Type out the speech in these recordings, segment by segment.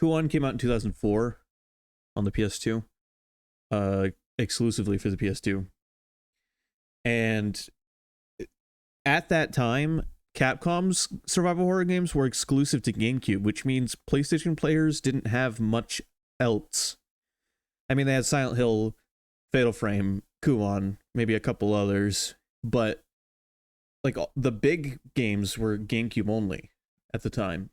Kuon came out in 2004 on the PS2, exclusively for the PS2. And at that time, Capcom's survival horror games were exclusive to GameCube, which means PlayStation players didn't have much else. I mean, they had Silent Hill, Fatal Frame, Kuon, maybe a couple others, but like the big games were GameCube only at the time.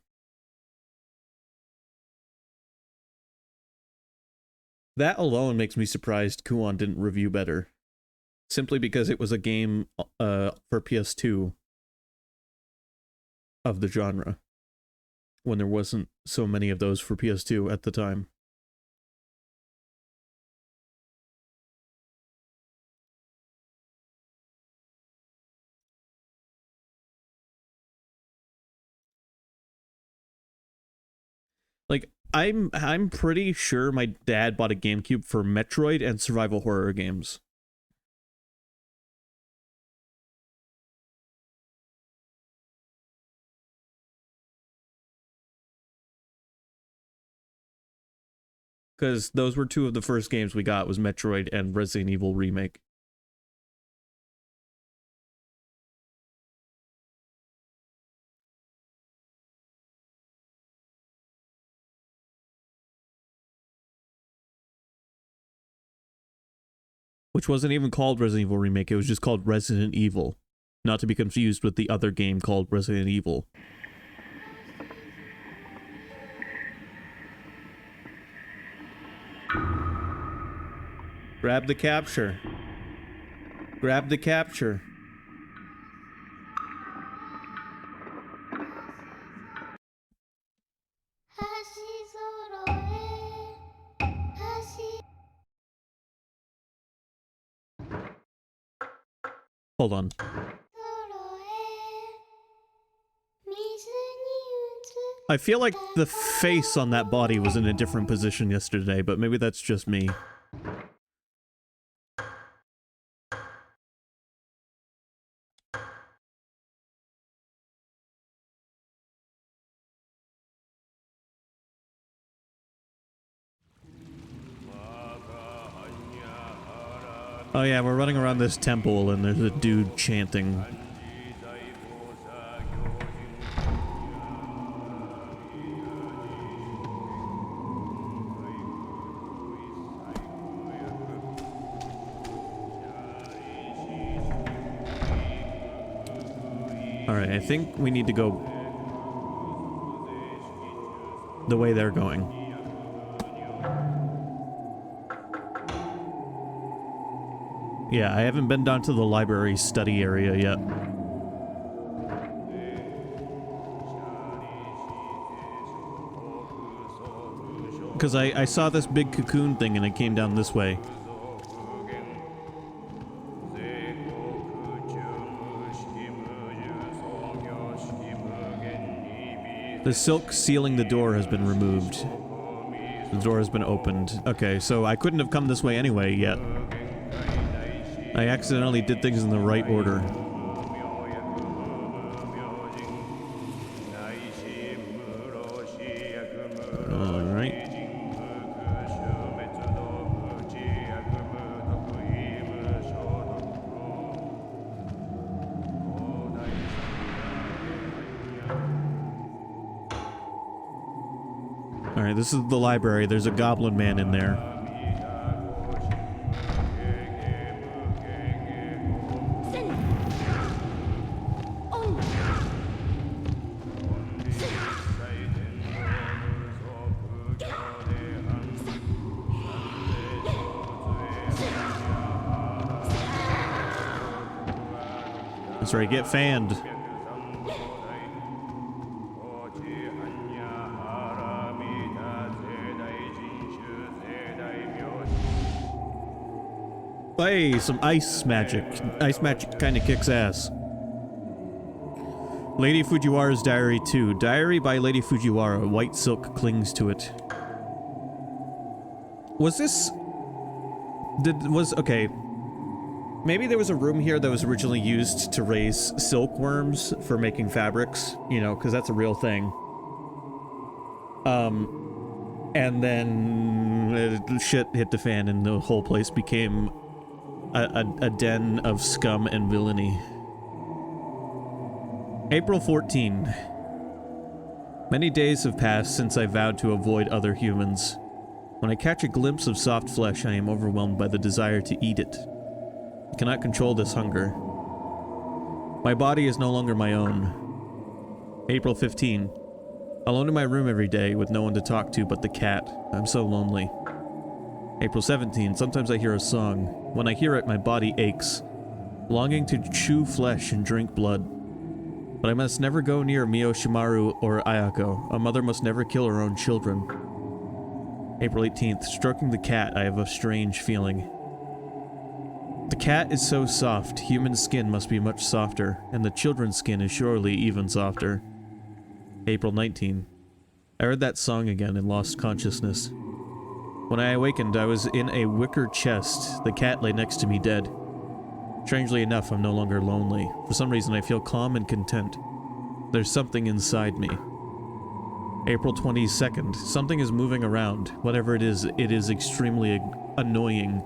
That alone makes me surprised Kuon didn't review better, simply because it was a game for PS2 of the genre, when there wasn't so many of those for PS2 at the time. Like, I'm pretty sure my dad bought a GameCube for Metroid and survival horror games. Because those were two of the first games we got, was Metroid and Resident Evil Remake. Which wasn't even called Resident Evil Remake, it was just called Resident Evil. Not to be confused with the other game called Resident Evil. Grab the capture. Grab the capture. Hold on. I feel like the face on that body was in a different position yesterday, but maybe that's just me. Oh yeah, we're running around this temple and there's a dude chanting. Alright, I think we need to go the way they're going. Yeah, I haven't been down to the library study area yet. Because I saw this big cocoon thing and it came down this way. The silk sealing the door has been removed. The door has been opened. Okay, so I couldn't have come this way anyway yet. I accidentally did things in the right order. Alright. Alright, this is the library. There's a goblin man in there. That's right, get fanned. Hey, some ice magic. Ice magic kind of kicks ass. Lady Fujiwara's Diary 2. Diary by Lady Fujiwara. White silk clings to it. Was this... okay. Maybe there was a room here that was originally used to raise silkworms for making fabrics, you know, because that's a real thing. And then shit hit the fan and the whole place became a den of scum and villainy. April 14. Many days have passed since I vowed to avoid other humans. When I catch a glimpse of soft flesh, I am overwhelmed by the desire to eat it. I cannot control this hunger. My body is no longer my own. April 15. Alone in my room every day with no one to talk to but the cat. I'm so lonely. April 17. Sometimes I hear a song. When I hear it, my body aches, longing to chew flesh and drink blood. But I must never go near Miyoshimaru or Ayako. A mother must never kill her own children. April 18th. Stroking the cat, I have a strange feeling. The cat is so soft, human skin must be much softer, and the children's skin is surely even softer. April 19. I heard that song again and lost consciousness. When I awakened, I was in a wicker chest. The cat lay next to me dead. Strangely enough, I'm no longer lonely. For some reason, I feel calm and content. There's something inside me. April 22nd. Something is moving around. Whatever it is extremely annoying.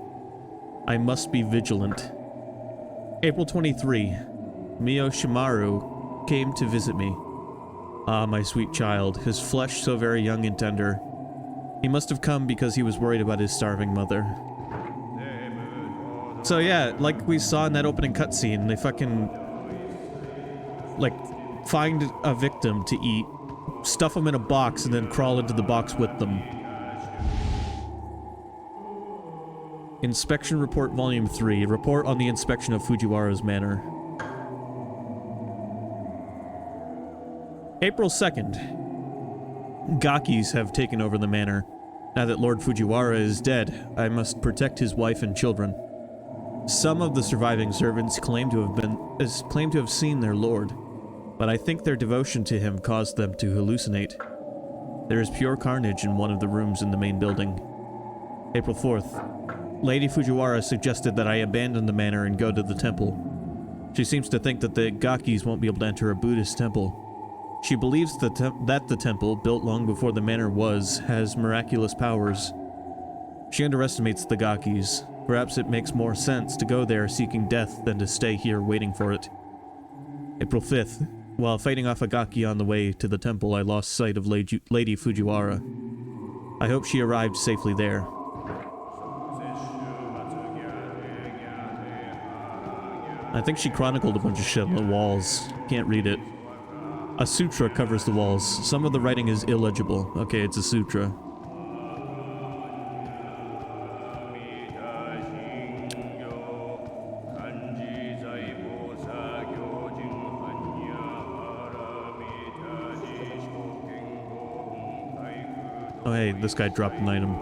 I must be vigilant. April 23. Miyoshimaru came to visit me. Ah, my sweet child, his flesh so very young and tender. He must have come because he was worried about his starving mother. So yeah, like we saw in that opening cutscene, they fucking, like, find a victim to eat, stuff them in a box, and then crawl into the box with them. Inspection Report Volume 3. Report on the inspection of Fujiwara's manor. April 2nd. Gakis have taken over the manor. Now that Lord Fujiwara is dead, I must protect his wife and children. Some of the surviving servants claim to have seen their lord, but I think their devotion to him caused them to hallucinate. There is pure carnage in one of the rooms in the main building. April 4th. Lady Fujiwara suggested that I abandon the manor and go to the temple. She seems to think that the Gakis won't be able to enter a Buddhist temple. She believes that the temple, built long before the manor has miraculous powers. She underestimates the Gakis. Perhaps it makes more sense to go there seeking death than to stay here waiting for it. April 5th. While fighting off a Gaki on the way to the temple, I lost sight of Lady Fujiwara. I hope she arrived safely there. I think she chronicled a bunch of shit on the walls. Can't read it. A sutra covers the walls. Some of the writing is illegible. Okay, it's a sutra. Oh hey, this guy dropped an item.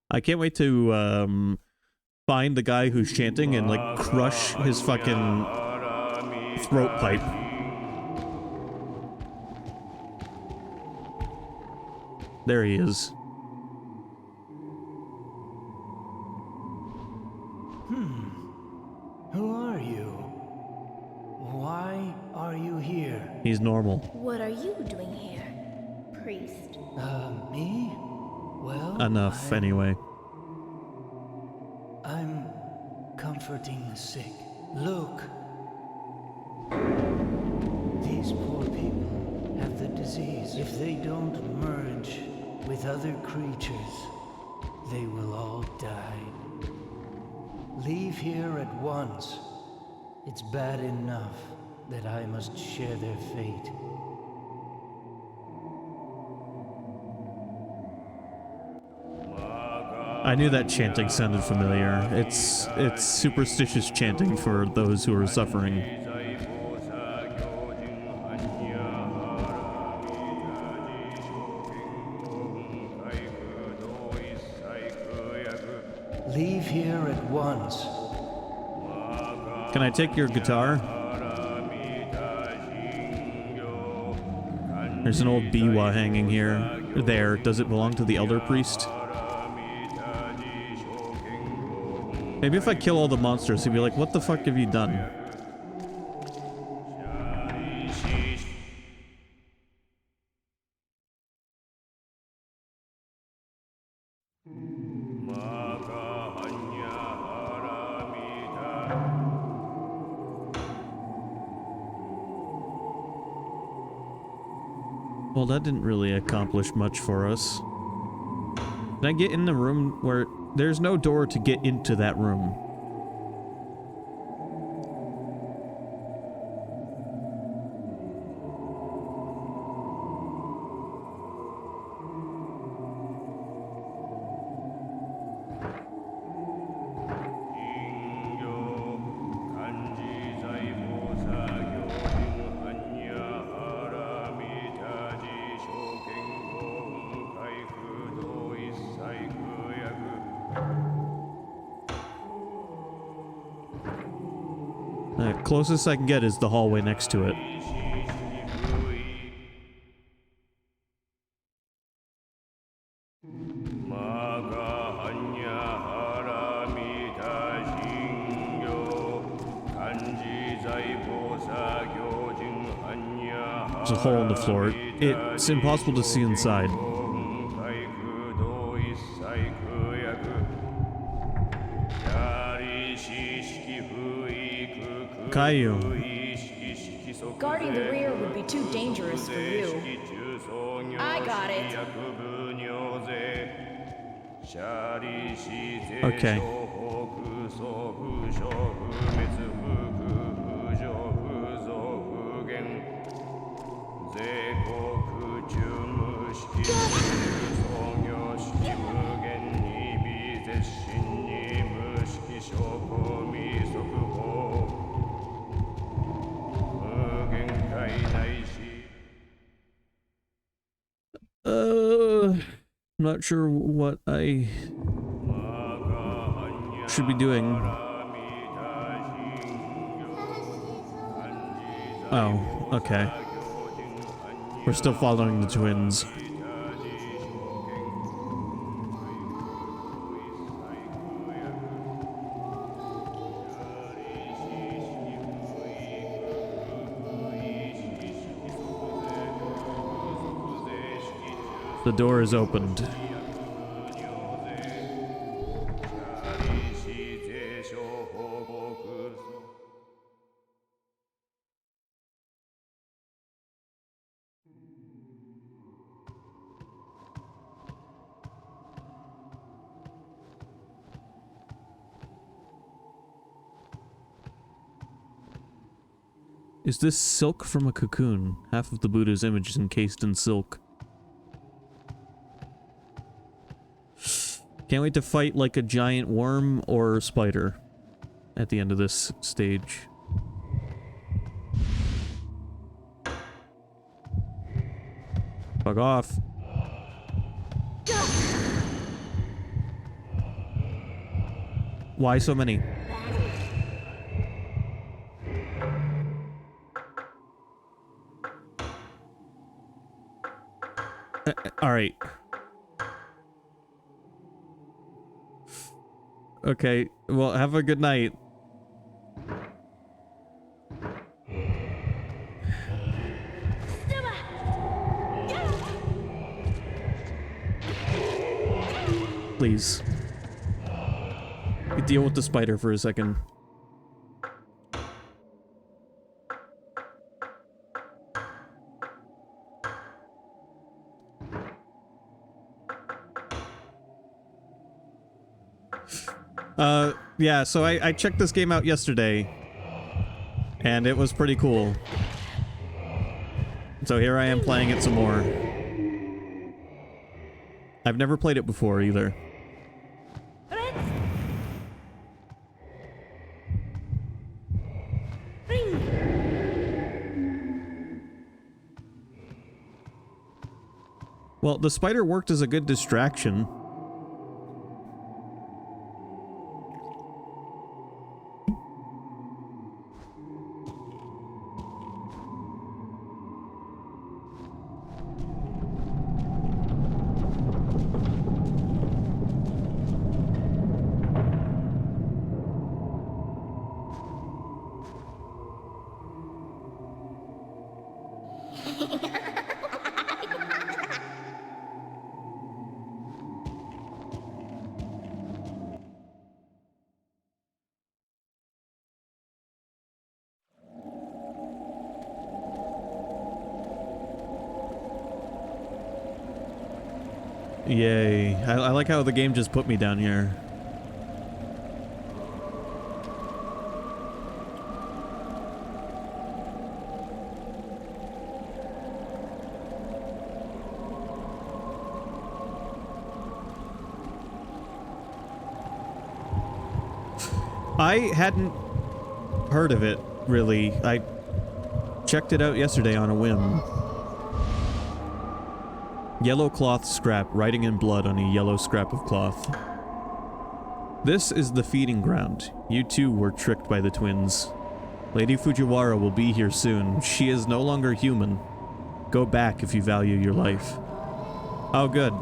I can't wait to find the guy who's chanting and like crush his fucking throat pipe. There he is. Who are you? Why are you here? He's normal. What are you doing here, priest? Me? Well, Enough, anyway. I'm comforting the sick. Look. These poor people have the disease. If they don't merge with other creatures, they will all die. Leave here at once. It's bad enough that I must share their fate. I knew that chanting sounded familiar. It's superstitious chanting for those who are suffering. Leave here at once. Can I take your guitar? There's an old biwa hanging here. There. Does it belong to the Elder Priest? Maybe if I kill all the monsters, he'd be like, what the fuck have you done? Well, that didn't really accomplish much for us. Can I get in the room where... There's no door to get into that room. The closest I can get is the hallway next to it. There's a hole in the floor. It's impossible to see inside. Caillou. Guarding the rear would be too dangerous for you. I got it. Okay. I'm not sure what I should be doing. Oh, okay. We're still following the twins. The door is opened. Is this silk from a cocoon? Half of the Buddha's image is encased in silk. Can't wait to fight like a giant worm or spider at the end of this stage. Fuck off. Why so many? Alright. Okay, well, have a good night. Please. Deal with the spider for a second. Yeah, so I checked this game out yesterday, and it was pretty cool. So here I am playing it some more. I've never played it before, either. Well, the spider worked as a good distraction. Yay. I like how the game just put me down here. I hadn't heard of it, really. I checked it out yesterday on a whim. Yellow cloth scrap, writing in blood on a yellow scrap of cloth. This is the feeding ground. You too were tricked by the twins. Lady Fujiwara will be here soon. She is no longer human. Go back if you value your life. Oh, good.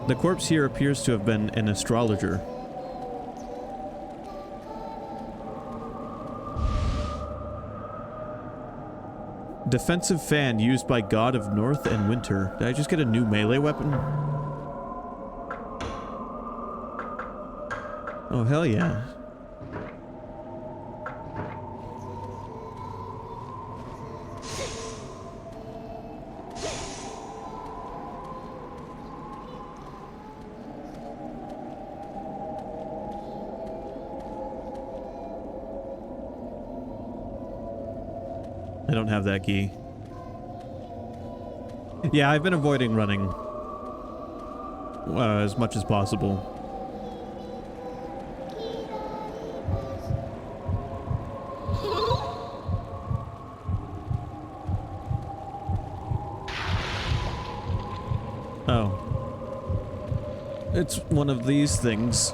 The corpse here appears to have been an astrologer. Defensive fan used by God of North and Winter. Did I just get a new melee weapon? Oh, hell yeah. I don't have that key. Yeah, I've been avoiding running as much as possible. Oh. It's one of these things.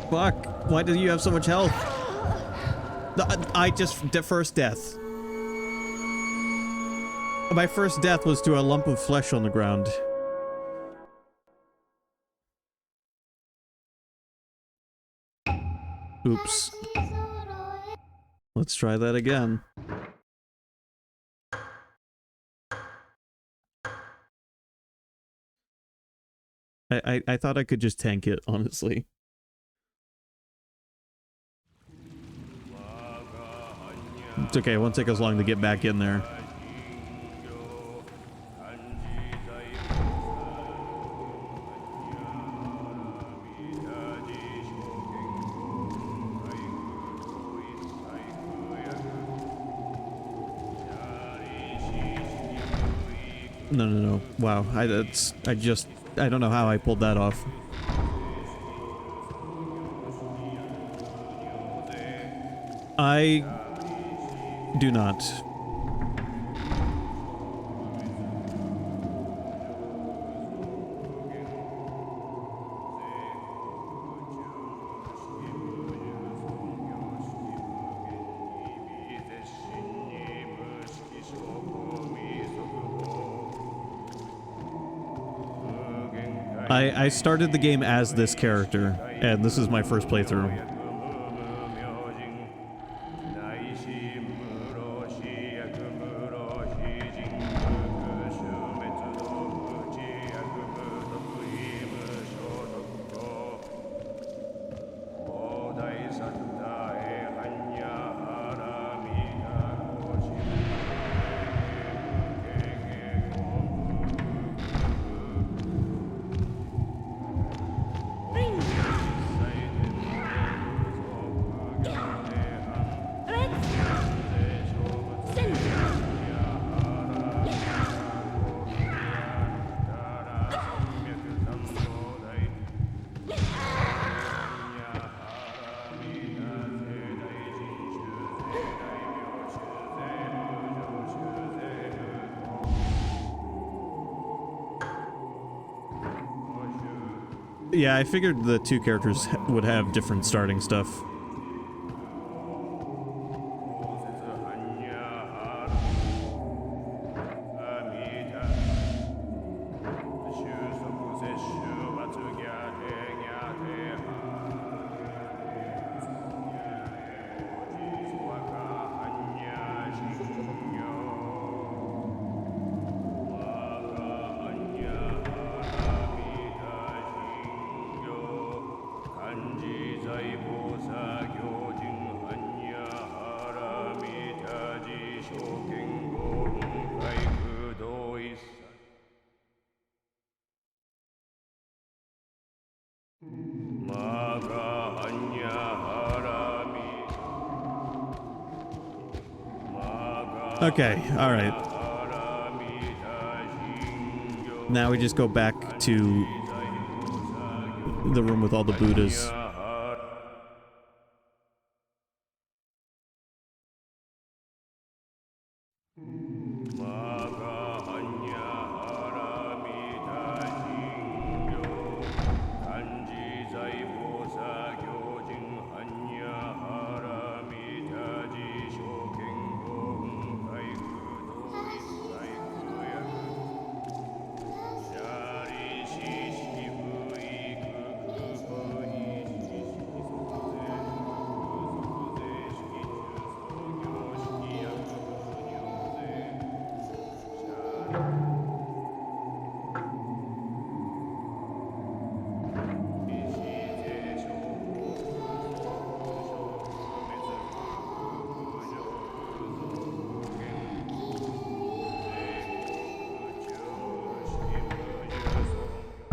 Fuck, why do you have so much health? I just... first death. My first death was to a lump of flesh on the ground. Oops. Let's try that again. I thought I could just tank it, honestly. It's okay, it won't take us long to get back in there. No. Wow, I don't know how I pulled that off. I do not. I started the game as this character, and this is my first playthrough. Yeah, I figured the two characters would have different starting stuff. Okay, alright. Now we just go back to the room with all the Buddhas.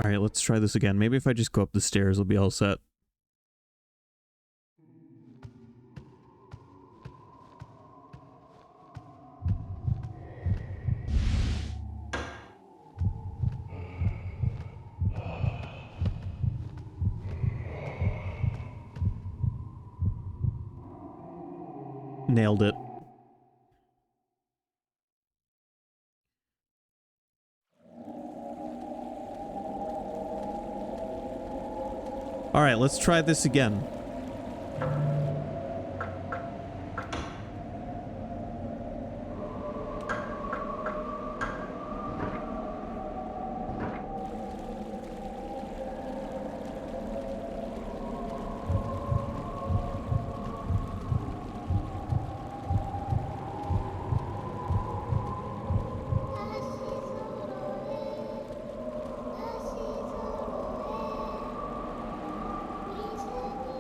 Alright, let's try this again. Maybe if I just go up the stairs, we'll be all set. Nailed it. Alright, let's try this again.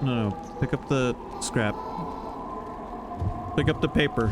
No, pick up the scrap. Pick up the paper.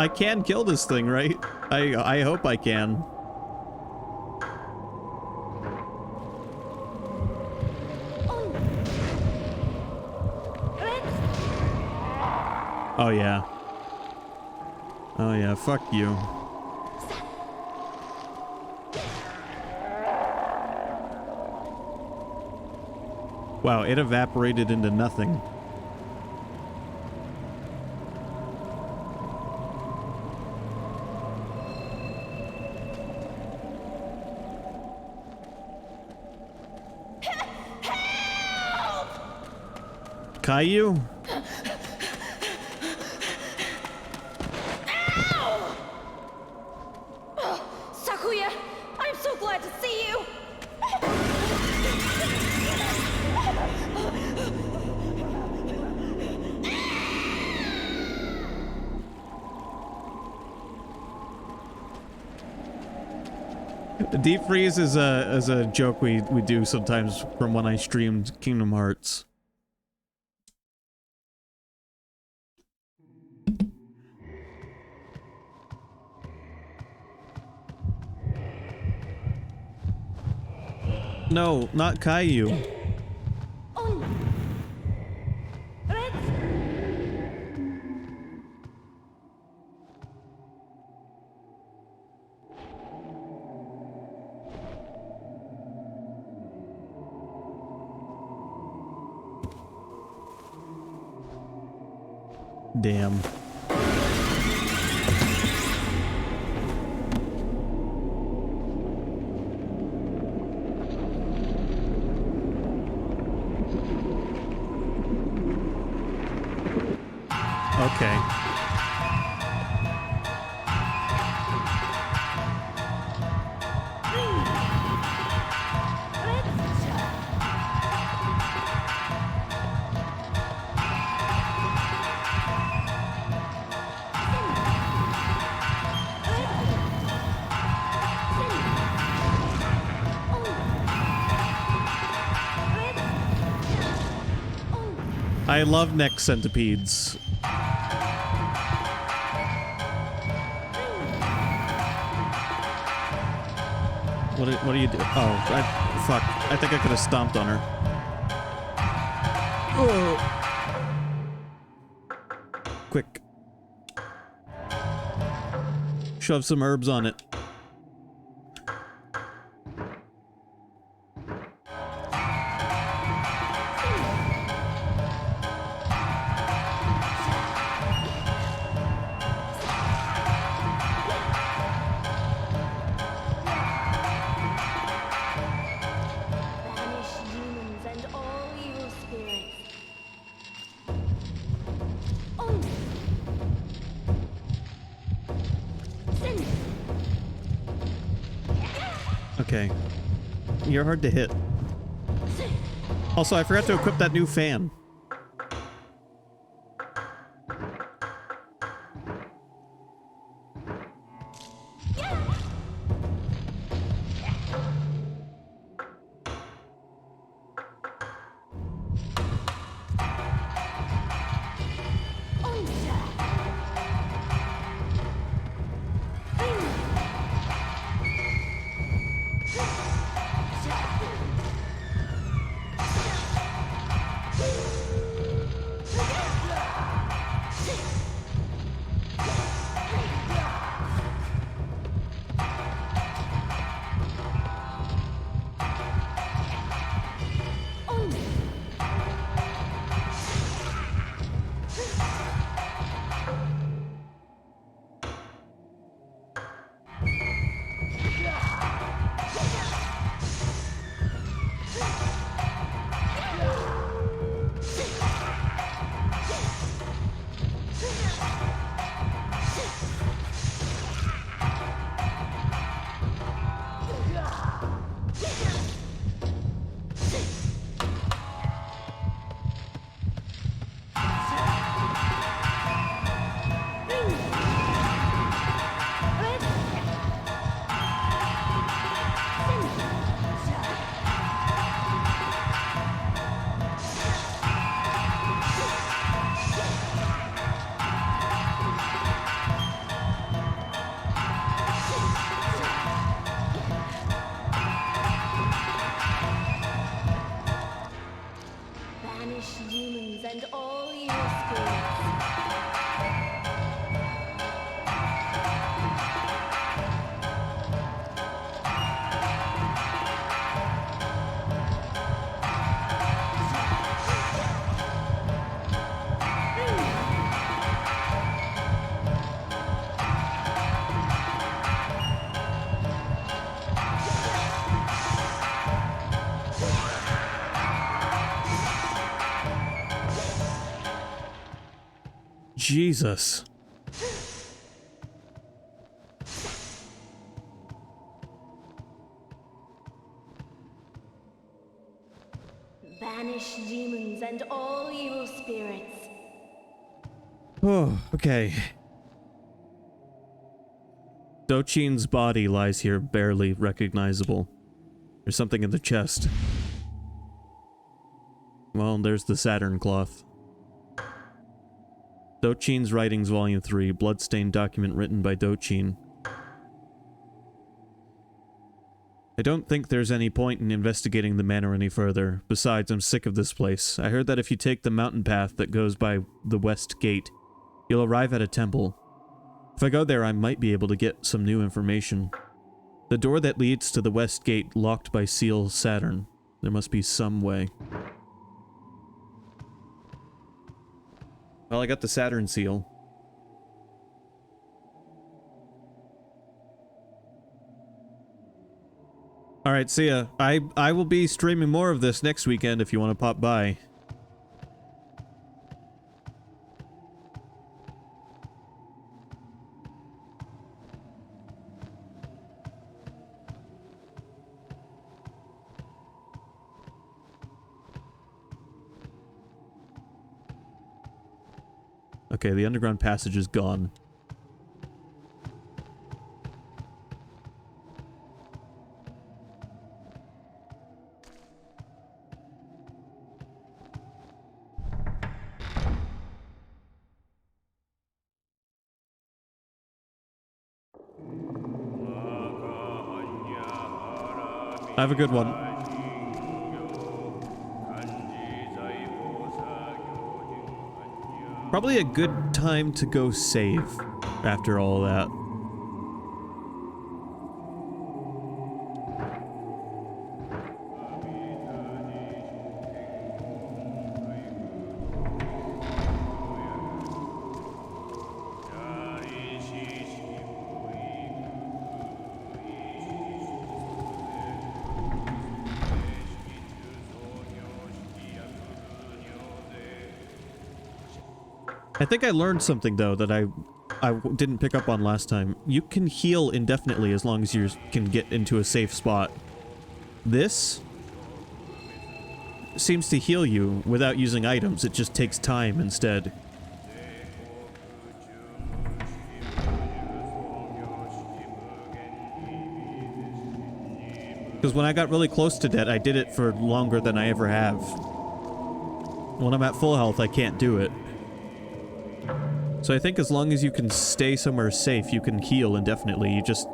I can kill this thing, right? I hope I can. Oh yeah. Oh yeah, fuck you. Wow, it evaporated into nothing. Caillou? Deep freeze is a joke we do sometimes from when I streamed Kingdom Hearts. No, not Caillou. Damn. Okay. I love neck centipedes. What do you do? Oh, fuck. I think I could have stomped on her. Oh. Quick. Shove some herbs on it. Okay. You're hard to hit. Also, I forgot to equip that new fan. Jesus. Banish demons and all evil spirits. Oh, okay. Dochin's body lies here, barely recognizable. There's something in the chest. Well, there's the Saturn cloth. Dochin's Writings, Volume 3, bloodstained document written by Dochin. I don't think there's any point in investigating the manor any further. Besides, I'm sick of this place. I heard that if you take the mountain path that goes by the west gate, you'll arrive at a temple. If I go there, I might be able to get some new information. The door that leads to the west gate locked by Seal Saturn. There must be some way. Well, I got the Saturn seal. Alright, see ya. I will be streaming more of this next weekend if you want to pop by. Okay, the underground passage is gone. Have a good one. Probably a good time to go save after all that. I think I learned something, though, that I didn't pick up on last time. You can heal indefinitely as long as you can get into a safe spot. This seems to heal you without using items. It just takes time instead. Because when I got really close to death, I did it for longer than I ever have. When I'm at full health, I can't do it. So I think as long as you can stay somewhere safe, you can heal indefinitely. You just...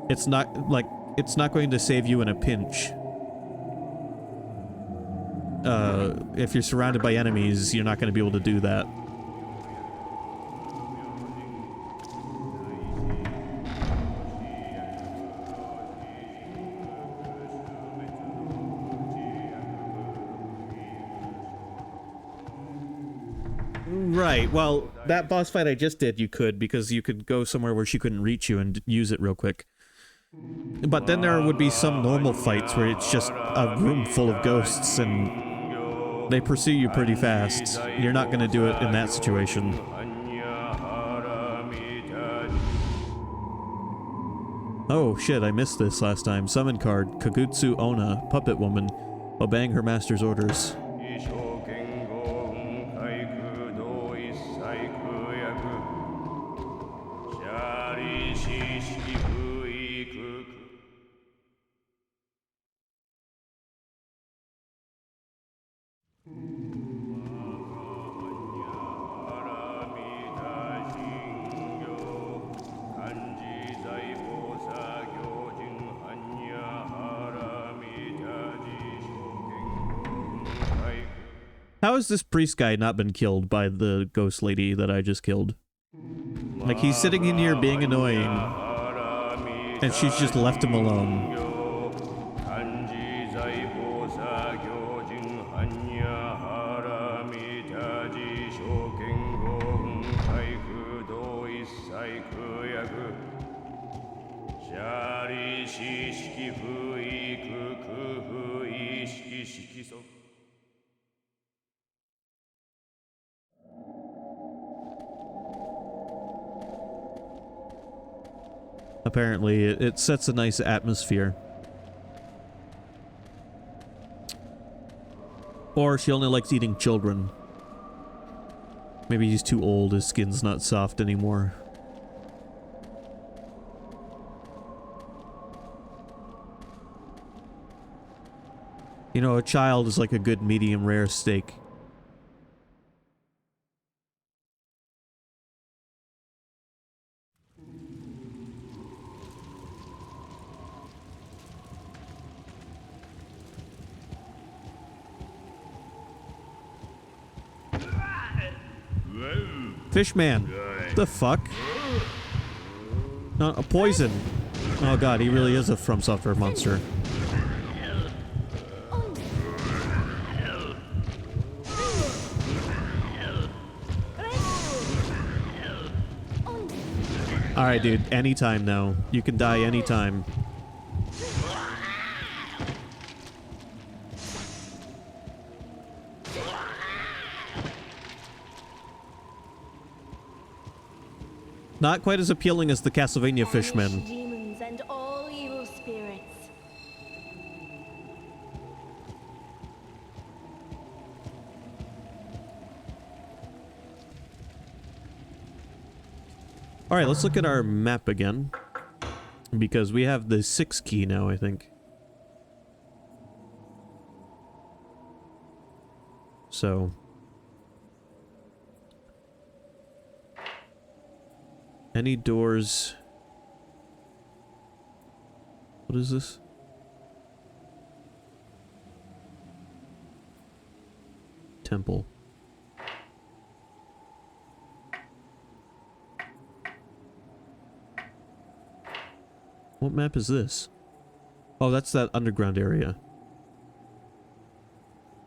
It's not, like, it's not going to save you in a pinch. If you're surrounded by enemies, you're not going to be able to do that. Right, well, that boss fight I just did, you could, because you could go somewhere where she couldn't reach you and use it real quick. But then there would be some normal fights where it's just a room full of ghosts and they pursue you pretty fast. You're not going to do it in that situation. Oh shit, I missed this last time. Summon card, Kagutsu Ona, Puppet Woman, obeying her master's orders. How has this priest guy not been killed by the ghost lady that I just killed? Like, he's sitting in here being annoying, and she's just left him alone. Apparently, it sets a nice atmosphere. Or she only likes eating children. Maybe he's too old, his skin's not soft anymore. You know, a child is like a good medium rare steak. Fishman. The fuck? A poison. Oh god, he really is a From Software monster. Alright, dude. Anytime now. You can die anytime. Not quite as appealing as the Castlevania fishmen. Demons and all evil spirits. Alright, let's look at our map again. Because we have the 6 key now, I think. So... any doors... what is this? Temple. What map is this? Oh, that's that underground area.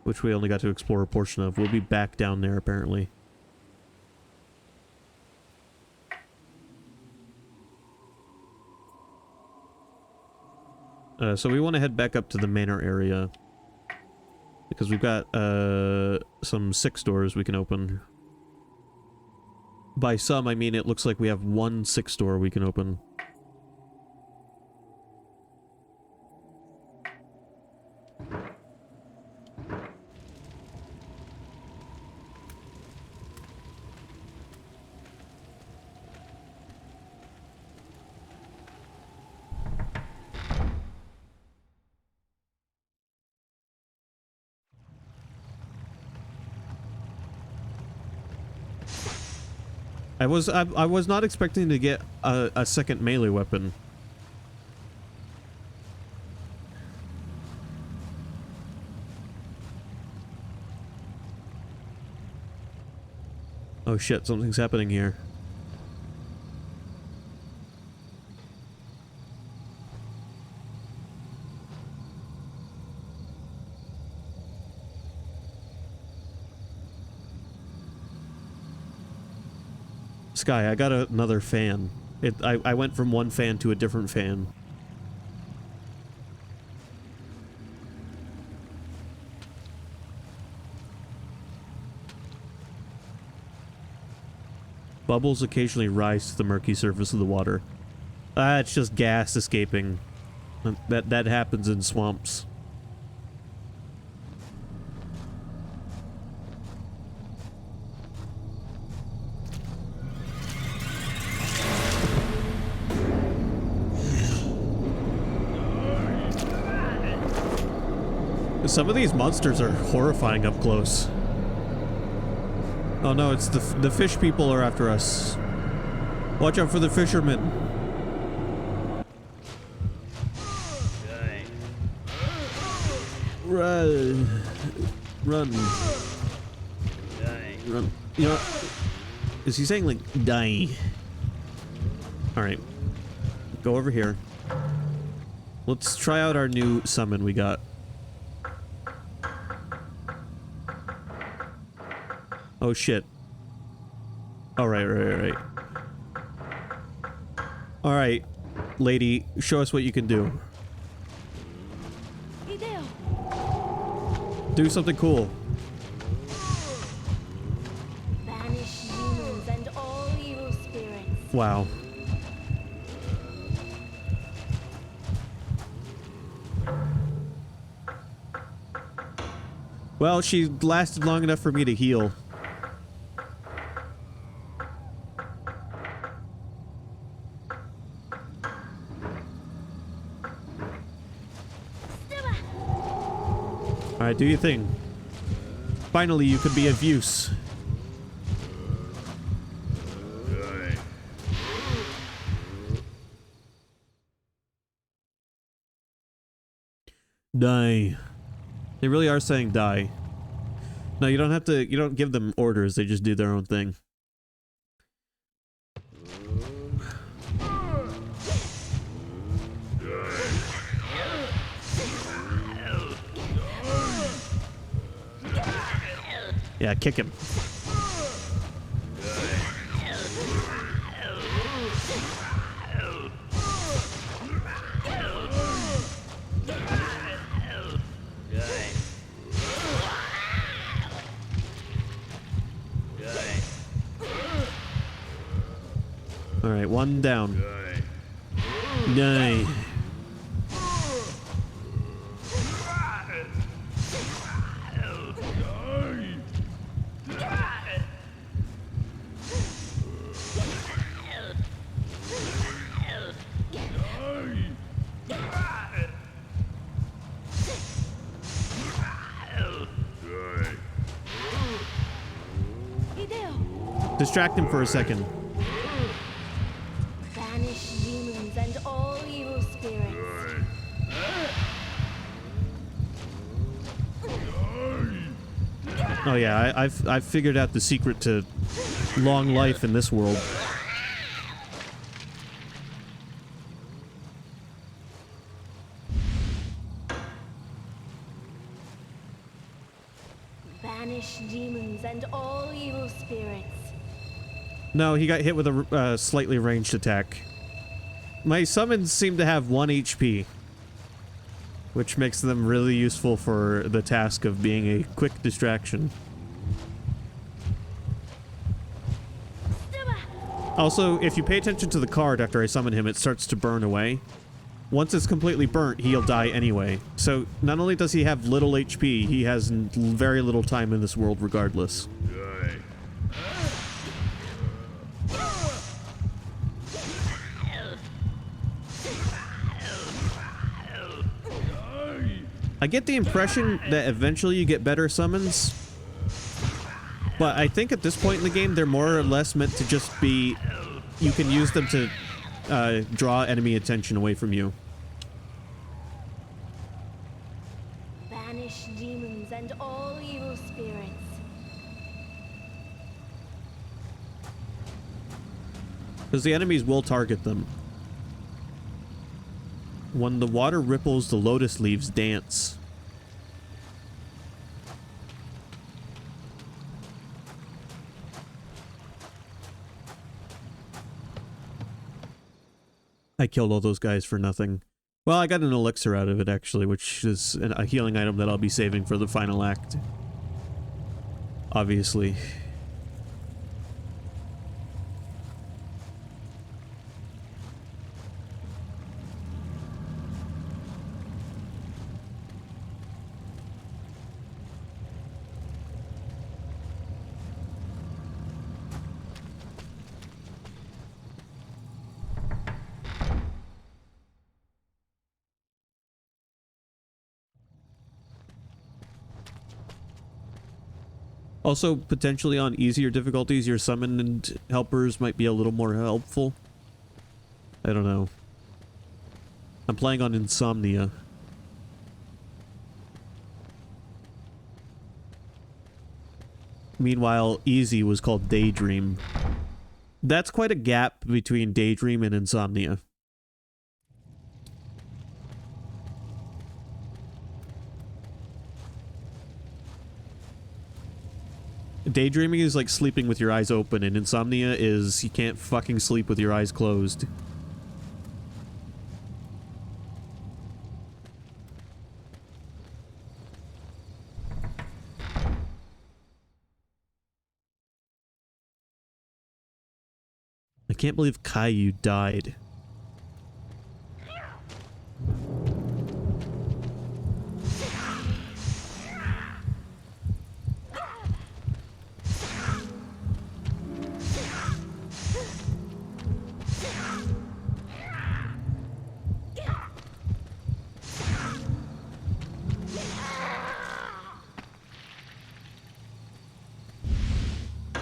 Which we only got to explore a portion of. We'll be back down there, apparently. So we want to head back up to the manor area. Because we've got, some 6 doors we can open. By some, I mean it looks like we have 1 6 door we can open. I was not expecting to get a second melee weapon. Oh shit, something's happening here. Sky, I got another fan. I went from one fan to a different fan. Bubbles occasionally rise to the murky surface of the water. Ah, it's just gas escaping. That happens in swamps. Some of these monsters are horrifying up close. Oh no, it's the fish people are after us. Watch out for the fishermen. Run. Run. Run. You know what? Is he saying like die? Alright. Go over here. Let's try out our new summon we got. Oh shit. Alright. Alright, lady, show us what you can do. Do something cool. Banish demons and all evil spirits. Wow. Well, she lasted long enough for me to heal. Alright, do your thing. Finally, you could be of use. Die. They really are saying die. No, you don't have to, you don't give them orders, they just do their own thing. Yeah, kick him. Alright, one down. Die. Distract him for a second. Banish demons and all evil spirits. Oh yeah, I've figured out the secret to long life in this world. Banish demons and all evil spirits. No, he got hit with a slightly ranged attack. My summons seem to have 1 HP, which makes them really useful for the task of being a quick distraction. Also, if you pay attention to the card after I summon him, it starts to burn away. Once it's completely burnt, he'll die anyway. So, not only does he have little HP, he has very little time in this world regardless. I get the impression that eventually you get better summons, but I think at this point in the game, they're more or less meant to just be... You can use them to draw enemy attention away from you. Banish demons and all evil spirits. Because the enemies will target them. When the water ripples, the lotus leaves dance. I killed all those guys for nothing. Well, I got an elixir out of it, actually, which is a healing item that I'll be saving for the final act. Obviously. Also, potentially on easier difficulties, your summoned helpers might be a little more helpful. I don't know. I'm playing on Insomnia. Meanwhile, Easy was called Daydream. That's quite a gap between Daydream and Insomnia. Daydreaming is like sleeping with your eyes open, and Insomnia is you can't fucking sleep with your eyes closed. I can't believe Caillou died.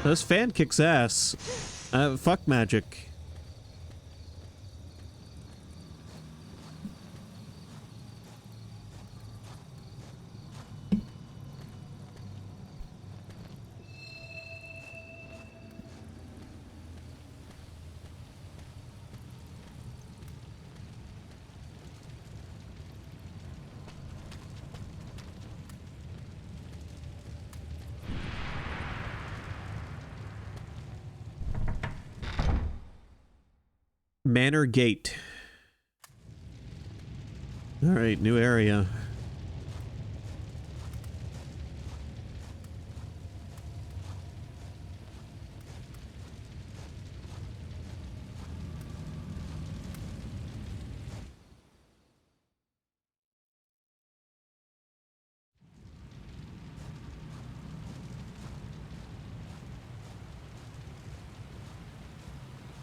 This fan kicks ass. Fuck magic. Manor Gate. Alright, new area.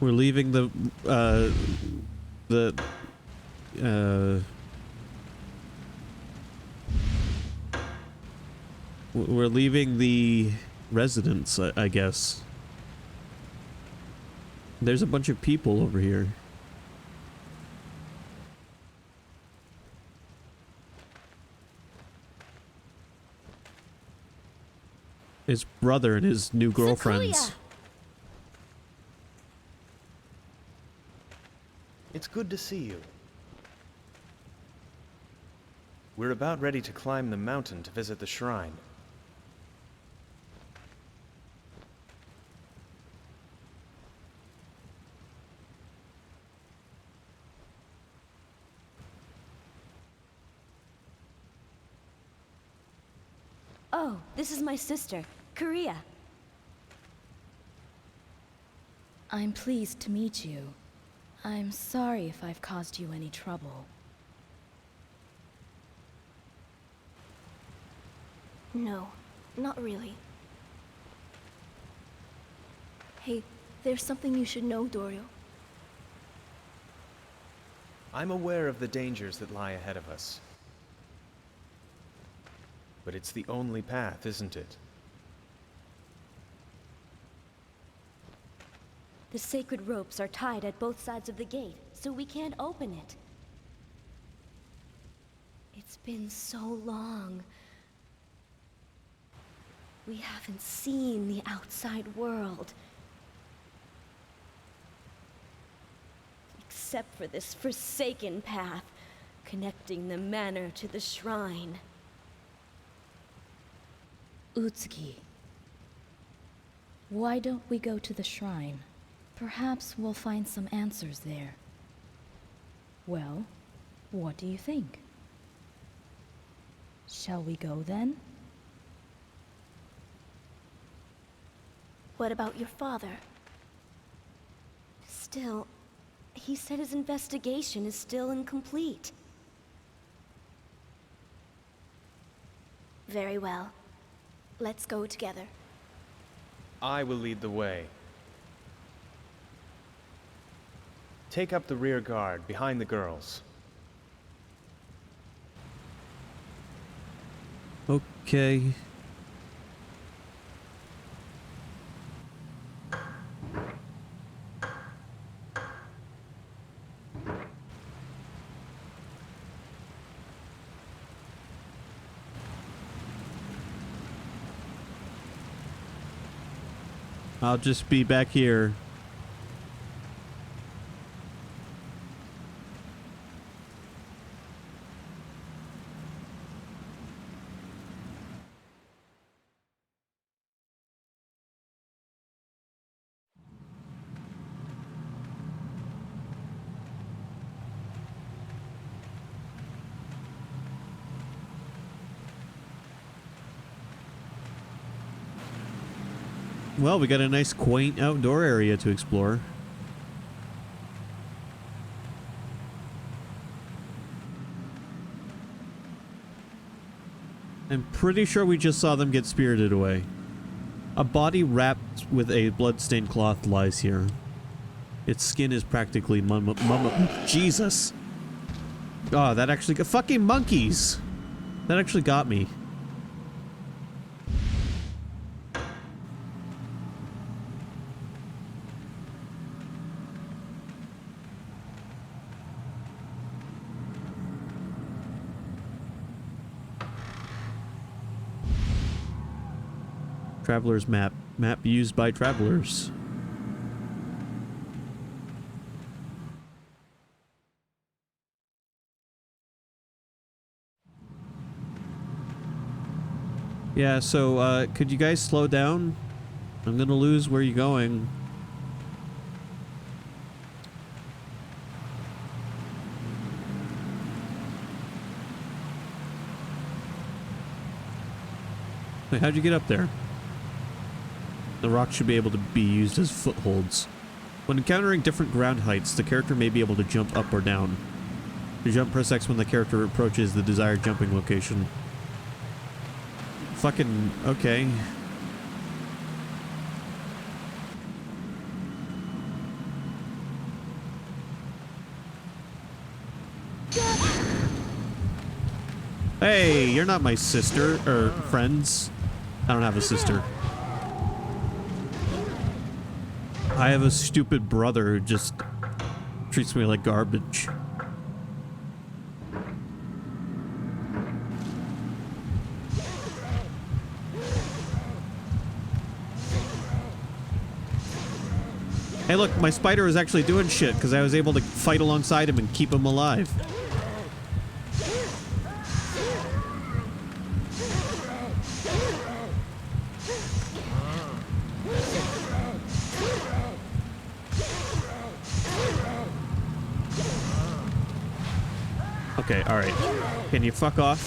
We're leaving we're leaving the residence, I guess. There's a bunch of people over here. His brother and his new girlfriends. Sequoia! It's good to see you. We're about ready to climb the mountain to visit the shrine. Oh, this is my sister, Korea. I'm pleased to meet you. I'm sorry if I've caused you any trouble. No, not really. Hey, there's something you should know, Dorio. I'm aware of the dangers that lie ahead of us. But it's the only path, isn't it? The sacred ropes are tied at both sides of the gate, so we can't open it. It's been so long. We haven't seen the outside world. Except for this forsaken path, connecting the manor to the shrine. Utsuki, why don't we go to the shrine? Perhaps we'll find some answers there. Well, what do you think? Shall we go then? What about your father? Still, he said his investigation is still incomplete. Very well. Let's go together. I will lead the way. Take up the rear guard behind the girls. Okay. I'll just be back here. Well, we got a nice quaint outdoor area to explore. I'm pretty sure we just saw them get spirited away. A body wrapped with a blood-stained cloth lies here. Its skin is practically Jesus! Oh, that actually got— fucking monkeys! That actually got me. Traveler's map. Map used by travelers. Yeah, so, could you guys slow down? I'm gonna lose where you're going. Wait, how'd you get up there? The rock should be able to be used as footholds. When encountering different ground heights, the character may be able to jump up or down. To jump, press X when the character approaches the desired jumping location. Fucking... okay. Hey, you're not my sister, or friends. I don't have a sister. I have a stupid brother who just treats me like garbage. Hey look, my spider is actually doing shit because I was able to fight alongside him and keep him alive. Okay, alright. Can you fuck off?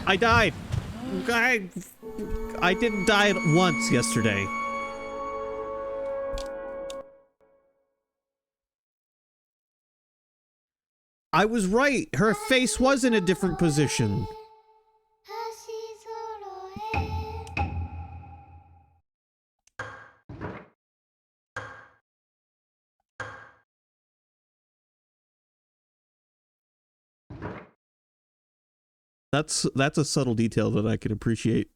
I died! I didn't die once yesterday. I was right. Her face was in a different position. That's a subtle detail that I can appreciate.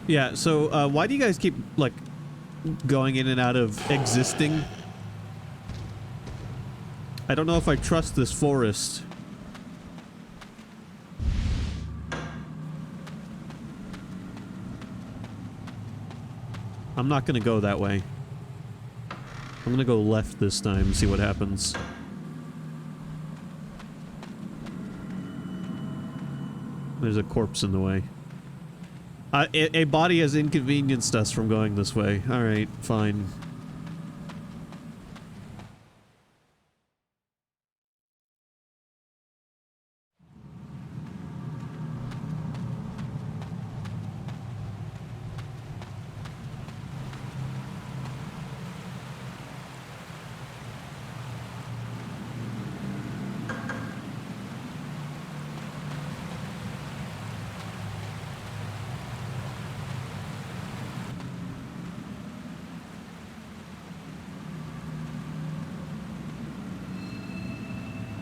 Yeah, so why do you guys keep, like, going in and out of existing? I don't know if I trust this forest. I'm not gonna go that way. I'm gonna go left this time and see what happens. There's a corpse in the way. A body has inconvenienced us from going this way. Alright, fine.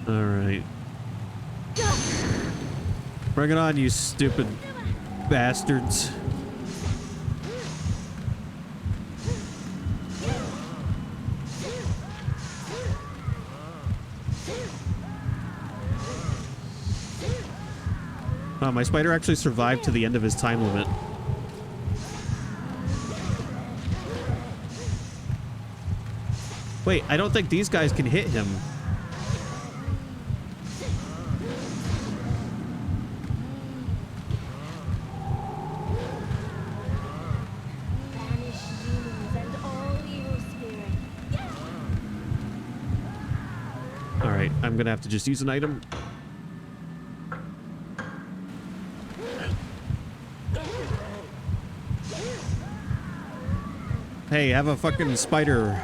Alright. Bring it on, you stupid bastards. Oh, my spider actually survived to the end of his time limit. Wait, I don't think these guys can hit him. Alright, I'm gonna have to just use an item. Hey, have a fucking spider.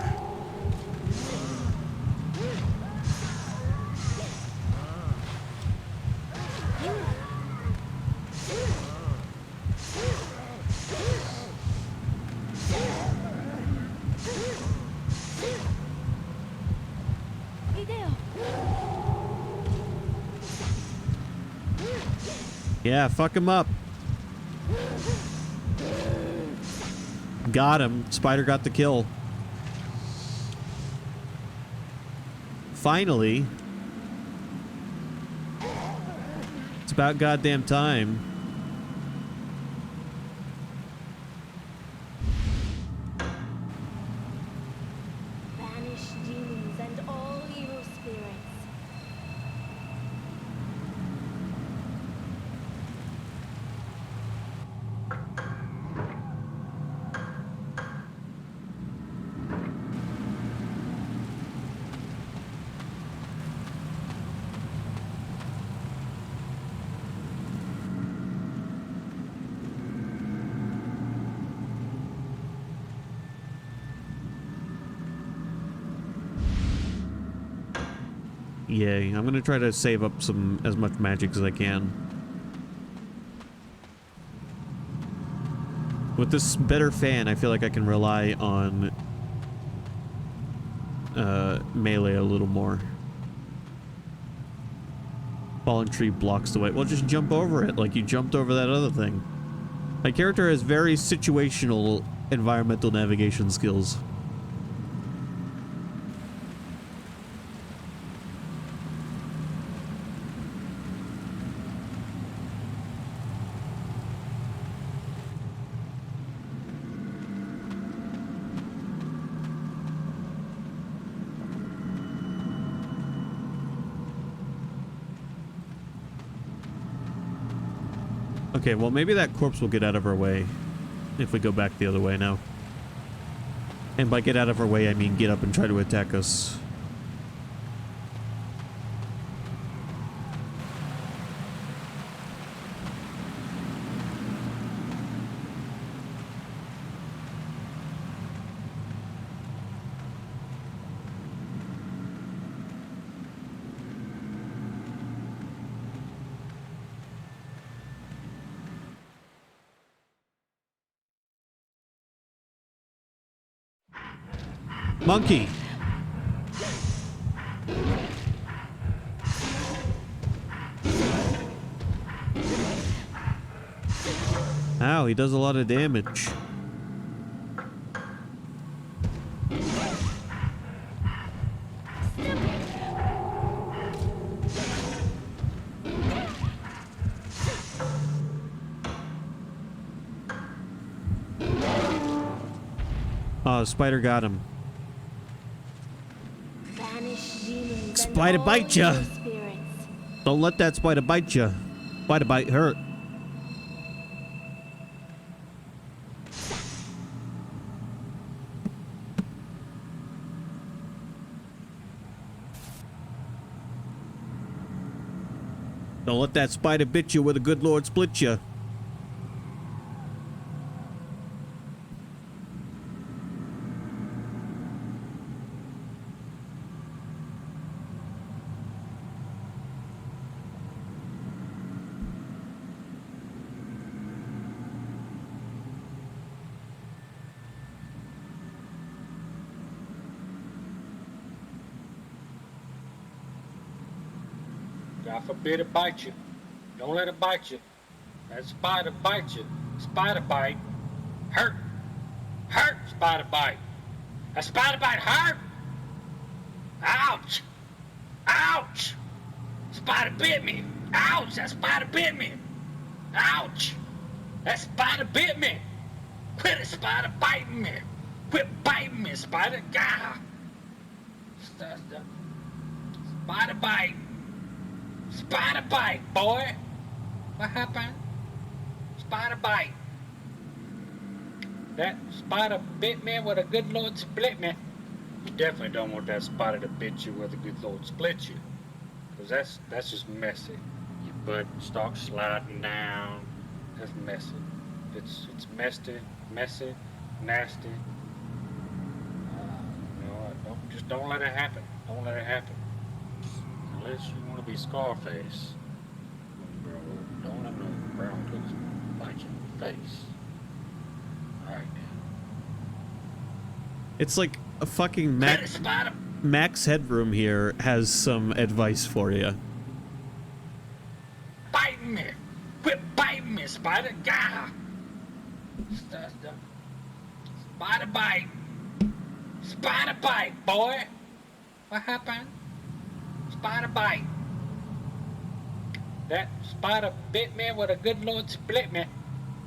Yeah, fuck him up. Got him. Spider got the kill. Finally. It's about goddamn time. Banish demons and all evil spirits. Yay. I'm gonna try to save up as much magic as I can. With this better fan, I feel like I can rely on melee a little more. Fallen tree blocks the way. Well, just jump over it like you jumped over that other thing. My character has very situational environmental navigation skills. Okay, well, maybe that corpse will get out of our way if we go back the other way now. And by get out of our way, I mean get up and try to attack us. Monkey! Ow, he does a lot of damage. Oh, spider got him. Banish demons Spider and all bite ya. evil spirits. Don't let that spider bite you. Spider bite hurt. Don't let that spider bit you where the good Lord split you. God forbid it bite you. Don't let it bite you. That spider bite you. Spider bite. Hurt. Hurt, spider bite. A spider bite hurt. Ouch. Ouch. Spider bit me. Ouch, that spider bit me. Ouch. That spider bit me. Quit it, spider biting me. Quit biting me, spider. Gah. Spider bite. Spider bite, boy. What happened? Spider bite. That spider bit me where the good Lord split me. You definitely don't want that spider to bit you where the good Lord split you. Because that's just messy. Your butt starts sliding down. That's messy. It's messy, nasty, Don't let it happen. Don't let it happen. Unless you want to be Scarface. Bro, don't let no brown cooks bite you in the face. Alright then. It's like a fucking Hit it, Spider! Max Headroom here has some advice for you. Biting me! Quit biting me, Spider! Gah! Spider bite! Spider bite, boy! What happened? Spider bite. That spider bit me where the good Lord split me.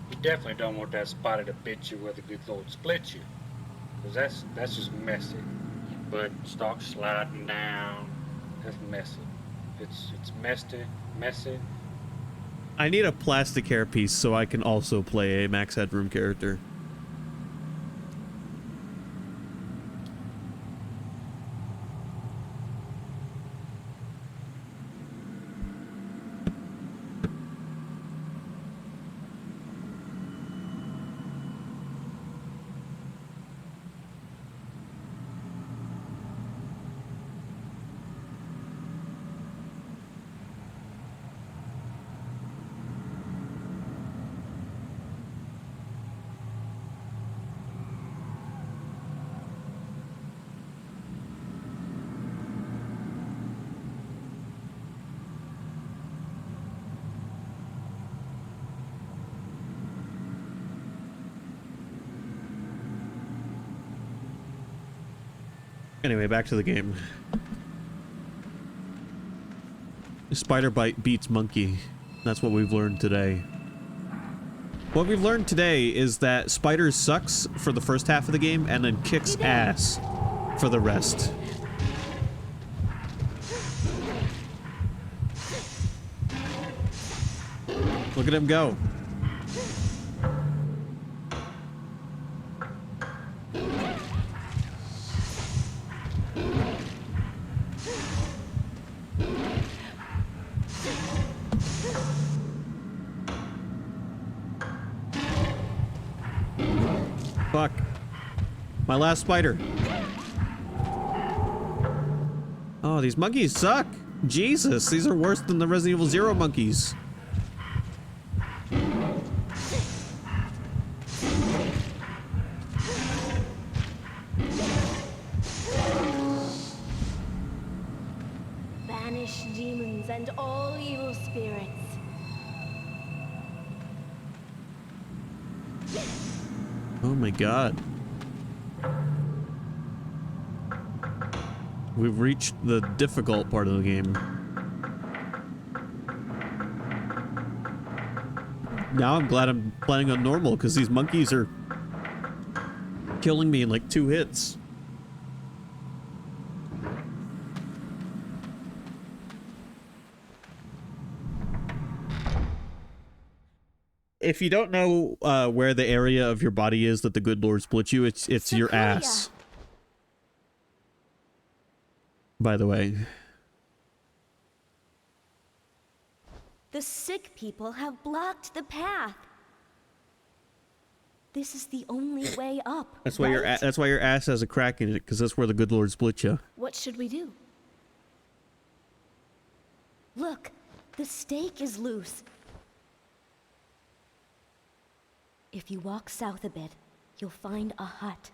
You definitely don't want that spider to bit you where the good Lord split you. Because that's just messy. Your butt starts sliding down. That's messy. It's messy. I need a plastic hairpiece so I can also play a Max Headroom character. Anyway, back to the game. Spider bite beats monkey. That's what we've learned today. What we've learned today is that Spiders sucks for the first half of the game and then kicks ass for the rest. Look at him go. Fuck. My last spider. Oh, these monkeys suck. Jesus, these are worse than the Resident Evil 0 monkeys. Banish demons and all evil spirits. Oh my god. We've reached the difficult part of the game. Now I'm glad I'm playing on normal, because these monkeys are killing me in like 2 hits. If you don't know where the area of your body is that the good Lord split you, it's your ass. By the way. The sick people have blocked the path. This is the only way up. That's why your ass has a crack in it, because that's where the good Lord split you. What should we do? Look, the stake is loose. If you walk south a bit, you'll find a hut.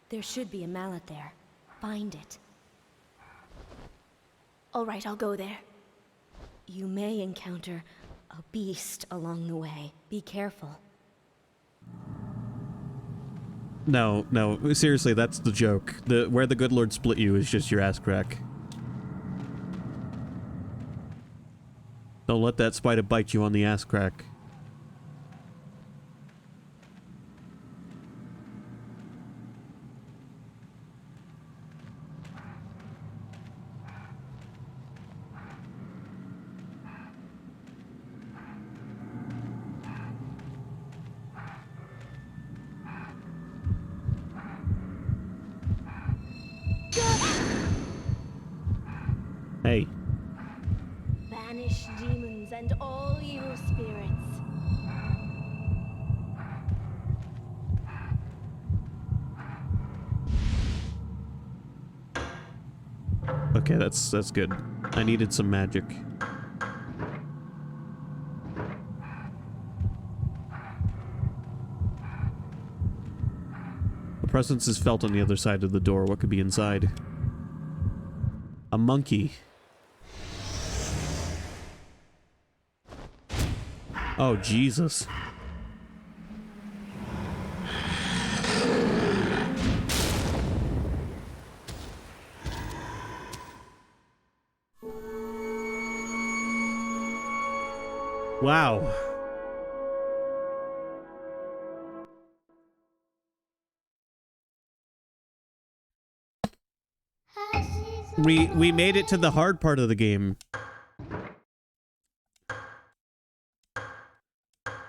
There should be a mallet there. Find it. All right, I'll go there. You may encounter a beast along the way. Be careful. No, seriously, that's the joke. Where the good Lord split you is just your ass crack. Don't let that spider bite you on the ass crack. Hey. Banish demons and all evil spirits. Okay, that's good. I needed some magic. The presence is felt on the other side of the door. What could be inside? A monkey. Oh, Jesus. Wow. We made it to the hard part of the game.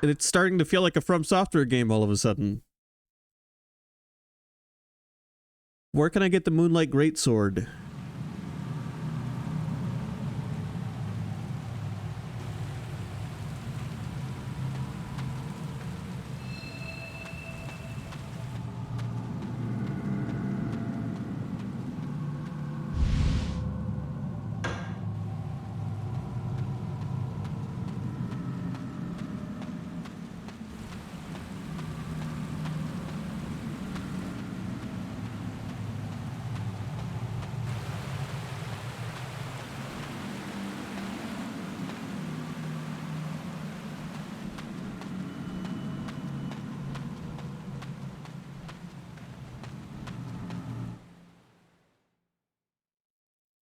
And it's starting to feel like a From Software game all of a sudden. Where can I get the Moonlight Greatsword?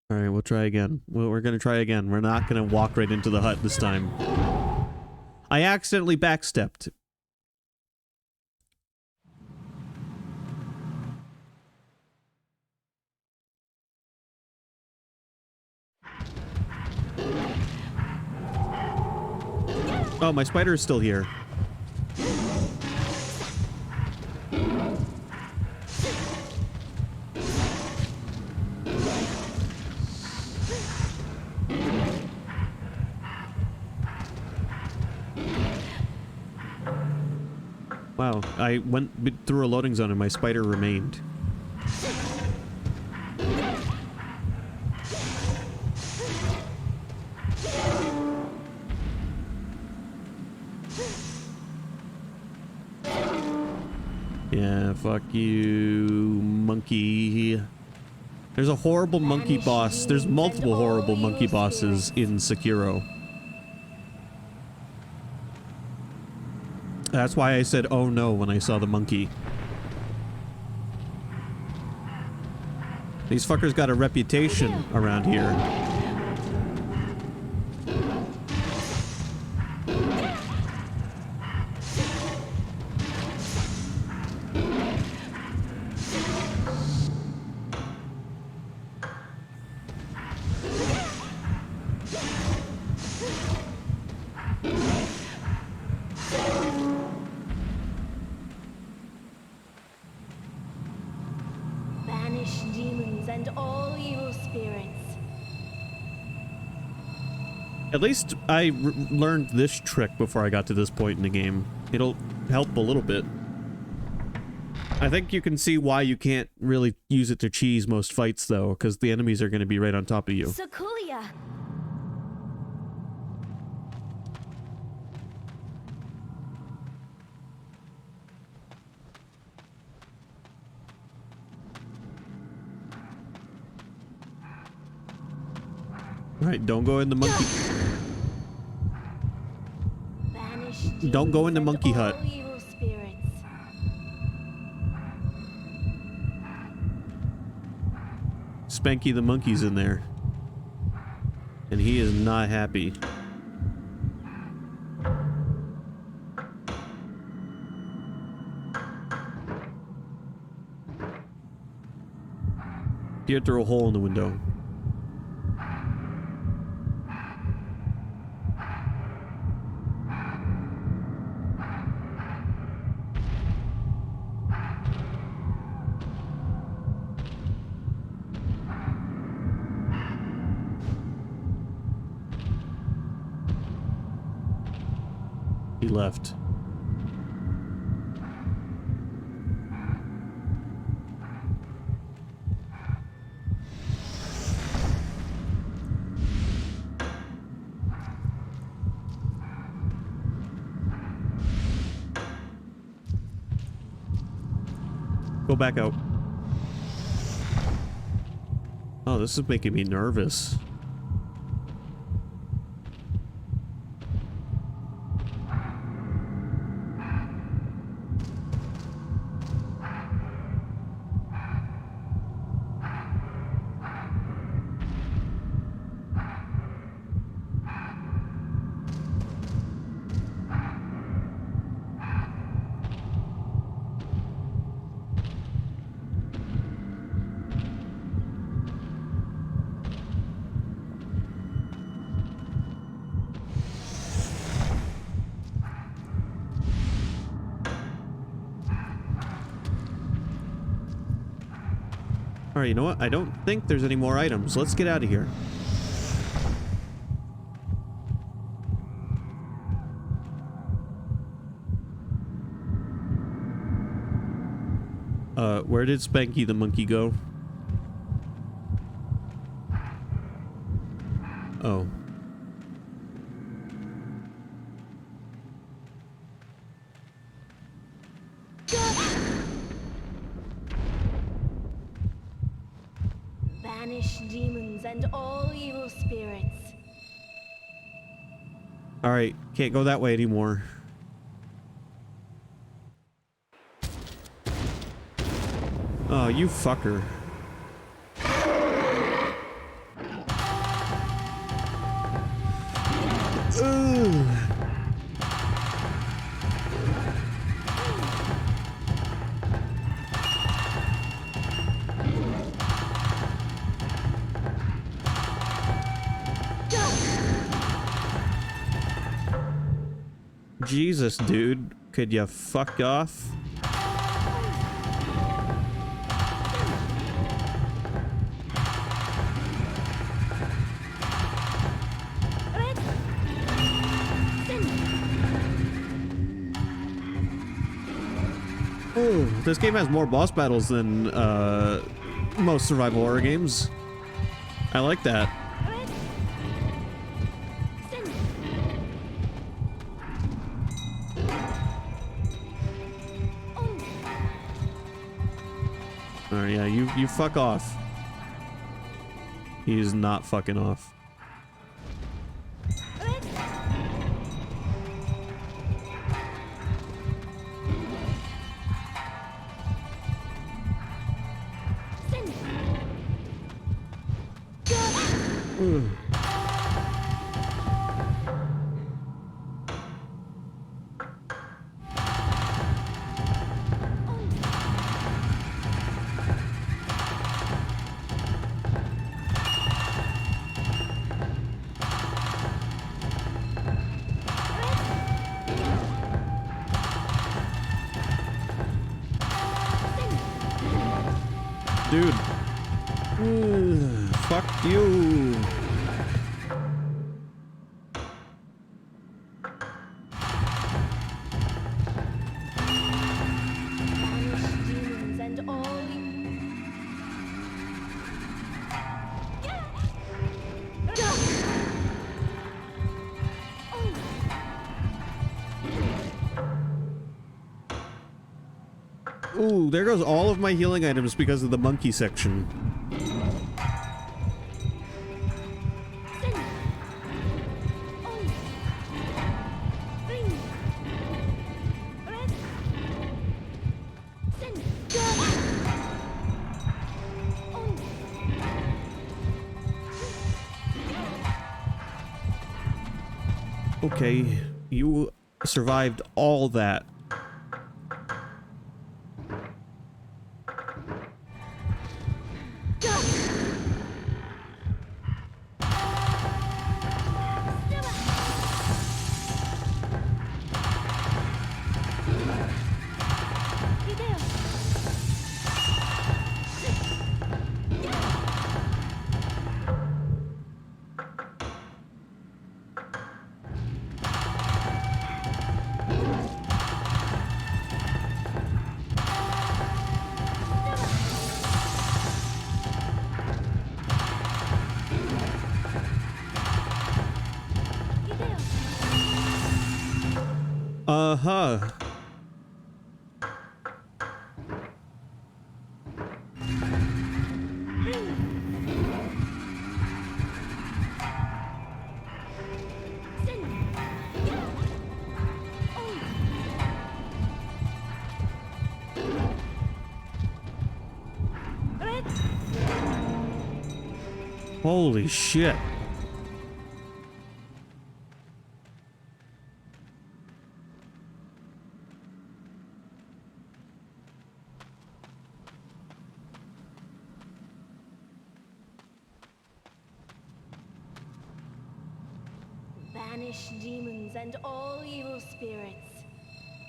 Alright, we'll try again. We're gonna try again. We're not gonna walk right into the hut this time. I accidentally backstepped. Oh, my spider is still here. Wow, I went through a loading zone and my spider remained. Yeah, fuck you, monkey. There's a horrible monkey boss. There's multiple horrible monkey bosses in Sekiro. That's why I said, oh no, when I saw the monkey. These fuckers got a reputation around here. At least I learned this trick before I got to this point in the game. It'll help a little bit. I think you can see why you can't really use it to cheese most fights, though, because the enemies are going to be right on top of you. Sakulia! Alright, don't go in the monkey... Don't go in the monkey hut. Spanky the monkey's in there. And he is not happy. Peer through a hole in the window. He left. Go back out. Oh, this is making me nervous. Alright, you know what? I don't think there's any more items. Let's get out of here. Where did Spanky the monkey go? Oh. Banish demons and all evil spirits. Alright, can't go that way anymore. Oh, you fucker. Ugh. Jesus, dude. Could you fuck off? Ooh, this game has more boss battles than most survival horror games. I like that. Alright, yeah, you fuck off. He's not fucking off. Ugh. Dude. Fuck you. Ooh, there goes all of my healing items because of the monkey section. Okay, you survived all that. Uh-huh. Holy shit. Banish demons and all evil spirits.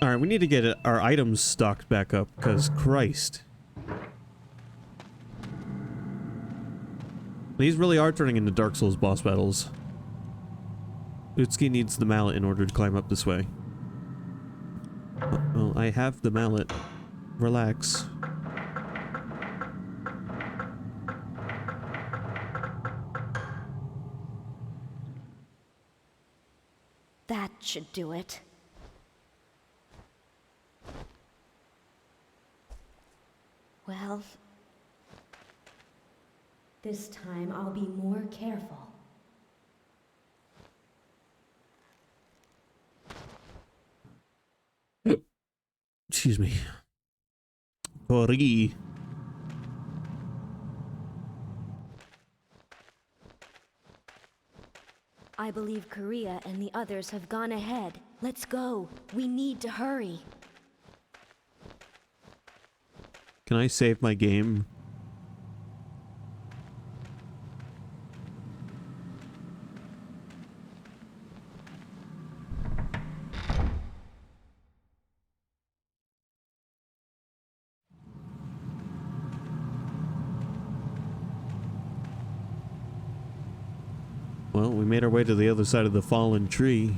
Alright, we need to get our items stocked back up, because Christ. These really are turning into Dark Souls boss battles. Utsuki needs the mallet in order to climb up this way. Oh, well, I have the mallet. Relax. That should do it. Well, this time I'll be more careful. Excuse me. Tori. I believe Korea and the others have gone ahead. Let's go. We need to hurry. Can I save my game? Well, we made our way to the other side of the fallen tree.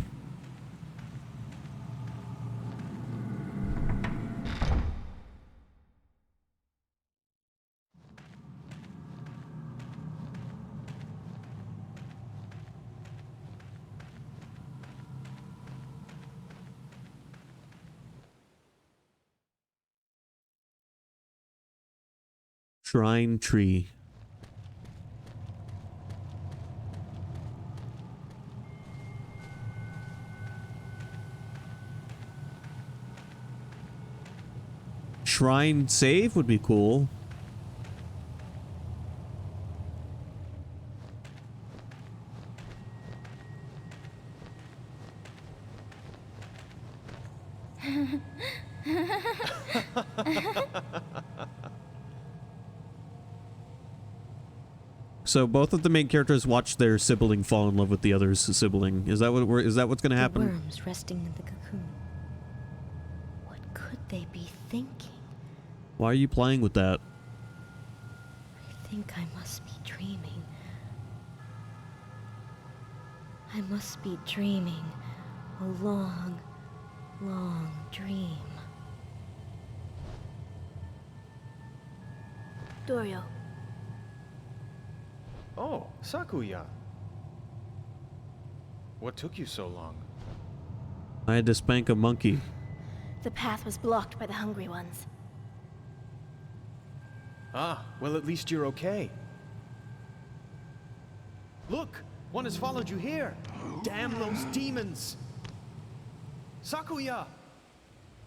Shrine tree. Shrine save would be cool. So both of the main characters watch their sibling fall in love with the other's sibling. Is that what's going to happen? The worms resting in the cocoon. What could they be thinking? Why are you playing with that? I think I must be dreaming. I must be dreaming a long, long dream. Dorio. Oh, Sakuya. What took you so long? I had to spank a monkey. The path was blocked by the hungry ones. Ah, well at least you're okay. Look! One has followed you here! Damn those demons! Sakuya!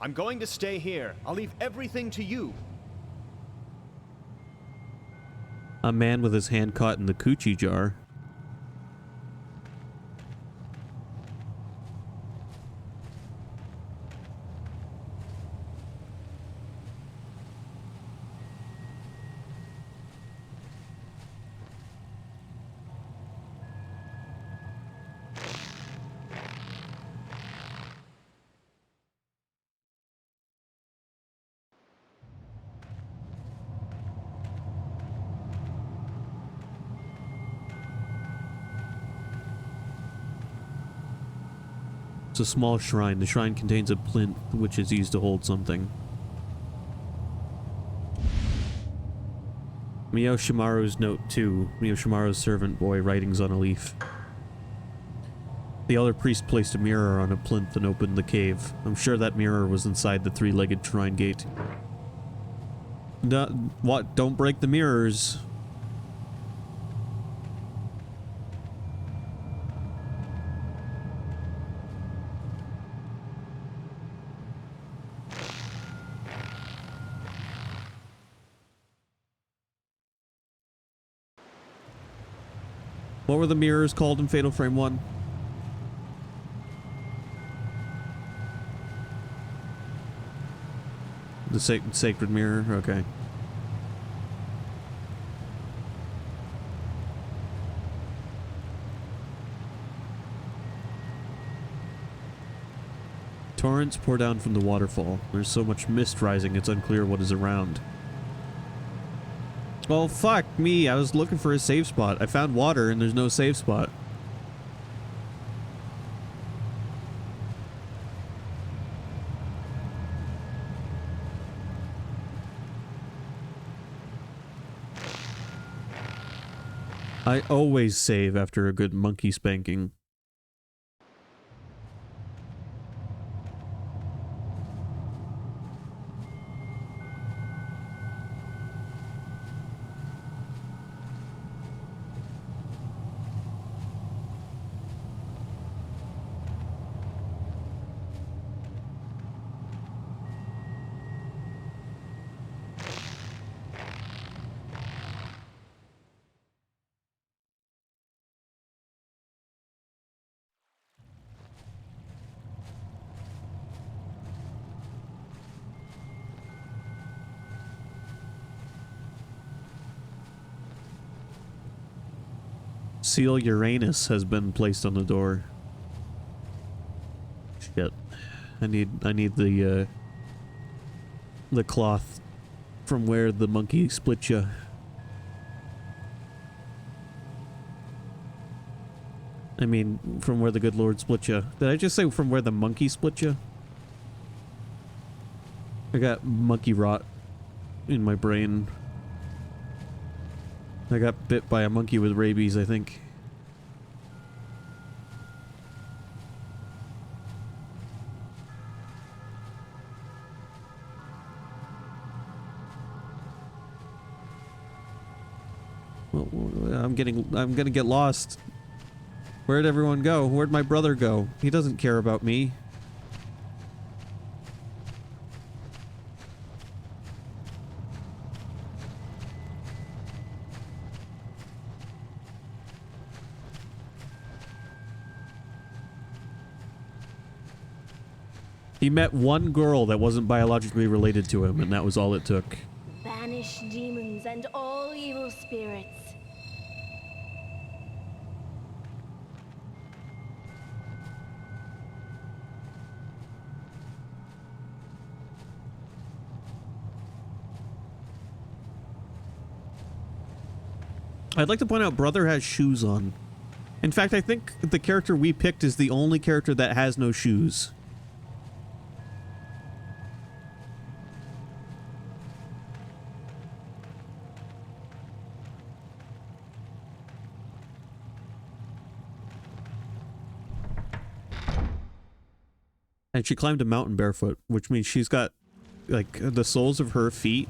I'm going to stay here. I'll leave everything to you. A man with his hand caught in the coochie jar. It's a small shrine. The shrine contains a plinth which is used to hold something. Miyoshimaru's note 2. Miyoshimaru's servant boy, writings on a leaf. The elder priest placed a mirror on a plinth and opened the cave. I'm sure that mirror was inside the three-legged shrine gate. What? Don't break the mirrors. What were the mirrors called in Fatal Frame 1? The sacred mirror? Okay. Torrents pour down from the waterfall. There's so much mist rising, it's unclear what is around. Well, fuck me. I was looking for a safe spot. I found water and there's no safe spot. I always save after a good monkey spanking. Seal Uranus has been placed on the door. Shit. I need the cloth from where the monkey split ya. I mean, from where the good Lord split ya. Did I just say from where the monkey split ya? I got monkey rot in my brain. I got bit by a monkey with rabies, I think. Well, I'm gonna get lost. Where'd everyone go? Where'd my brother go? He doesn't care about me. He met one girl that wasn't biologically related to him, and that was all it took. Banish demons and all evil spirits. I'd like to point out Brother has shoes on. In fact, I think the character we picked is the only character that has no shoes. And she climbed a mountain barefoot, which means she's got, like, the soles of her feet.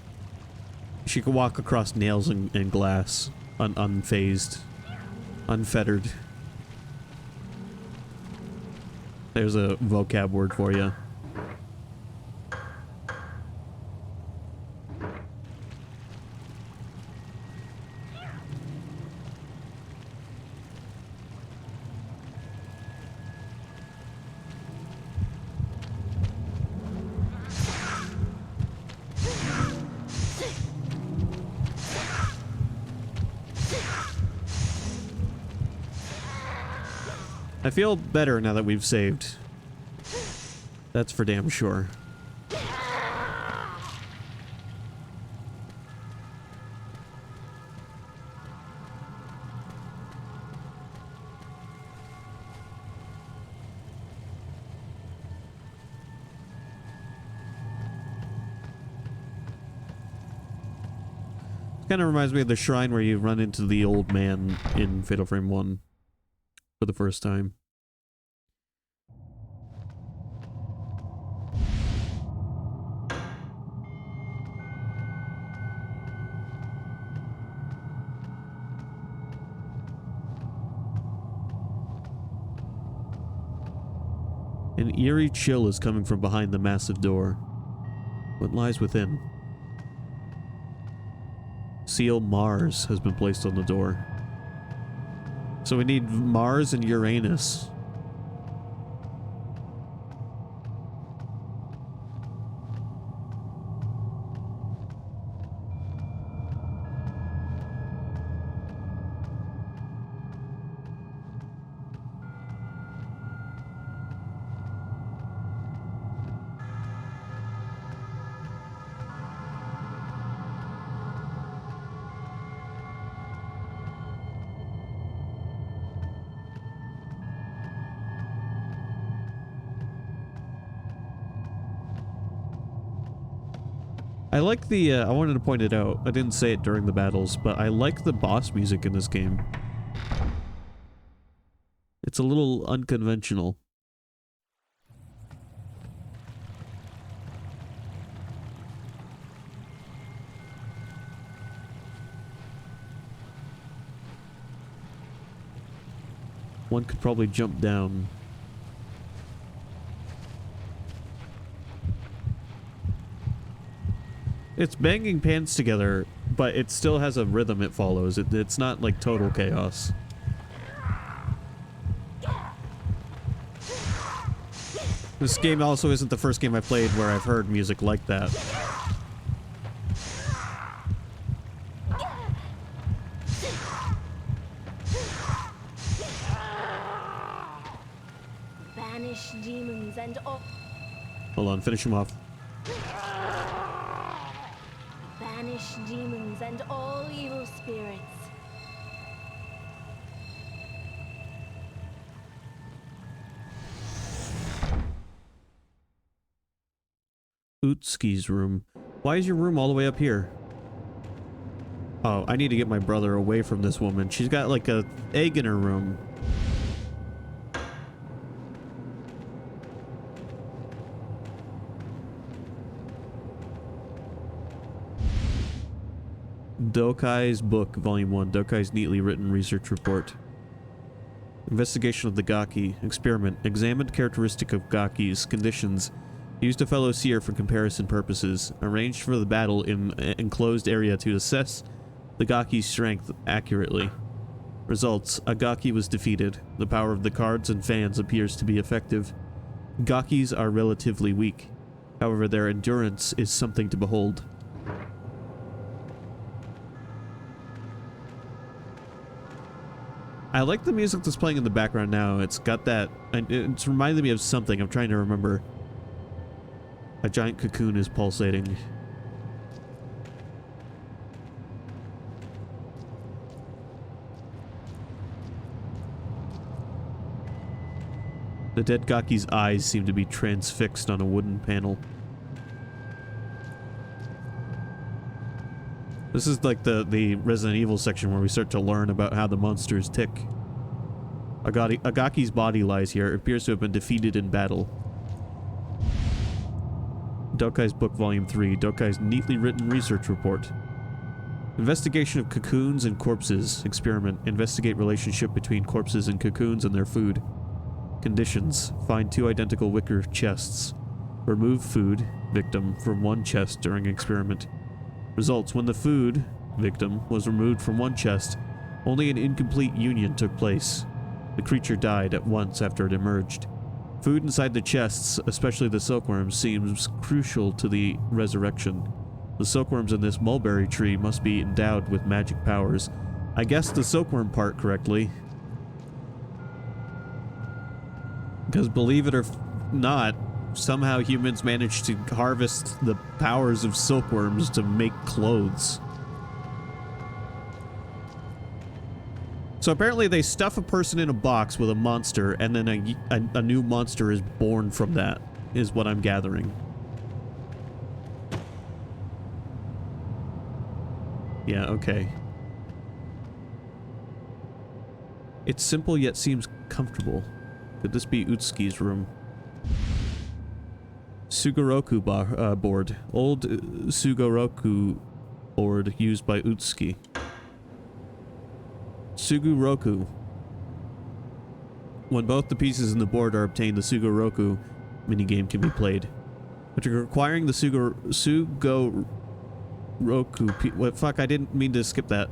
She could walk across nails and glass, unfazed, unfettered. There's a vocab word for you. I feel better now that we've saved. That's for damn sure. Kind of reminds me of the shrine where you run into the old man in Fatal Frame 1 for the first time. An eerie chill is coming from behind the massive door. What lies within? Seal Mars has been placed on the door. So we need Mars and Uranus. I like the, I wanted to point it out. I didn't say it during the battles, but I like the boss music in this game. It's a little unconventional. One could probably jump down. It's banging pans together, but it still has a rhythm it follows. It's not like total chaos. This game also isn't the first game I've played where I've heard music like that. Banish demons and all. Hold on, finish him off. Banish demons and all evil spirits. Utski's room. Why is your room all the way up here? Oh, I need to get my brother away from this woman. She's got like a egg in her room. Dokai's book, Volume 1. Dokai's neatly written research report. Investigation of the Gaki. Experiment. Examined characteristic of Gaki's conditions. Used a fellow seer for comparison purposes. Arranged for the battle in an enclosed area to assess the Gaki's strength accurately. Results. A Gaki was defeated. The power of the cards and fans appears to be effective. Gakis are relatively weak. However, their endurance is something to behold. I like the music that's playing in the background now. It's got that... It's reminded me of something. I'm trying to remember. A giant cocoon is pulsating. The dead Gaki's eyes seem to be transfixed on a wooden panel. This is like the Resident Evil section where we start to learn about how the monsters tick. Agaki's body lies here. It appears to have been defeated in battle. Dokai's book, Volume 3. Dokai's neatly written research report. Investigation of cocoons and corpses. Experiment. Investigate relationship between corpses and cocoons and their food. Conditions. Find 2 identical wicker chests. Remove food, victim, from one chest during experiment. Results. When the food, victim, was removed from one chest, only an incomplete union took place. The creature died at once after it emerged. Food inside the chests, especially the silkworms, seems crucial to the resurrection. The silkworms in this mulberry tree must be endowed with magic powers. I guessed the silkworm part correctly. Because believe it or not, somehow humans managed to harvest the powers of silkworms to make clothes. So apparently they stuff a person in a box with a monster, and then a new monster is born from that, is what I'm gathering. Yeah, okay. It's simple yet seems comfortable. Could this be Utski's room? Sugoroku board. Old Sugoroku board used by Utski. Sugoroku. When both the pieces in the board are obtained, the Sugoroku minigame can be played. After requiring the Sugoroku... What fuck, I didn't mean to skip that.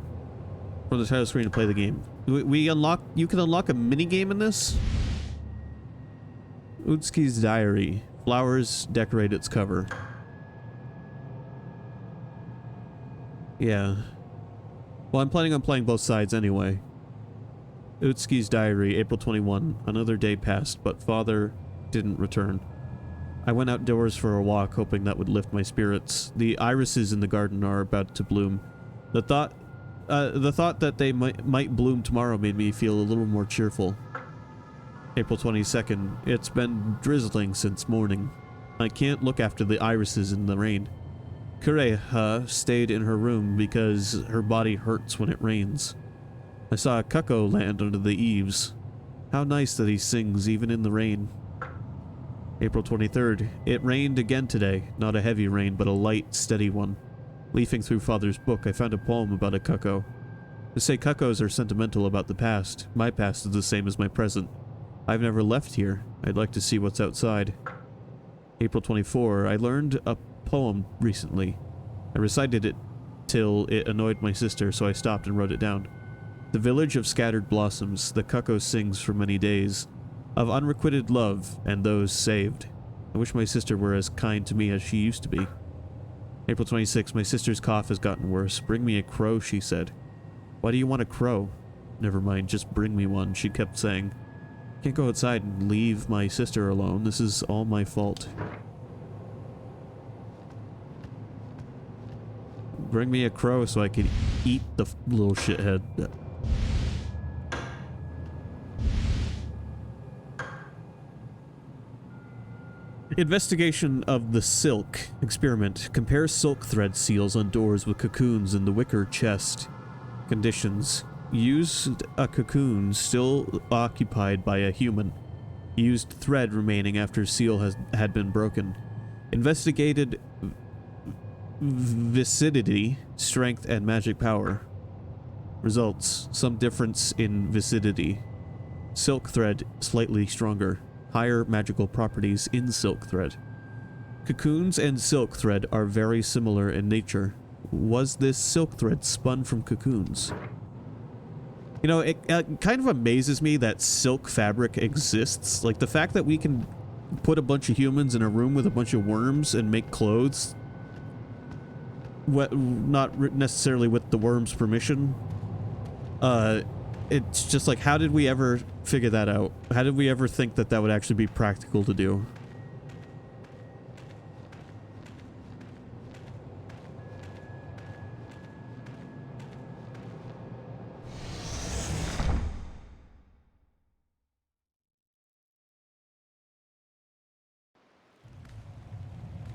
From the title screen to play the game. We unlock. You can unlock a mini game in this. Utsuki's diary. Flowers decorate its cover. Yeah. Well, I'm planning on playing both sides anyway. Utsuki's diary, April 21. Another day passed, but father didn't return. I went outdoors for a walk, hoping that would lift my spirits. The irises in the garden are about to bloom. The thought that they might bloom tomorrow made me feel a little more cheerful. April 22nd. It's been drizzling since morning. I can't look after the irises in the rain. Kureha stayed in her room because her body hurts when it rains. I saw a cuckoo land under the eaves. How nice that he sings even in the rain. April 23rd. It rained again today. Not a heavy rain, but a light, steady one. Leafing through Father's book, I found a poem about a cuckoo. They say cuckoos are sentimental about the past. My past is the same as my present. I've never left here. I'd like to see what's outside. April 24. I learned a poem recently. I recited it till it annoyed my sister, so I stopped and wrote it down. The village of scattered blossoms, the cuckoo sings for many days, of unrequited love and those saved. I wish my sister were as kind to me as she used to be. April 26. My sister's cough has gotten worse. Bring me a crow, she said. Why do you want a crow? Never mind, just bring me one, she kept saying. Can't go outside and leave my sister alone. This is all my fault. Bring me a crow so I can eat the little shithead. Investigation of the silk experiment. Compare silk thread seals on doors with cocoons in the wicker chest. Conditions. Used a cocoon still occupied by a human. Used thread remaining after seal had been broken. Investigated viscidity, strength, and magic power. Results. Some difference in viscidity. Silk thread slightly stronger. Higher magical properties in silk thread. Cocoons and silk thread are very similar in nature. Was this silk thread spun from cocoons? You know, it kind of amazes me that silk fabric exists. Like, the fact that we can put a bunch of humans in a room with a bunch of worms and make clothes. Not necessarily with the worms' permission. It's just like, how did we ever figure that out? How did we ever think that that would actually be practical to do?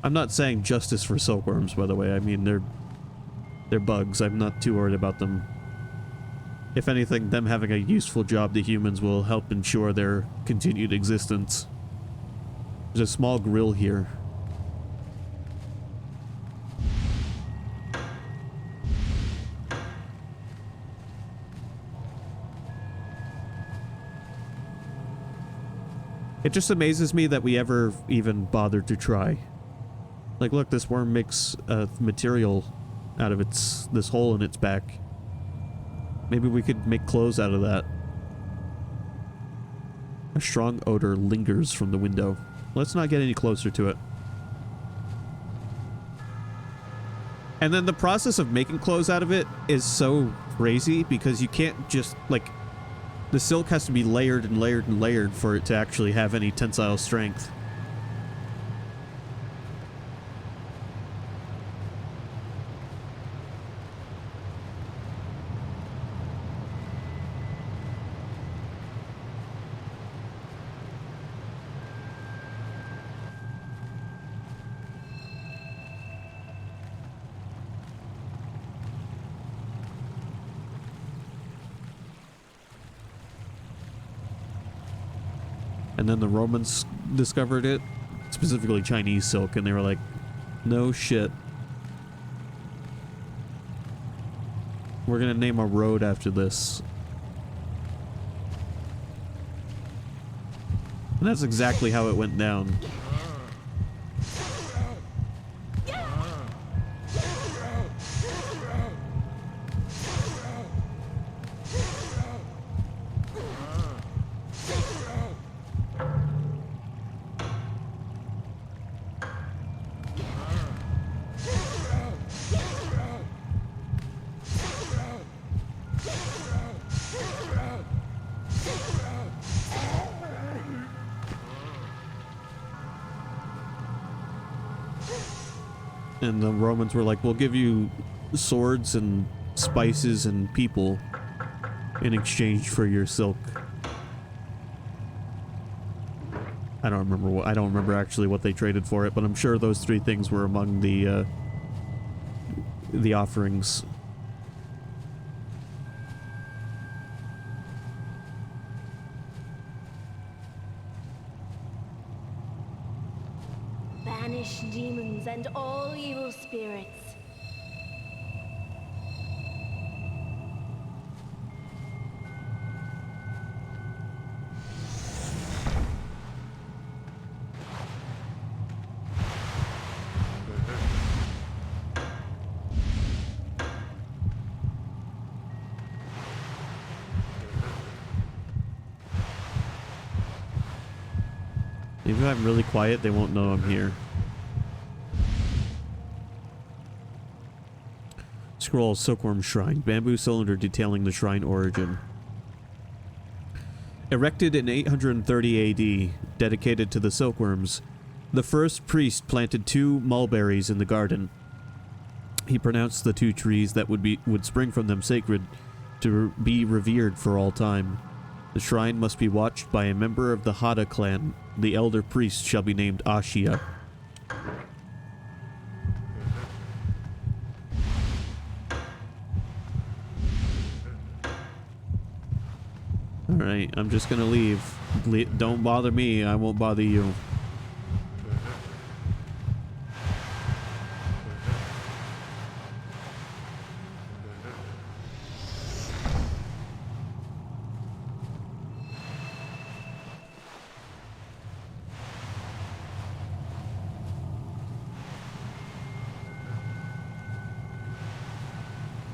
I'm not saying justice for silkworms, by the way. I mean, they're bugs. I'm not too worried about them. If anything, them having a useful job to humans will help ensure their continued existence. There's a small grill here. It just amazes me that we ever even bothered to try. Like, look, this worm makes material out of this hole in its back. Maybe we could make clothes out of that. A strong odor lingers from the window. Let's not get any closer to it. And then the process of making clothes out of it is so crazy because you can't just, like, the silk has to be layered and layered and layered for it to actually have any tensile strength. And then the Romans discovered it, specifically Chinese silk, and they were like, no shit. We're gonna name a road after this. And that's exactly how it went down. And the Romans were like, we'll give you swords and spices and people in exchange for your silk. I don't remember actually what they traded for it, but I'm sure those three things were among the offerings. Banish demons and all evil spirits. If I'm really quiet, they won't know I'm here. Scroll, Silkworm Shrine. Bamboo cylinder detailing the shrine origin. Erected in 830 AD, dedicated to the silkworms, the first priest planted 2 mulberries in the garden. He pronounced the 2 trees that would spring from them sacred to be revered for all time. The shrine must be watched by a member of the Hada clan. The elder priest shall be named Ashia. Alright, I'm just gonna leave. Don't bother me, I won't bother you.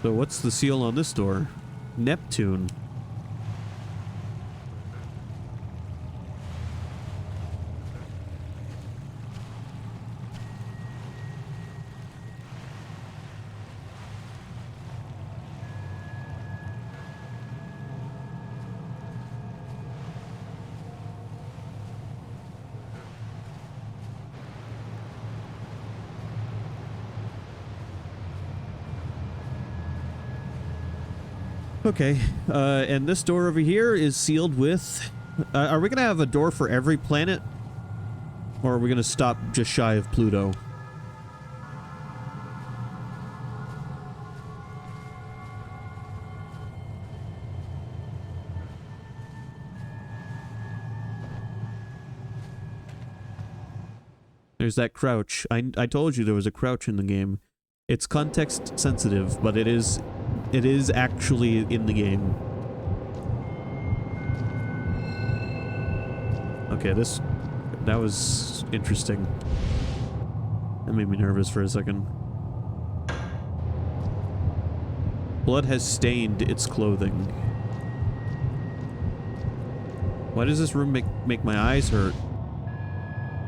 So what's the seal on this door? Neptune. Okay, and this door over here is sealed with... are we gonna have a door for every planet? Or are we gonna stop just shy of Pluto? There's that crouch. I told you there was a crouch in the game. It's context sensitive, but it is actually in the game. Okay, that was interesting. That made me nervous for a second. Blood has stained its clothing. Why does this room make my eyes hurt?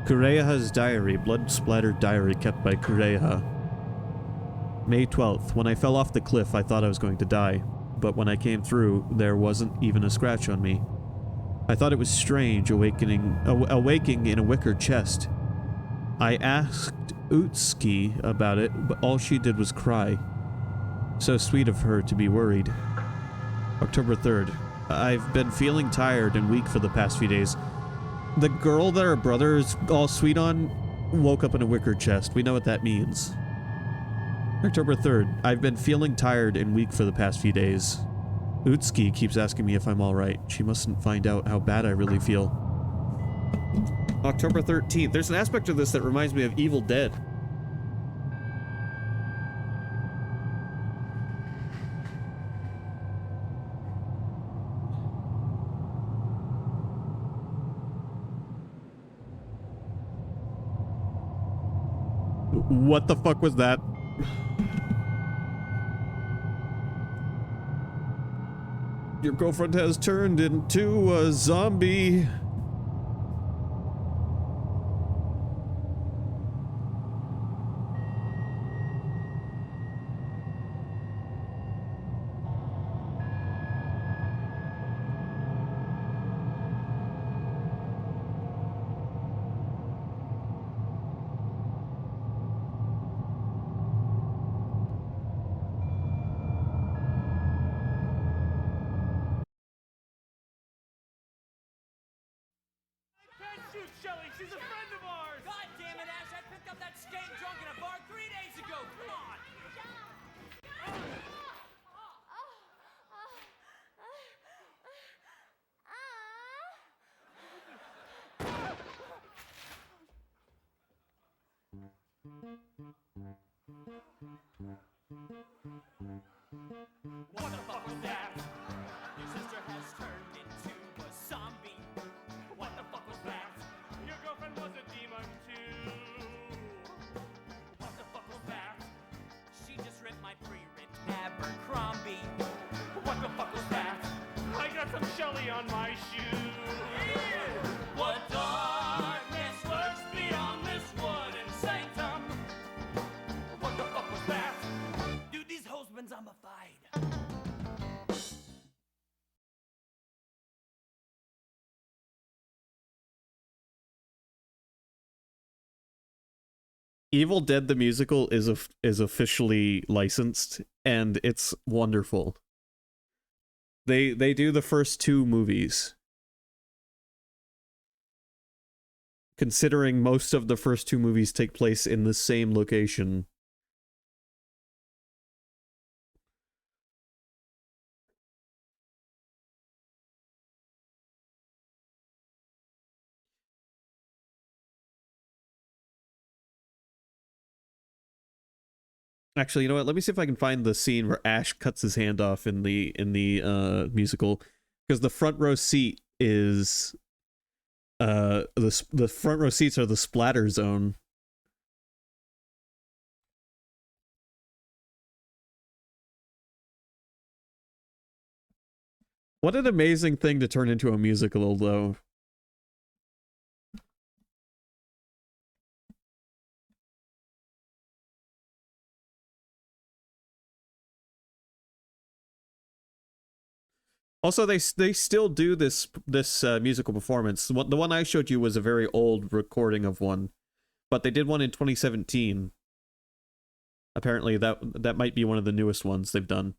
Kureha's diary, blood-splattered diary kept by Kureha. May 12th. When I fell off the cliff, I thought I was going to die. But when I came through, there wasn't even a scratch on me. I thought it was strange awaking in a wicker chest. I asked Utsuki about it, but all she did was cry. So sweet of her to be worried. October 3rd. I've been feeling tired and weak for the past few days. The girl that our brother is all sweet on woke up in a wicker chest. We know what that means. October 3rd. I've been feeling tired and weak for the past few days. Utsuki keeps asking me if I'm alright. She mustn't find out how bad I really feel. October 13th. There's an aspect of this that reminds me of Evil Dead. What the fuck was that? Your girlfriend has turned into a zombie. She's a friend of ours! God damn it, Ash! I picked up that skank drunk in a bar 3 days ago! Come on! What the fuck was that? Your sister has turned into a zombie. What the fuck was that? Your girlfriend was a demon too. What the fuck was that? She just ripped my pre-written Abercrombie. What the fuck was that? I got some Shelly on my shoe. What darkness lurks beyond this wooden sanctum? What the fuck was that? Dude, these hoes been zombified. Evil Dead the musical is officially licensed, and it's wonderful. They do the first 2 movies. Considering most of the first 2 movies take place in the same location. Actually, you know what? Let me see if I can find the scene where Ash cuts his hand off in the musical, because the front row seat is the front row seats are the splatter zone. What an amazing thing to turn into a musical, though. Also, they still do this musical performance. The one I showed you was a very old recording of one, but they did one in 2017. Apparently, that might be one of the newest ones they've done.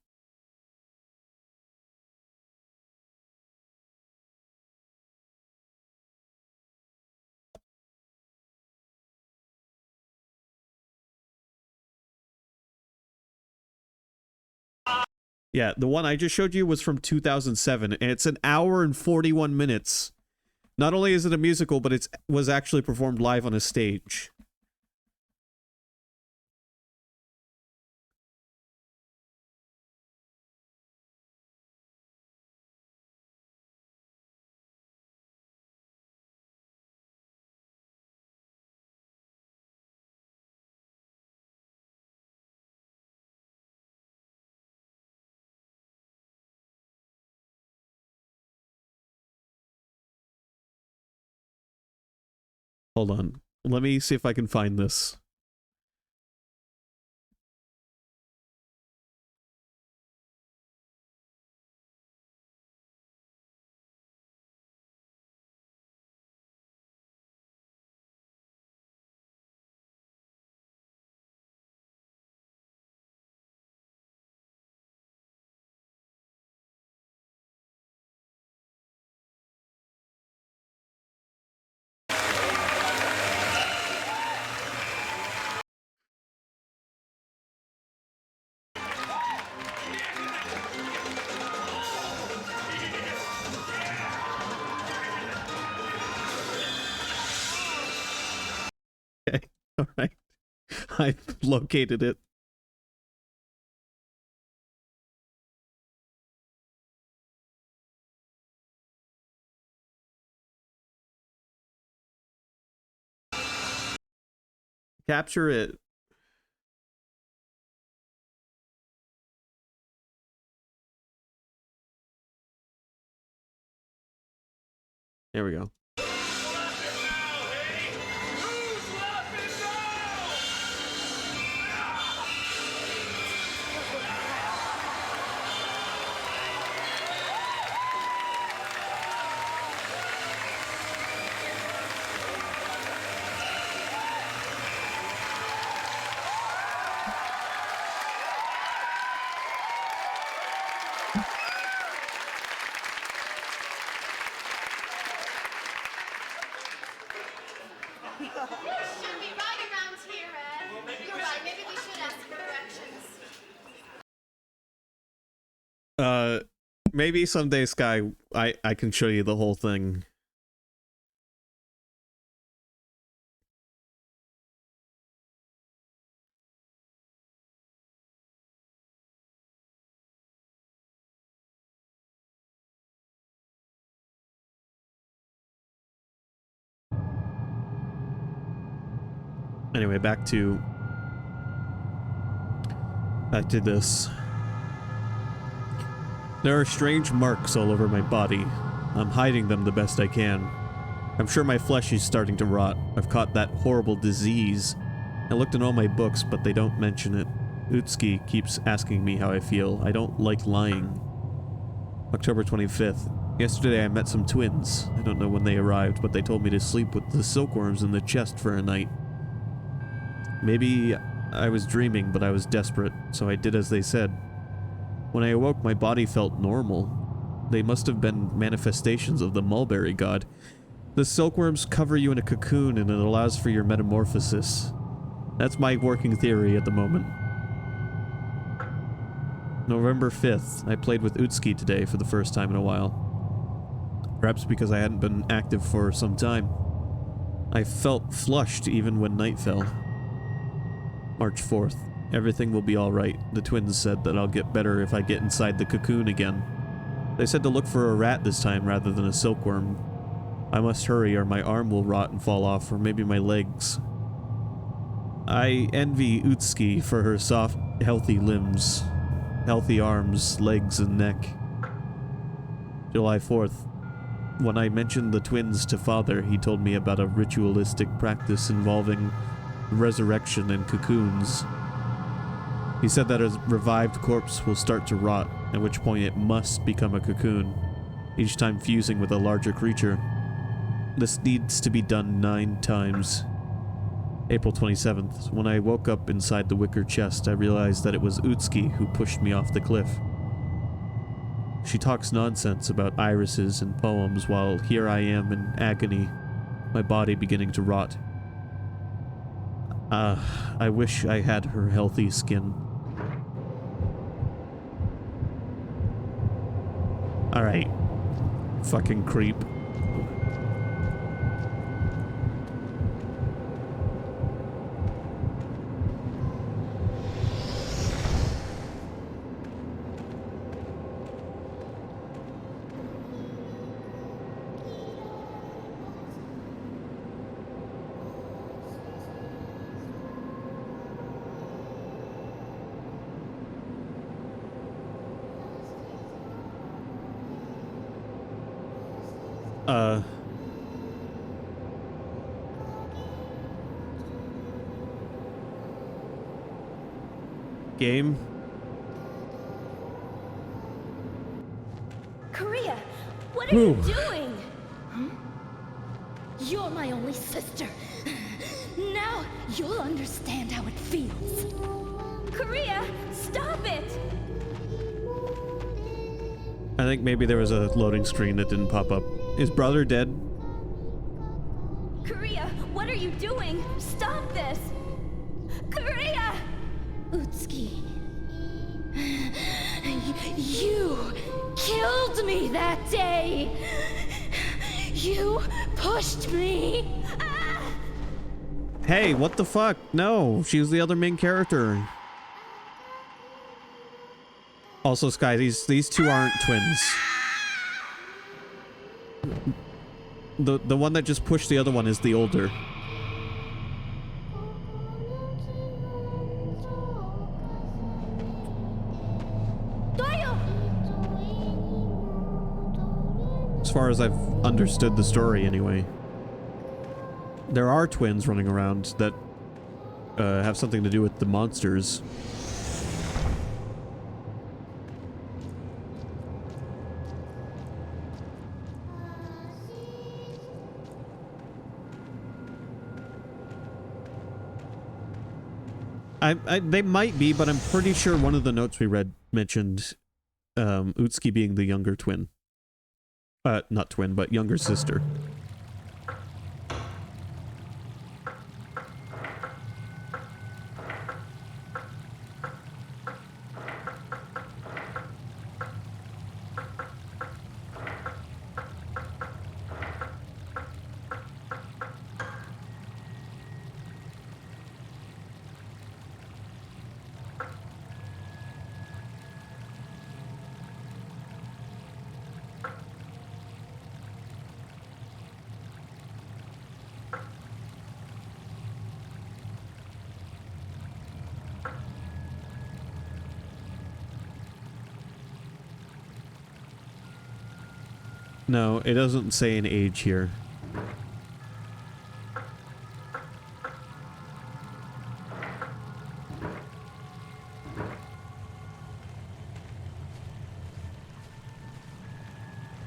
Yeah, the one I just showed you was from 2007, and it's an hour and 41 minutes. Not only is it a musical, but it was actually performed live on a stage. Hold on. Let me see if I can find this. Okay, all right. I located it. Capture it. There we go. Uh, maybe someday, Sky, I can show you the whole thing. Anyway, back to this. There are strange marks all over my body. I'm hiding them the best I can. I'm sure my flesh is starting to rot. I've caught that horrible disease. I looked in all my books, but they don't mention it. Utsuki keeps asking me how I feel. I don't like lying. October 25th. Yesterday I met some twins. I don't know when they arrived, but they told me to sleep with the silkworms in the chest for a night. Maybe I was dreaming, but I was desperate, so I did as they said. When I awoke, my body felt normal. They must have been manifestations of the mulberry god. The silkworms cover you in a cocoon and it allows for your metamorphosis. That's my working theory at the moment. November 5th. I played with Utsuki today for the first time in a while. Perhaps because I hadn't been active for some time. I felt flushed even when night fell. March 4th. Everything will be alright. The twins said that I'll get better if I get inside the cocoon again. They said to look for a rat this time rather than a silkworm. I must hurry or my arm will rot and fall off, or maybe my legs. I envy Utsuki for her soft, healthy limbs. Healthy arms, legs, and neck. July 4th. When I mentioned the twins to Father, he told me about a ritualistic practice involving resurrection and cocoons. He said that a revived corpse will start to rot, at which point it must become a cocoon, each time fusing with a larger creature. This needs to be done 9 times. April 27th. When I woke up inside the wicker chest, I realized that it was Utsuki who pushed me off the cliff. She talks nonsense about irises and poems while here I am in agony, my body beginning to rot. I wish I had her healthy skin. Alright. Fucking creep. Game? Korea, what are you doing? Huh? You're my only sister. Now you'll understand how it feels. Korea, stop it! I think maybe there was a loading screen that didn't pop up. Is brother dead? Korea, what are you doing? Stop this! Korea! Utsuki. You killed me that day! You pushed me! Hey, what the fuck? No, she was the other main character. Also, Sky, these two aren't twins. The one that just pushed the other one is the older. As far as I've understood the story, anyway. There are twins running around that have something to do with the monsters. They might be, but I'm pretty sure one of the notes we read mentioned Utsuki being the younger twin. Not twin, but younger sister. No, it doesn't say an age here.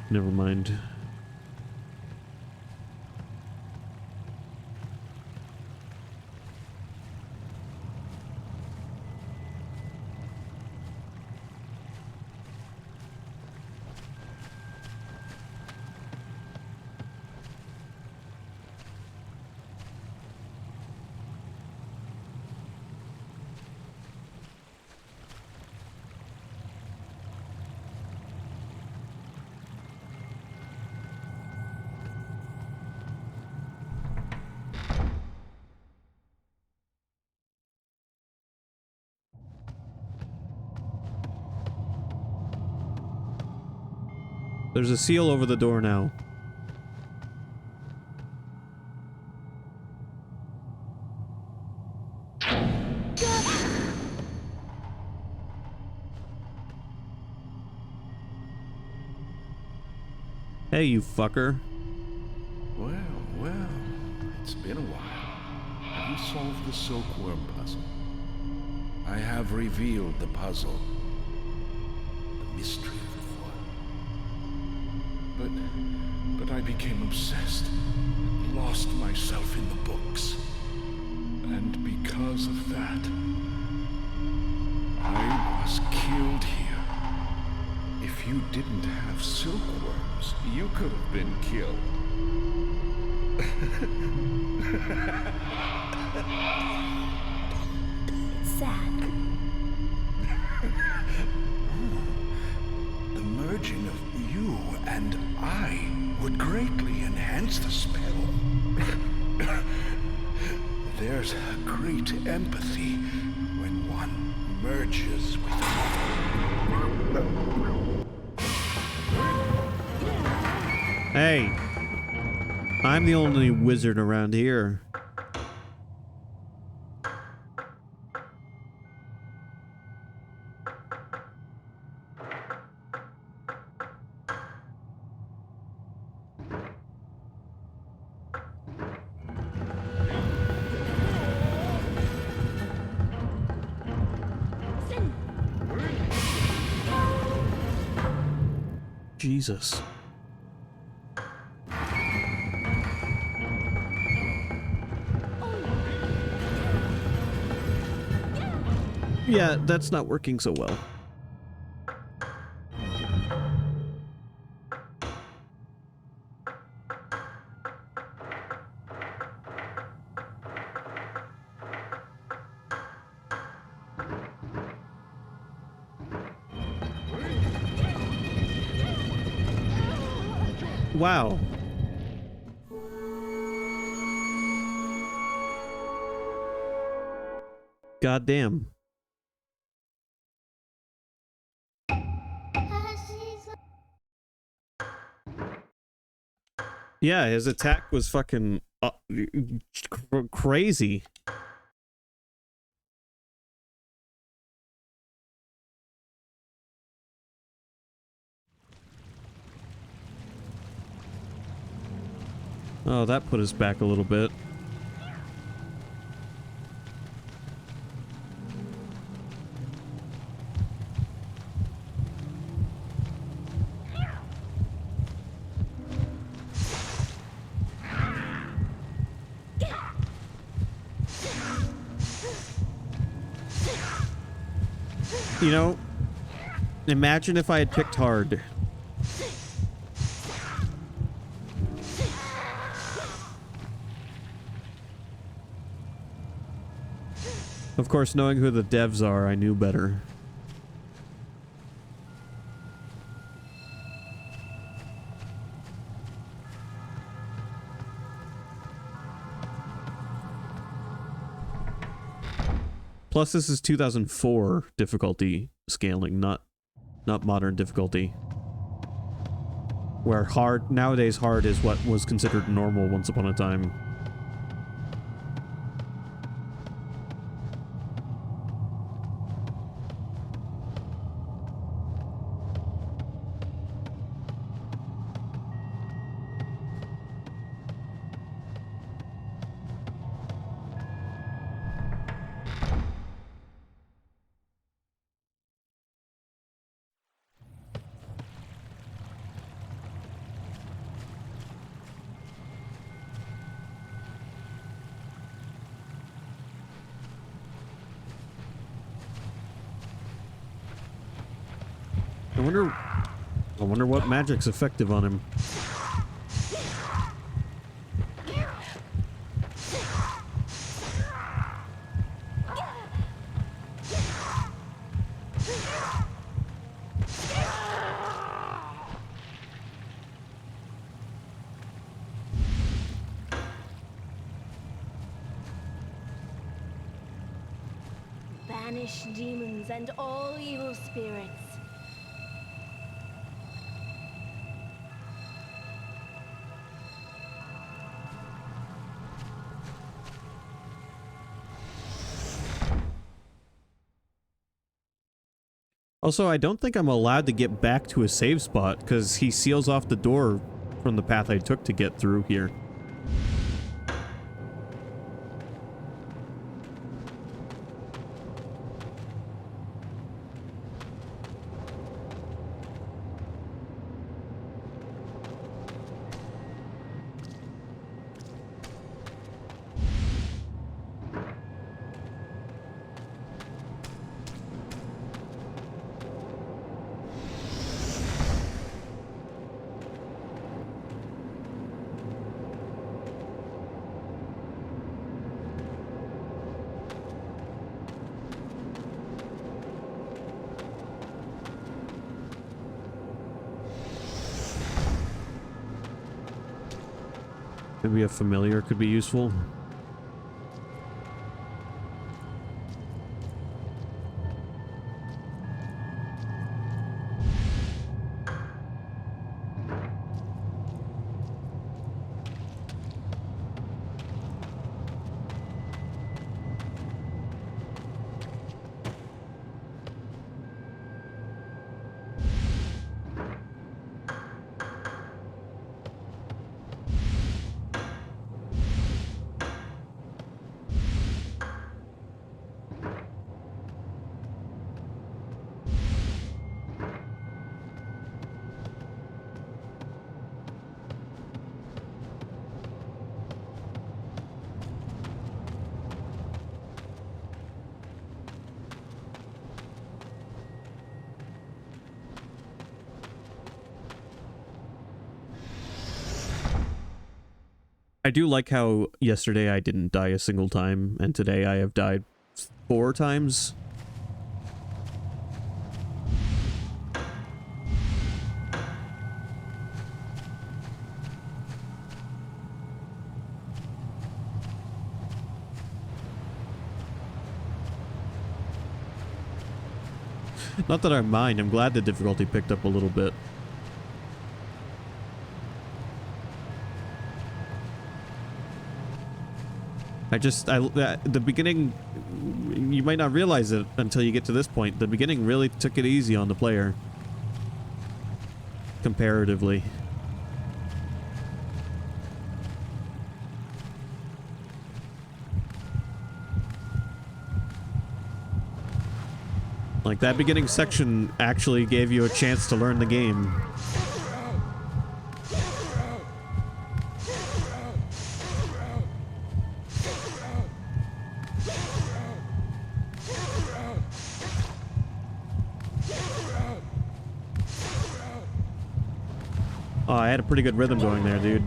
Never mind. There's a seal over the door now. Hey, you fucker. Well, it's been a while. Have you solved the silkworm puzzle? I have revealed the puzzle. The mystery of Kuon. But I became obsessed and lost myself in the books. And because of that, I was killed here. If you didn't have silkworms, you could have been killed. It's sad. The merging of you and I would greatly enhance the spell. There's a great empathy when one merges with another. Hey. I'm the only wizard around here. Jesus. Yeah, that's not working so well. Wow. Goddamn. Yeah, his attack was fucking crazy. Oh, that put us back a little bit. You know, imagine if I had picked hard. Of course, knowing who the devs are, I knew better. Plus, this is 2004 difficulty scaling, not modern difficulty. Where nowadays hard is what was considered normal once upon a time. I wonder what magic's effective on him. Banish demons and all evil spirits. Also, I don't think I'm allowed to get back to a save spot because he seals off the door from the path I took to get through here. Maybe a familiar could be useful. I do like how yesterday I didn't die a single time, and today I have died 4 times. Not that I mind, I'm glad the difficulty picked up a little bit. The beginning, you might not realize it until you get to this point. The beginning really took it easy on the player. Comparatively. Like, that beginning section actually gave you a chance to learn the game. Oh, I had a pretty good rhythm going there, dude.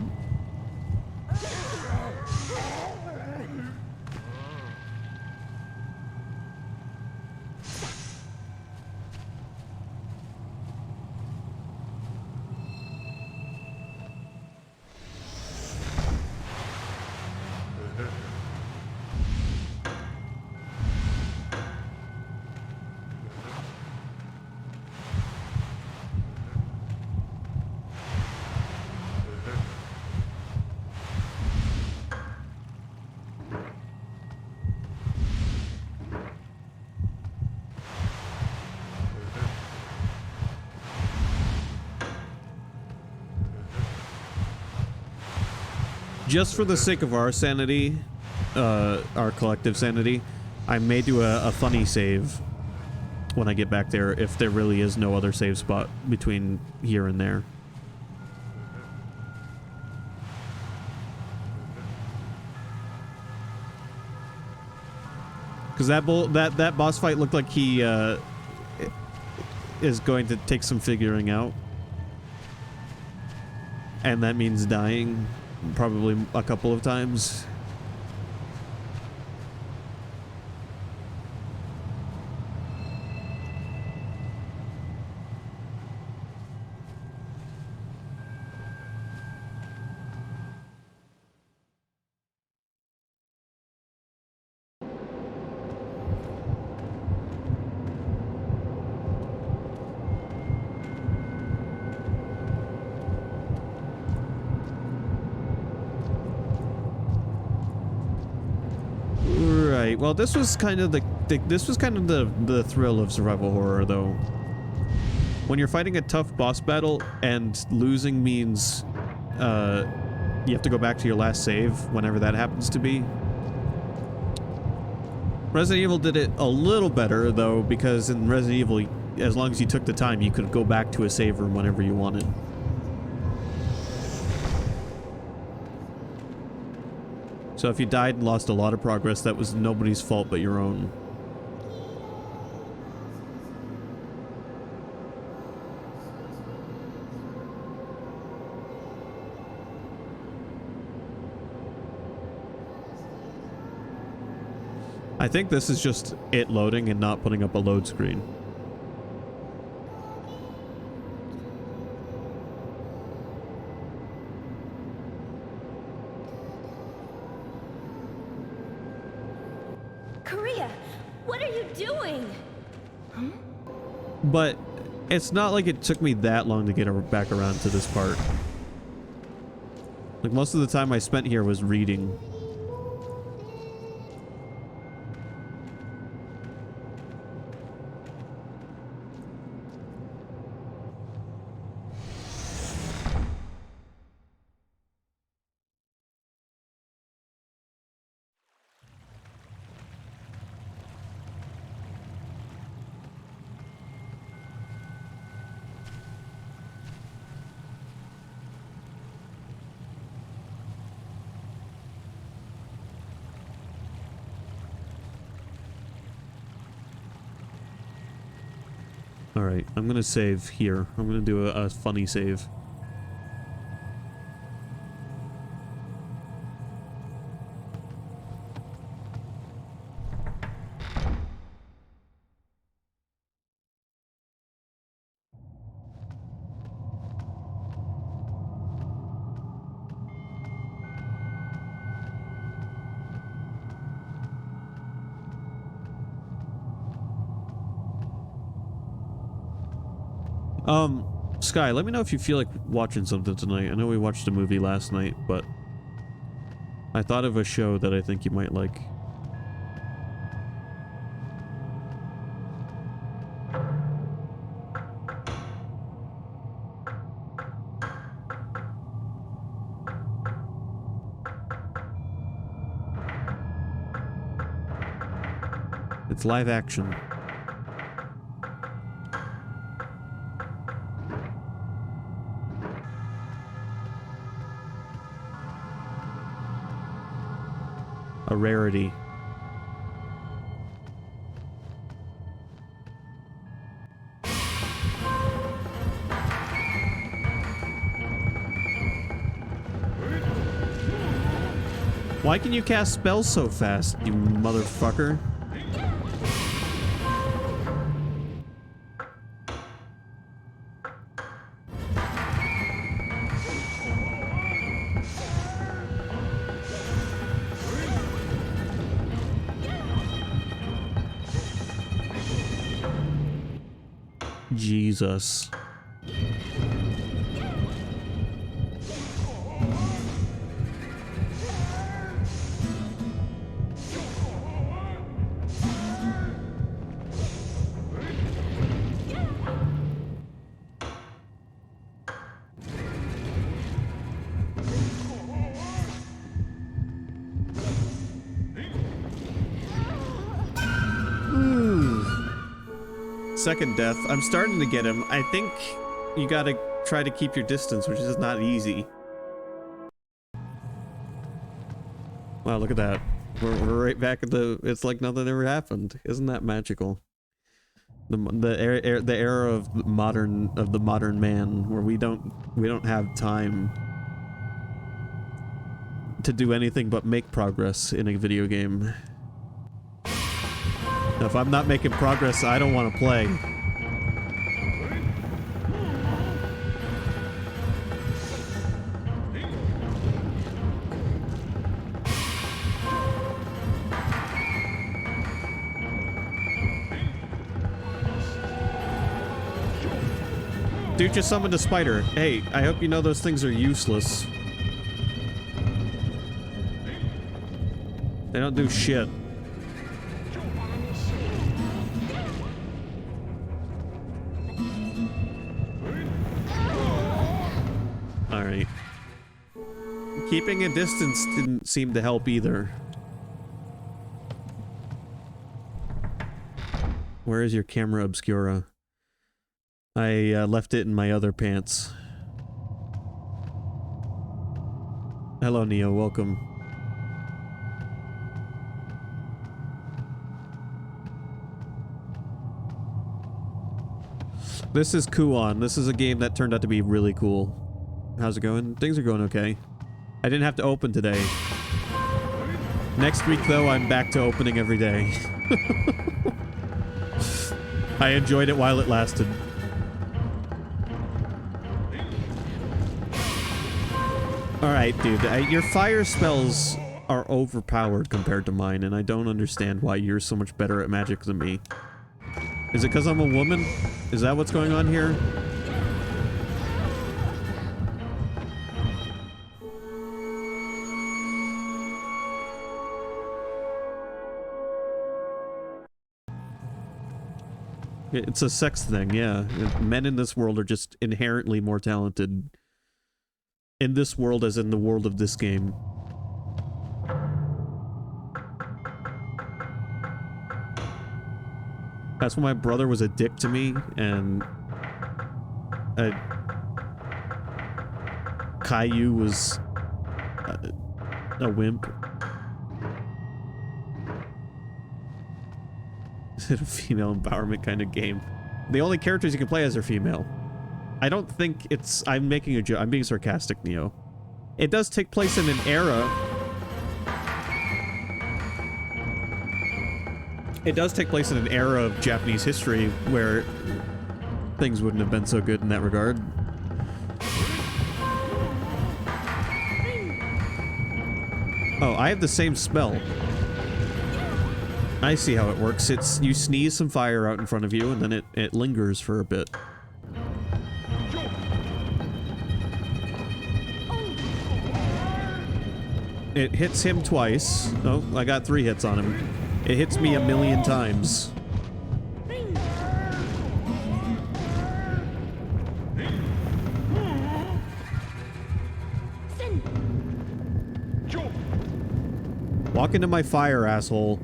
Just for the sake of our sanity, our collective sanity, I may do a funny save when I get back there if there really is no other save spot between here and there. Because that boss fight looked like he is going to take some figuring out. And that means dying probably a couple of times. Right. Well, this was kind of the thrill of survival horror, though. When you're fighting a tough boss battle and losing means you have to go back to your last save whenever that happens to be. Resident Evil did it a little better, though, because in Resident Evil, as long as you took the time, you could go back to a save room whenever you wanted. So if you died and lost a lot of progress, that was nobody's fault but your own. I think this is just it loading and not putting up a load screen. But it's not like it took me that long to get back around to this part. Like, most of the time I spent here was reading. Alright, I'm gonna save here. I'm gonna do a funny save. Sky, let me know if you feel like watching something tonight. I know we watched a movie last night, but I thought of a show that I think you might like. It's live action. A rarity. Why can you cast spells so fast, you motherfucker? Jesus. Second death. I'm starting to get him. I think you gotta try to keep your distance, which is not easy. Wow, look at that. We're right back at the... It's like nothing ever happened. Isn't that magical? The era of the modern man, where we don't have time to do anything but make progress in a video game. Now, if I'm not making progress, I don't want to play. Dude just summoned a spider. Hey, I hope you know those things are useless. They don't do shit. Alright. Keeping a distance didn't seem to help either. Where is your camera obscura? I left it in my other pants. Hello, Neo. Welcome. This is Kuon. This is a game that turned out to be really cool. How's it going? Things are going okay. I didn't have to open today. Next week, though, I'm back to opening every day. I enjoyed it while it lasted. Alright, dude. Your fire spells are overpowered compared to mine, and I don't understand why you're so much better at magic than me. Is it because I'm a woman? Is that what's going on here? It's a sex thing, yeah. Men in this world are just inherently more talented. In this world, as in the world of this game. That's when my brother was a dick to me, and Caillou was a wimp. Is it a female empowerment kind of game? The only characters you can play as are female. I don't think it's... I'm making a joke. I'm being sarcastic, Neo. It does take place in an era... It does take place in an era of Japanese history where things wouldn't have been so good in that regard. Oh, I have the same spell. I see how it works. It's... You sneeze some fire out in front of you, and then it lingers for a bit. It hits him twice. Oh, I got 3 hits on him. It hits me 1,000,000 times. Walk into my fire, asshole.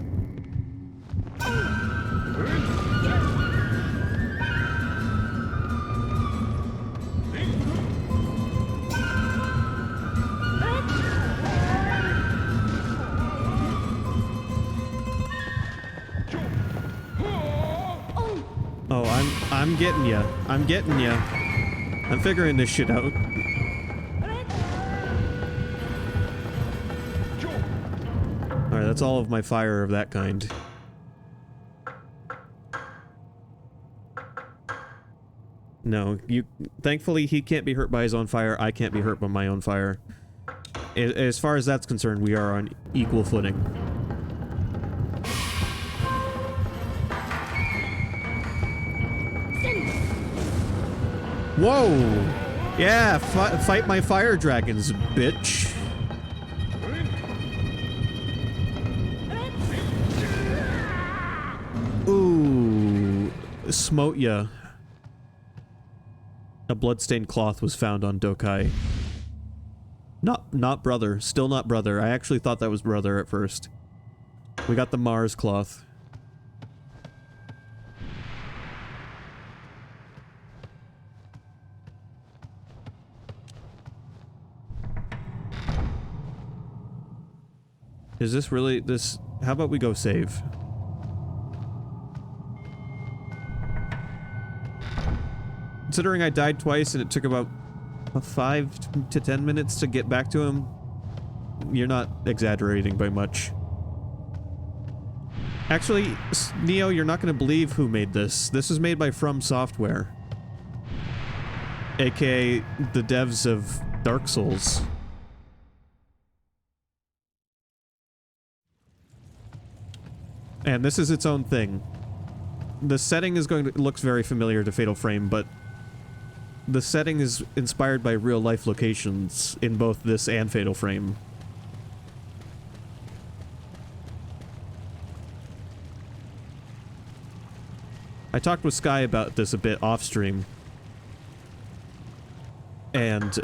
I'm getting ya. I'm getting ya. I'm figuring this shit out. Alright, that's all of my fire of that kind. No, you... Thankfully, he can't be hurt by his own fire. I can't be hurt by my own fire. As far as that's concerned, we are on equal footing. Whoa! Yeah, fight my fire dragons, bitch. Ooh, smote ya. A bloodstained cloth was found on Dokai. Not brother. Still not brother. I actually thought that was brother at first. We got the Mars cloth. Is this really this? How about we go save? Considering I died twice and it took about 5 to 10 minutes to get back to him, you're not exaggerating by much. Actually, Neo, you're not going to believe who made this. This was made by From Software, aka the devs of Dark Souls. And this is its own thing. The setting is looks very familiar to Fatal Frame, but the setting is inspired by real-life locations in both this and Fatal Frame. I talked with Sky about this a bit off-stream. And,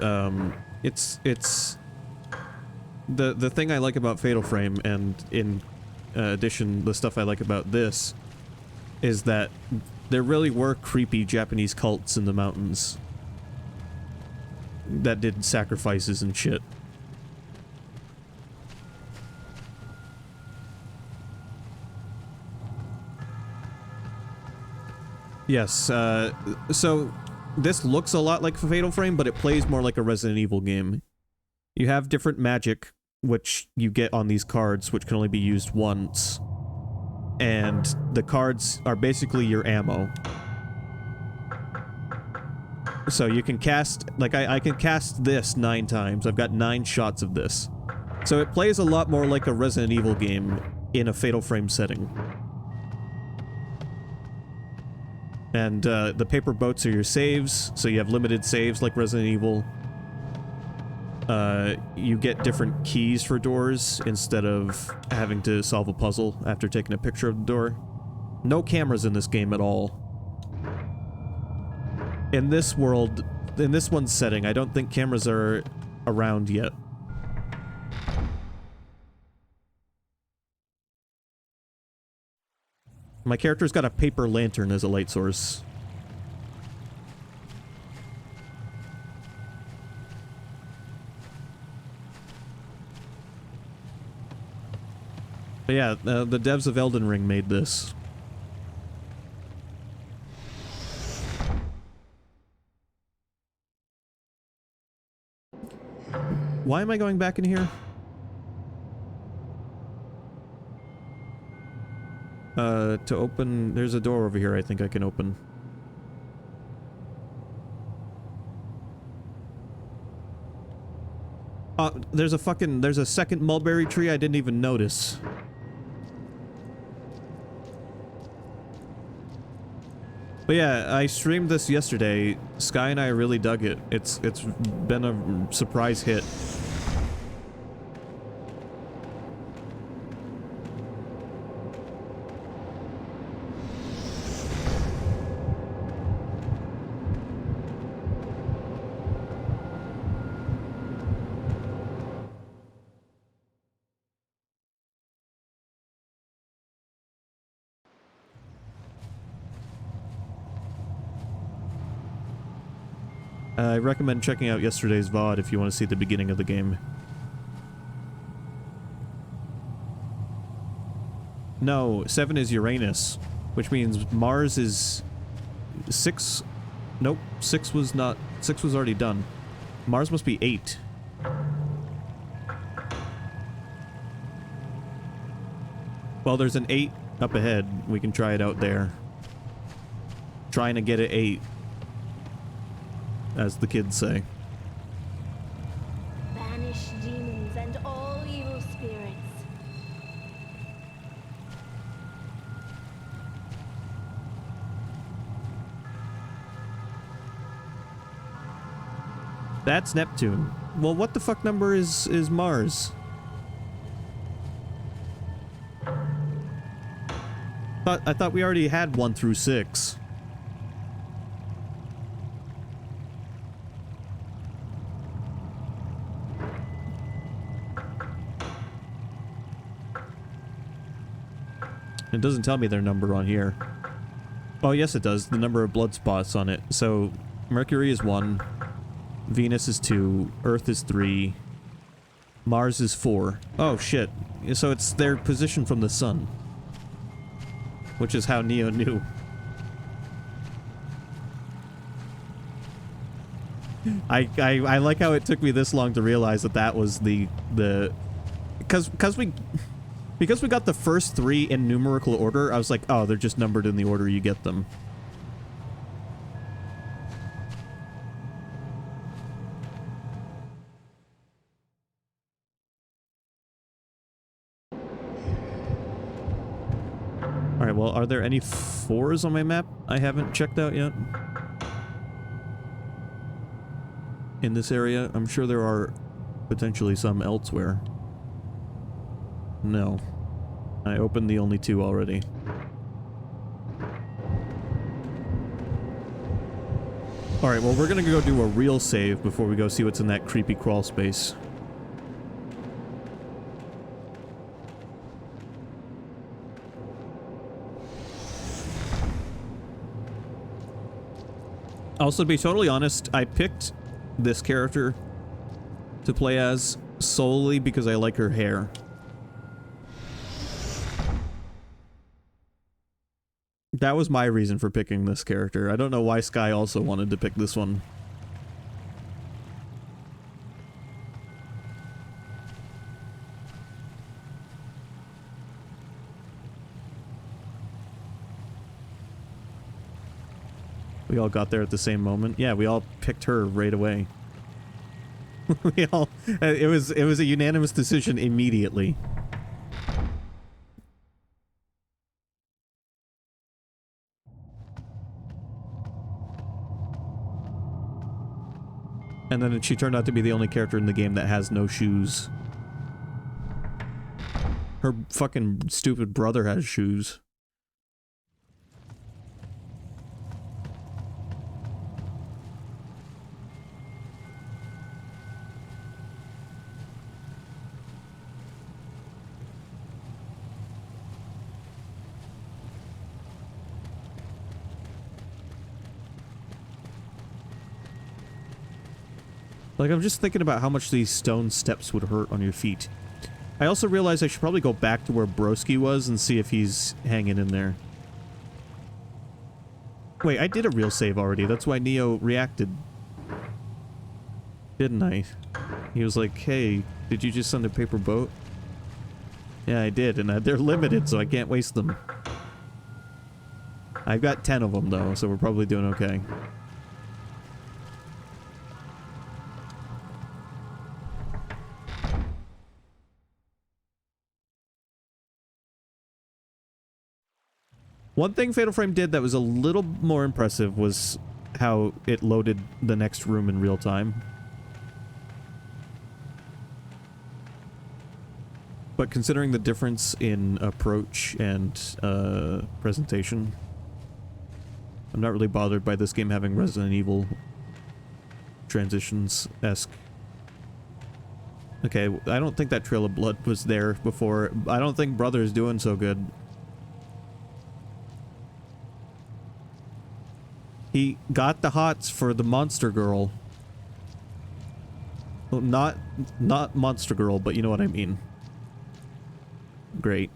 it's the thing I like about Fatal Frame, and in addition, the stuff I like about this, is that there really were creepy Japanese cults in the mountains that did sacrifices and shit. Yes, so this looks a lot like Fatal Frame, but it plays more like a Resident Evil game. You have different magic, which you get on these cards, which can only be used once. And the cards are basically your ammo. So you can cast, like I can cast this 9 times. I've got 9 shots of this. So it plays a lot more like a Resident Evil game in a Fatal Frame setting. And the paper boats are your saves, so you have limited saves like Resident Evil. You get different keys for doors instead of having to solve a puzzle after taking a picture of the door. No cameras in this game at all. In this world, in this one's setting, I don't think cameras are around yet. My character's got a paper lantern as a light source. But yeah, the devs of Elden Ring made this. Why am I going back in here? To open... There's a door over here I think I can open. There's a second mulberry tree I didn't even notice. But yeah, I streamed this yesterday. Sky and I really dug it. It's been a surprise hit. I recommend checking out yesterday's VOD if you want to see the beginning of the game. No, 7 is Uranus, which means Mars is 6. Nope, 6 was not. 6 was already done. Mars must be 8. Well, there's an 8 up ahead. We can try it out there. Trying to get it 8. As the kids say. Banish demons and all evil spirits. That's Neptune. Well, what the fuck number is Mars? I thought we already had 1 through 6. It doesn't tell me their number on here. Oh, yes it does. The number of blood spots on it. So, Mercury is 1. Venus is 2. Earth is 3. Mars is 4. Oh, shit. So it's their position from the sun. Which is how Neo knew. I like how it took me this long to realize that that was the because we got the first 3 in numerical order. I was like, oh, they're just numbered in the order you get them. All right, well, are there any 4s on my map I haven't checked out yet? In this area? I'm sure there are potentially some elsewhere. No. I opened the only 2 already. Alright, well, we're gonna go do a real save before we go see what's in that creepy crawl space. Also, to be totally honest, I picked this character to play as solely because I like her hair. That was my reason for picking this character. I don't know why Sky also wanted to pick this one. We all got there at the same moment. Yeah, we all picked her right away. We all... It was a unanimous decision immediately. And then she turned out to be the only character in the game that has no shoes. Her fucking stupid brother has shoes. Like, I'm just thinking about how much these stone steps would hurt on your feet. I also realized I should probably go back to where Broski was and see if he's hanging in there. Wait, I did a real save already. That's why Neo reacted. Didn't I? He was like, hey, did you just send a paper boat? Yeah, I did, and they're limited, so I can't waste them. I've got 10 of them, though, so we're probably doing okay. One thing Fatal Frame did that was a little more impressive was how it loaded the next room in real time. But considering the difference in approach and presentation, I'm not really bothered by this game having Resident Evil transitions-esque. Okay, I don't think that Trail of Blood was there before. I don't think Brother's doing so good. He got the hots for the monster girl. Well, not monster girl, but you know what I mean. Great.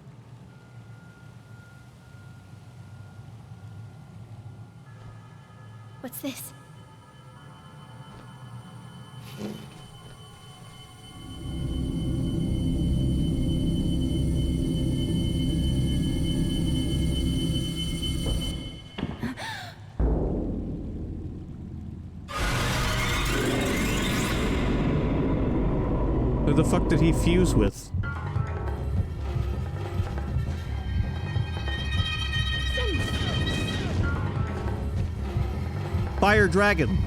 What's this? Who the fuck did he fuse with? Fire Dragon!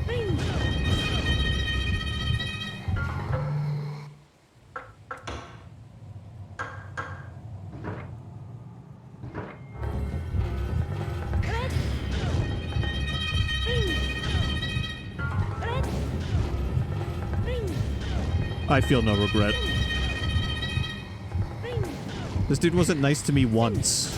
I feel no regret. This dude wasn't nice to me once.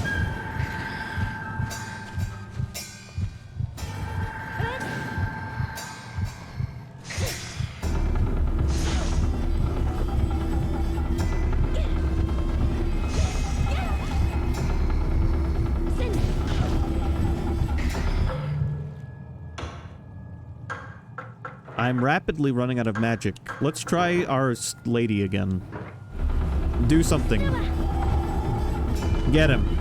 I'm rapidly running out of magic. Let's try our lady again. Do something. Get him.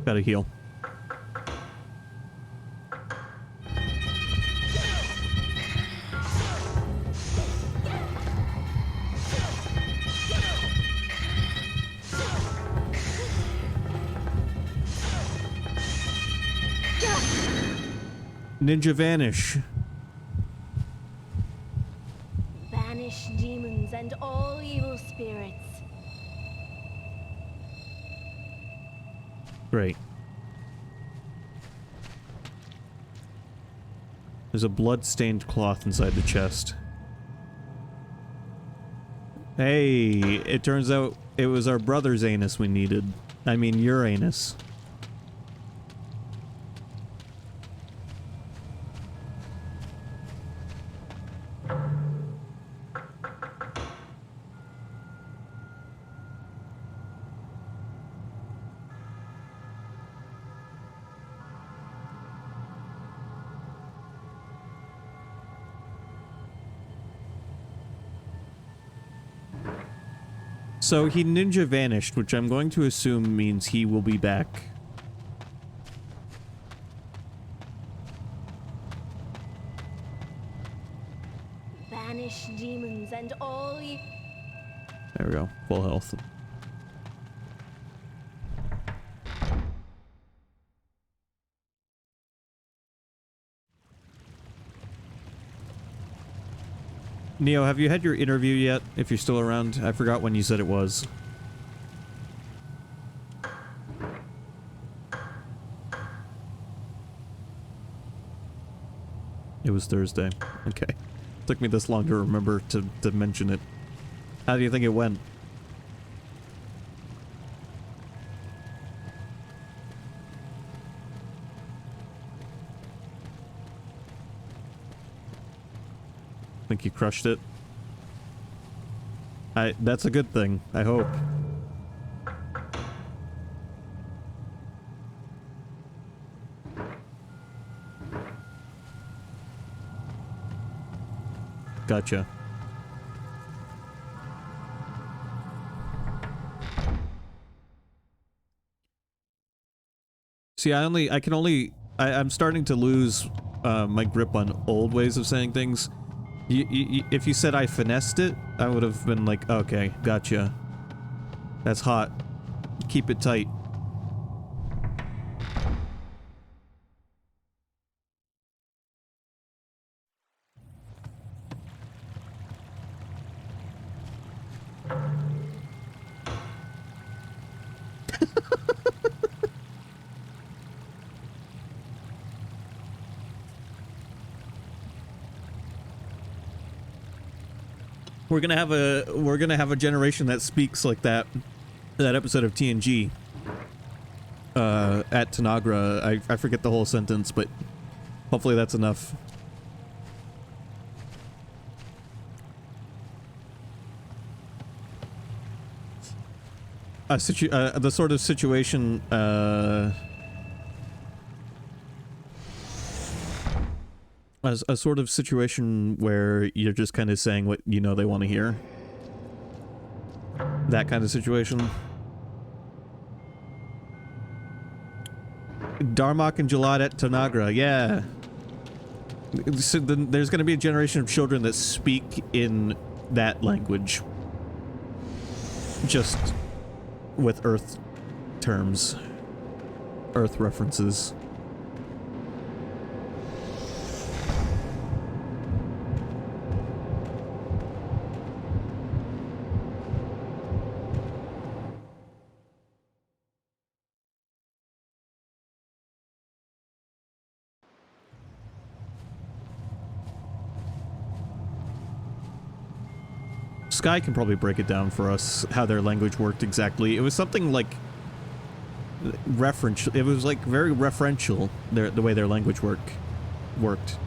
Gotta heal. Ninja vanish. Banish demons and all evil spirits. Great. There's a blood-stained cloth inside the chest. Hey, it turns out it was our brother's anus we needed. I mean, your anus. So he ninja vanished, which I'm going to assume means he will be back. Banish demons and all There we go. Full health. Neo, have you had your interview yet? If you're still around, I forgot when you said it was. It was Thursday. Okay. Took me this long to remember to mention it. How do you think it went? Think you crushed it? That's a good thing, I hope. Gotcha. See, I'm starting to lose my grip on old ways of saying things. If you said I finessed it, I would have been like, okay, gotcha. That's hot. Keep it tight. We're gonna have a generation that speaks like that episode of TNG at Tanagra. I forget the whole sentence, but hopefully that's enough. The sort of situation a sort of situation where you're just kind of saying what you know they want to hear. That kind of situation. Darmok and Jalad at Tanagra, yeah. So there's going to be a generation of children that speak in that language. Just with Earth terms. Earth references. Sky can probably break it down for us, how their language worked exactly. It was something like... Referential. It was like very referential, the way their language worked.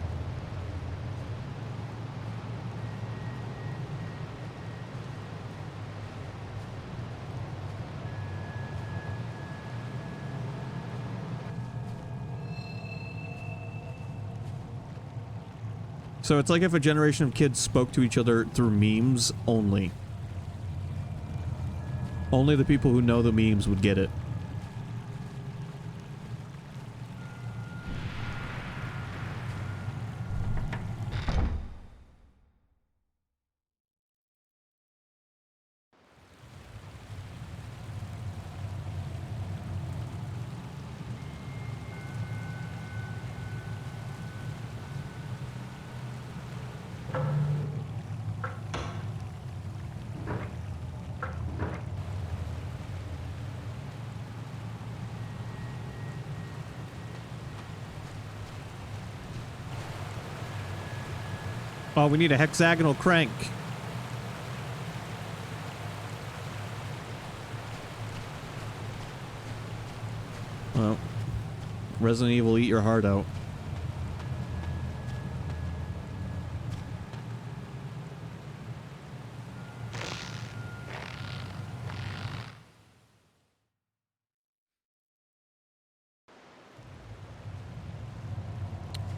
So it's like if a generation of kids spoke to each other through memes only. Only the people who know the memes would get it. Oh, we need a hexagonal crank. Well, Resident Evil, eat your heart out.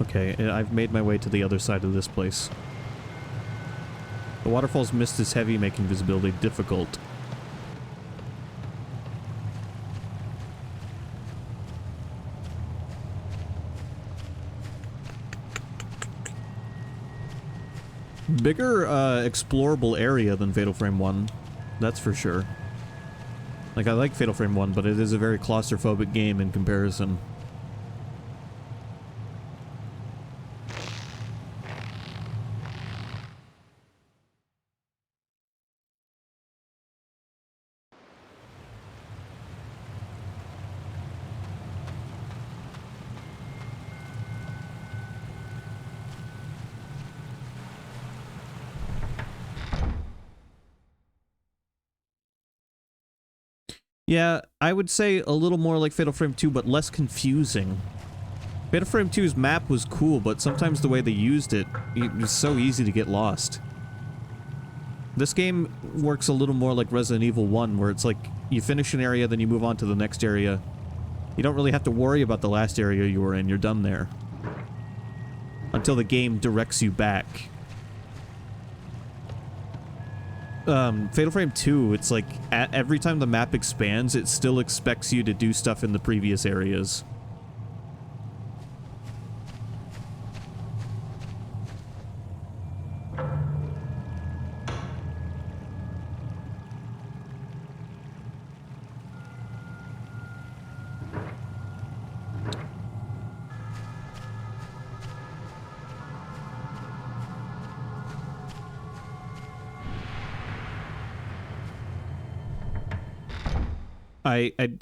Okay, I've made my way to the other side of this place. The waterfall's mist is heavy, making visibility difficult. Bigger, explorable area than Fatal Frame 1. That's for sure. Like, I like Fatal Frame 1, but it is a very claustrophobic game in comparison. Yeah, I would say a little more like Fatal Frame 2, but less confusing. Fatal Frame 2's map was cool, but sometimes the way they used it, it was so easy to get lost. This game works a little more like Resident Evil 1, where it's like, you finish an area, then you move on to the next area. You don't really have to worry about the last area you were in, you're done there. Until the game directs you back. Fatal Frame 2, it's like, every time the map expands, it still expects you to do stuff in the previous areas.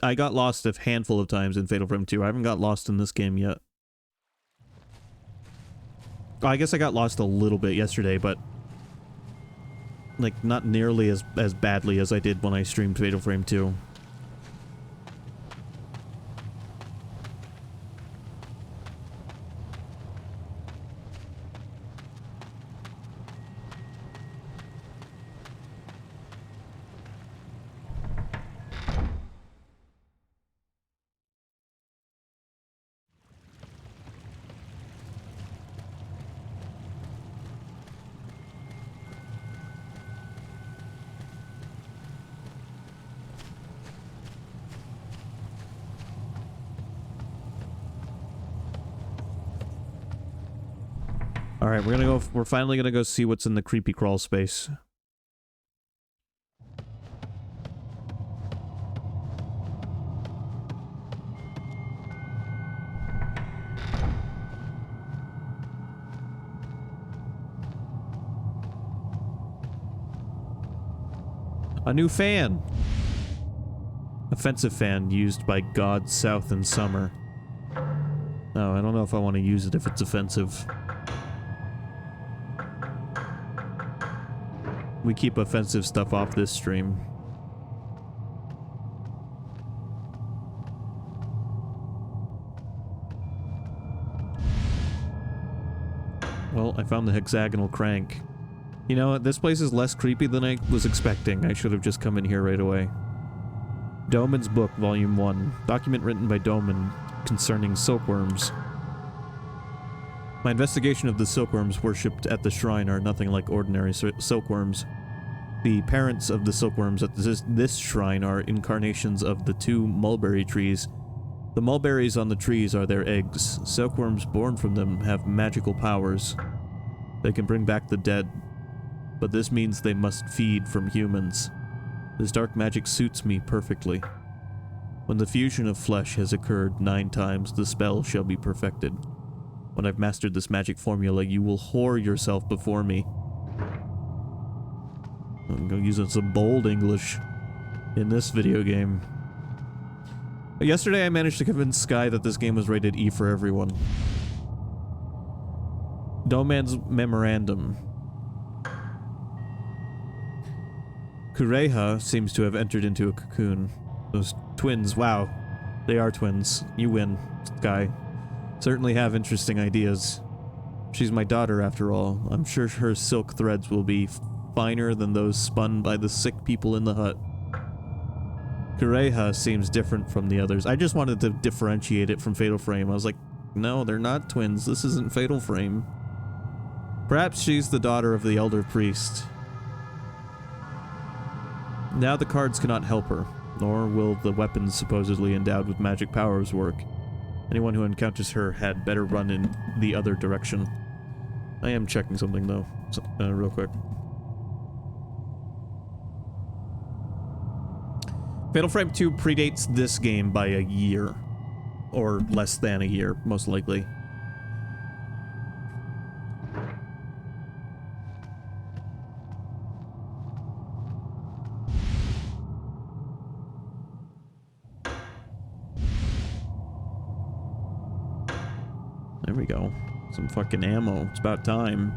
I got lost a handful of times in Fatal Frame 2. I haven't got lost in this game yet. Oh, I guess I got lost a little bit yesterday, but like not nearly as badly as I did when I streamed Fatal Frame 2. Alright, we're finally gonna go see what's in the creepy crawl space. A new fan! Offensive fan used by gods south in summer. No, I don't know if I want to use it if it's offensive. We keep offensive stuff off this stream. I found the hexagonal crank. You know what? This place is less creepy than I was expecting. I should have just come in here right away. Doman's Book, Volume 1. Document written by Doman concerning silkworms. My investigation of the silkworms worshipped at the shrine are nothing like ordinary silkworms. The parents of the silkworms at this shrine are incarnations of the 2 mulberry trees. The mulberries on the trees are their eggs. Silkworms born from them have magical powers. They can bring back the dead, but this means they must feed from humans. This dark magic suits me perfectly. When the fusion of flesh has occurred 9 times, the spell shall be perfected. When I've mastered this magic formula, you will whore yourself before me. I'm gonna use some bold English in this video game. Yesterday I managed to convince Sky that this game was rated E for everyone. Doman's Memorandum. Kureha seems to have entered into a cocoon. Those twins, wow. They are twins. You win, Sky. Certainly have interesting ideas. She's my daughter after all. I'm sure her silk threads will be finer than those spun by the sick people in the hut. Kureha seems different from the others. I just wanted to differentiate it from Fatal Frame. I was like, no, they're not twins. This isn't Fatal Frame. Perhaps she's the daughter of the elder priest. Now the cards cannot help her, nor will the weapons supposedly endowed with magic powers work. Anyone who encounters her had better run in the other direction. I am checking something though, real quick. Fatal Frame 2 predates this game by a year. Or less than a year, most likely. There we go. Some fucking ammo. It's about time.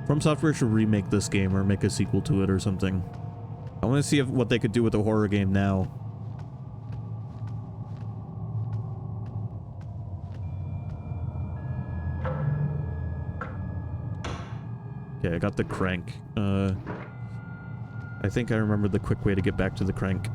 From Software should remake this game or make a sequel to it or something. I want to see what they could do with a horror game now. Okay, I got the crank. I think I remember the quick way to get back to the crank.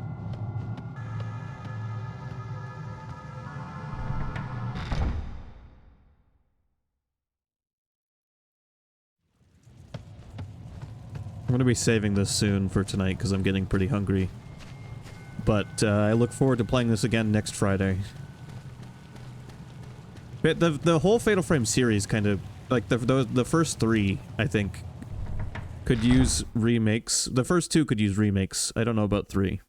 I'm gonna be saving this soon for tonight because I'm getting pretty hungry. But I look forward to playing this again next Friday. But the whole Fatal Frame series kind of, like the first 3, I think, could use remakes. The first 2 could use remakes. I don't know about 3.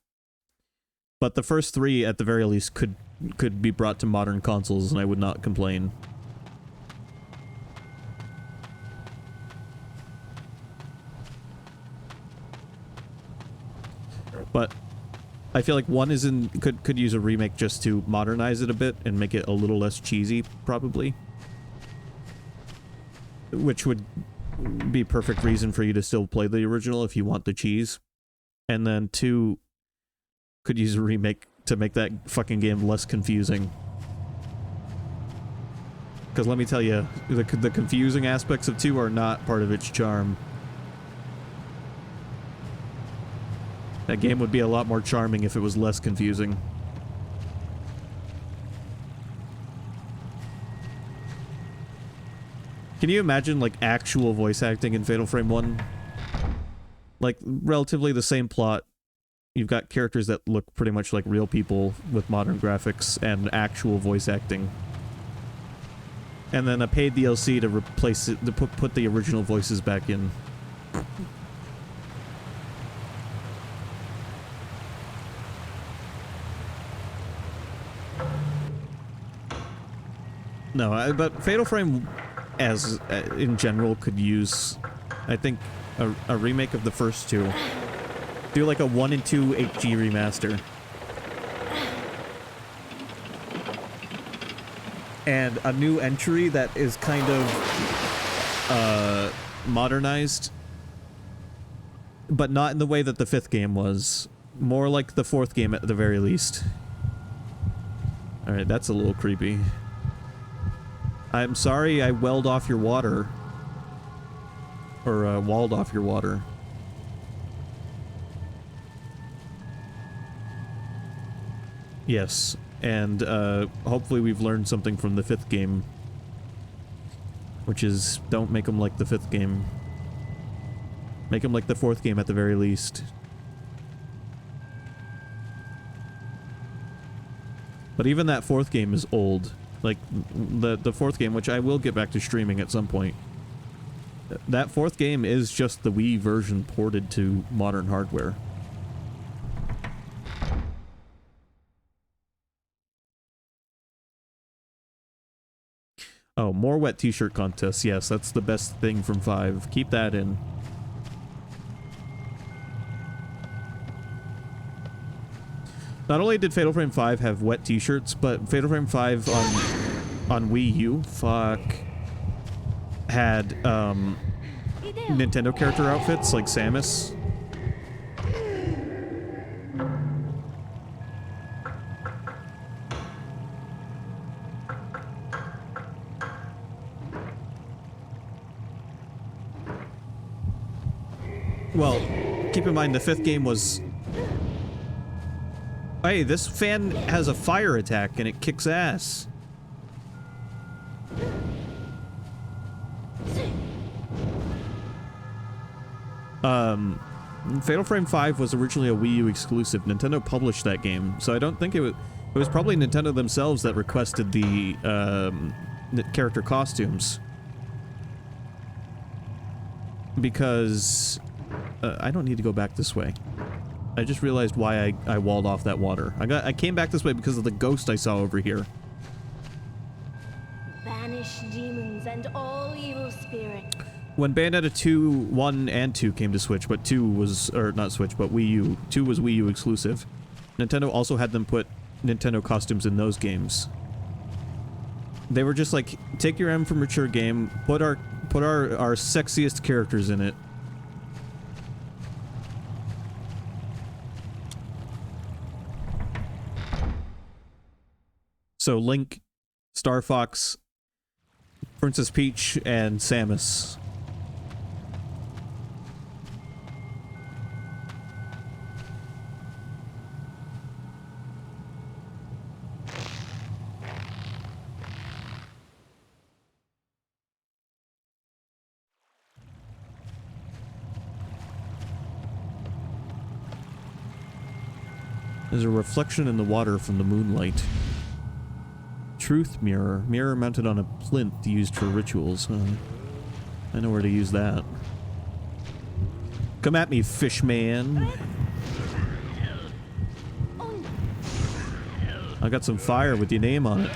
But the first 3, at the very least, could be brought to modern consoles, and I would not complain. But I feel like 1 could use a remake just to modernize it a bit and make it a little less cheesy, probably. Which would be perfect reason for you to still play the original if you want the cheese. And then 2 could use a remake to make that fucking game less confusing. Because let me tell you, the confusing aspects of 2 are not part of its charm. That game would be a lot more charming if it was less confusing. Can you imagine, like, actual voice acting in Fatal Frame 1? Like, relatively the same plot. You've got characters that look pretty much like real people with modern graphics and actual voice acting. And then a paid DLC to replace it, to put the original voices back in. No, but Fatal Frame, as in general, could use, I think, a remake of the first 2. Do like a 1 and 2 HD remaster. and a new entry that is kind of modernized, but not in the way that the 5th game was. More like the 4th game at the very least. Alright, that's a little creepy. I'm sorry I welled off your water. Or walled off your water. Yes, and hopefully we've learned something from the 5th game. Which is, don't make them like the 5th game. Make them like the 4th game at the very least. But even that 4th game is old. Like, the 4th game, which I will get back to streaming at some point. That 4th game is just the Wii version ported to modern hardware. Oh, more wet t-shirt contests. Yes, that's the best thing from 5. Keep that in. Not only did Fatal Frame 5 have wet t-shirts, but Fatal Frame 5 on Wii U, had Nintendo character outfits like Samus. Well, keep in mind the 5th game was... Hey, this fan has a fire attack and it kicks ass. Fatal Frame 5 was originally a Wii U exclusive. Nintendo published that game, so I don't think it was probably Nintendo themselves that requested the character costumes. Because I don't need to go back this way. I just realized why I walled off that water. I came back this way because of the ghost I saw over here. Banish demons and all evil spirits. When Bayonetta 2, 1 and 2 came to Switch, but 2 was, or not Switch, but Wii U. 2 was Wii U exclusive. Nintendo also had them put Nintendo costumes in those games. They were just like, take your M for Mature game, put our sexiest characters in it. So Link, Star Fox, Princess Peach, and Samus. There's a reflection in the water from the moonlight. Truth mirror. Mirror mounted on a plinth used for rituals. I know where to use that. Come at me, fish man. I got some fire with your name on it.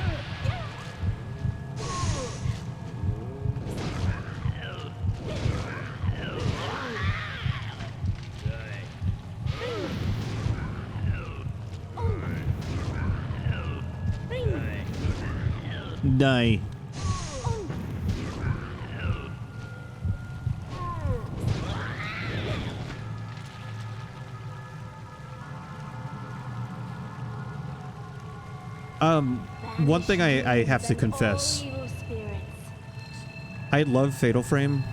Die. One thing I have to confess. I love Fatal Frame.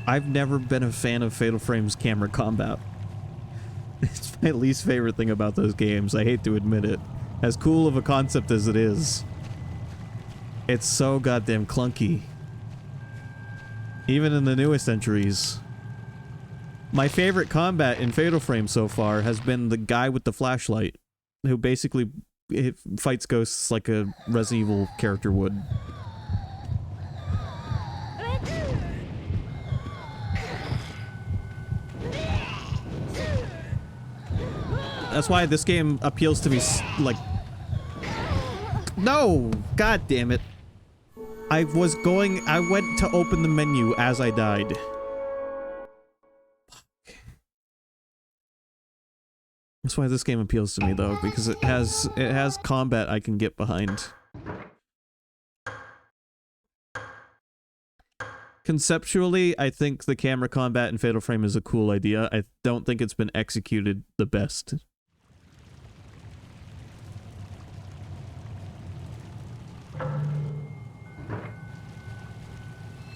I've never been a fan of Fatal Frame's camera combat. It's my least favorite thing about those games. I hate to admit it. As cool of a concept as it is, it's so goddamn clunky. Even in the newest entries. My favorite combat in Fatal Frame so far has been the guy with the flashlight, who basically fights ghosts like a Resident Evil character would. That's why this game appeals to me like... No! God damn it. I went to open the menu as I died. That's why this game appeals to me though, because it has combat I can get behind. conceptually, I think the camera combat in Fatal Frame is a cool idea. I don't think it's been executed the best.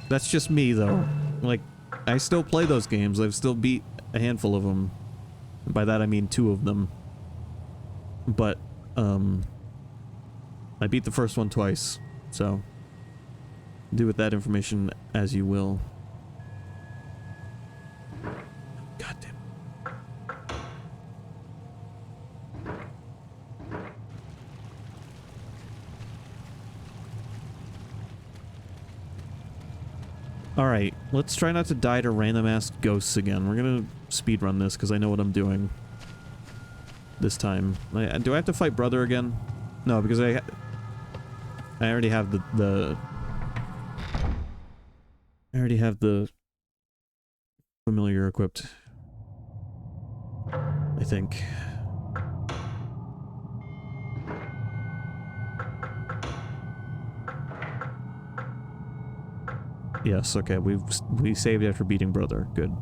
That's just me, though. Like, I still play those games. I've still beat a handful of them. By that, I mean 2 of them. But, I beat the first one twice, so do with that information as you will. God damn. Alright, let's try not to die to random-ass ghosts again. We're gonna speedrun this, because I know what I'm doing. This time. Do I have to fight Brother again? No, because I already have the I already have the familiar equipped. I think. Yes, okay, we saved after beating Brother. Good.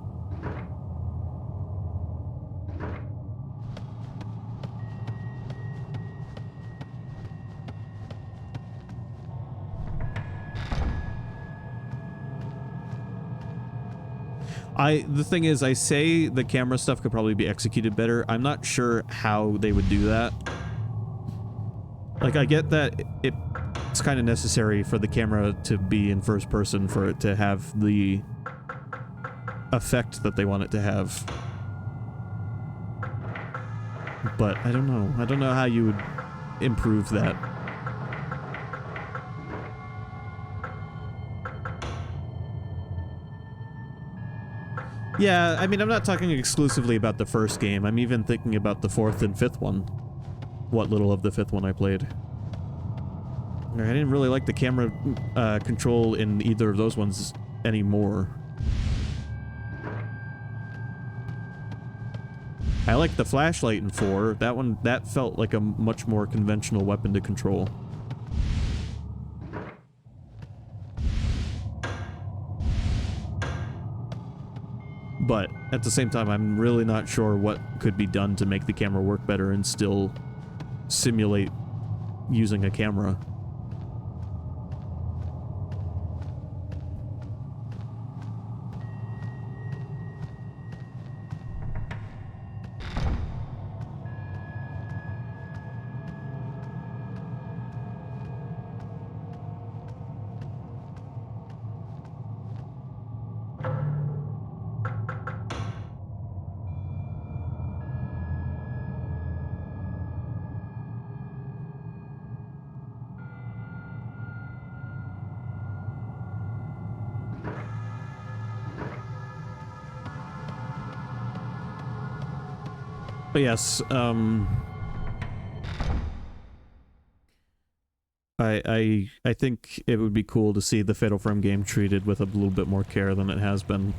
The thing is, I say the camera stuff could probably be executed better. I'm not sure how they would do that. Like, I get that it's kind of necessary for the camera to be in first person for it to have the effect that they want it to have. But I don't know. I don't know how you would improve that. Yeah, I mean, I'm not talking exclusively about the first game. I'm even thinking about the 4th and 5th one. What little of the 5th one I played. I didn't really like the camera control in either of those ones anymore. I like the flashlight in 4. That felt like a much more conventional weapon to control. But at the same time, I'm really not sure what could be done to make the camera work better and still simulate using a camera. But yes, I think it would be cool to see the Fatal Frame game treated with a little bit more care than it has been.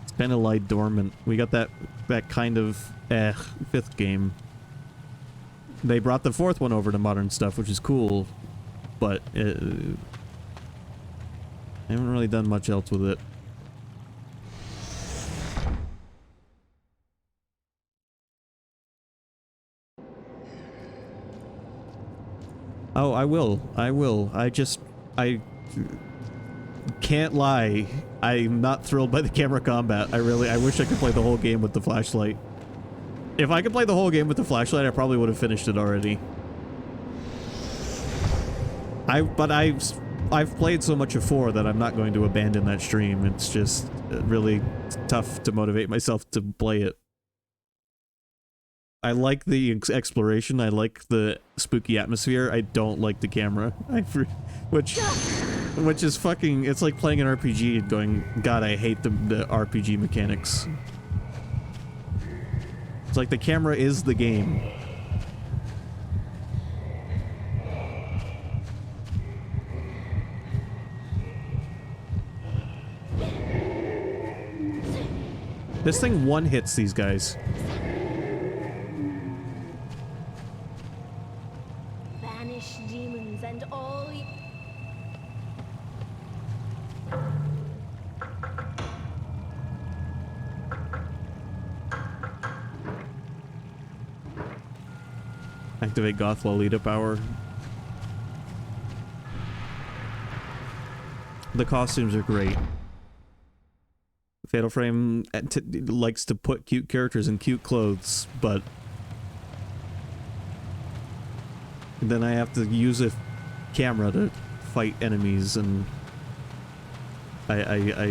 It's kind of lied dormant. We got that kind of 5th game. They brought the 4th one over to modern stuff, which is cool, but I haven't really done much else with it. Oh, I will. I can't lie. I'm not thrilled by the camera combat. I wish I could play the whole game with the flashlight. If I could play the whole game with the flashlight, I probably would have finished it already. But I've played so much of 4 that I'm not going to abandon that stream. It's just really tough to motivate myself to play it. I like the exploration. I like the spooky atmosphere. I don't like the camera. Which is fucking... It's like playing an RPG and going, God, I hate the RPG mechanics. It's like the camera is the game. This thing one-hits these guys. Activate Goth Lolita power. The costumes are great. Fatal Frame likes to put cute characters in cute clothes, but then I have to use a camera to fight enemies, and I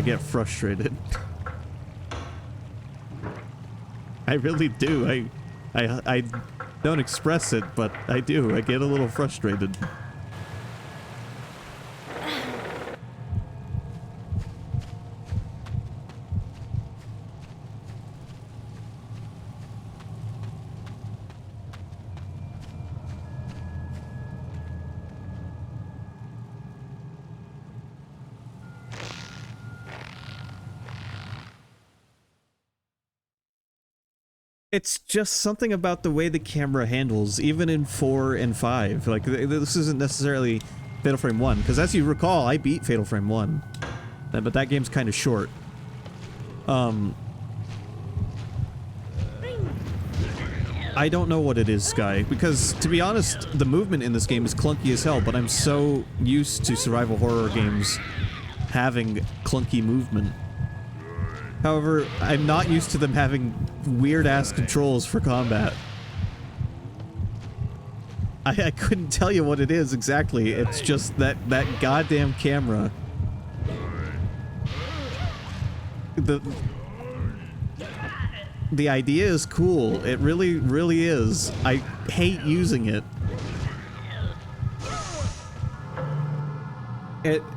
get frustrated. I really do. I don't express it, but I do. I get a little frustrated. It's just something about the way the camera handles, even in 4 and 5. Like, this isn't necessarily Fatal Frame 1, because as you recall, I beat Fatal Frame 1. But that game's kind of short. I don't know what it is, Sky, because, to be honest, the movement in this game is clunky as hell, but I'm so used to survival horror games having clunky movement. However, I'm not used to them having weird-ass controls for combat. I couldn't tell you what it is exactly. It's just that goddamn camera. The idea is cool. It really, really is. I hate using it.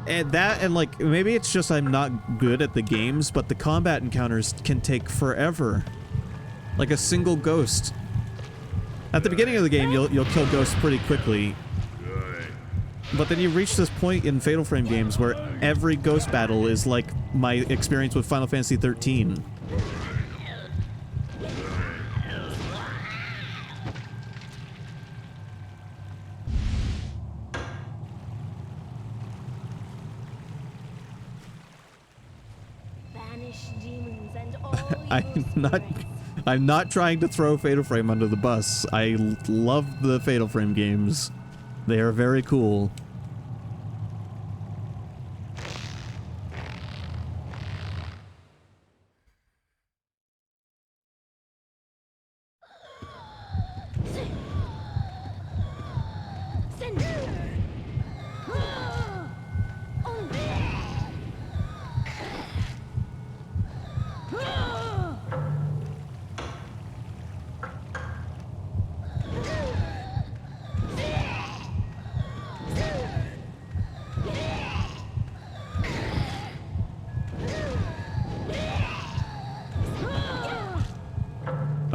And like, maybe it's just I'm not good at the games, but the combat encounters can take forever. Like a single ghost. At the beginning of the game, you'll kill ghosts pretty quickly. But then you reach this point in Fatal Frame games where every ghost battle is like my experience with Final Fantasy 13. I'm not trying to throw Fatal Frame under the bus. I love the Fatal Frame games. They are very cool.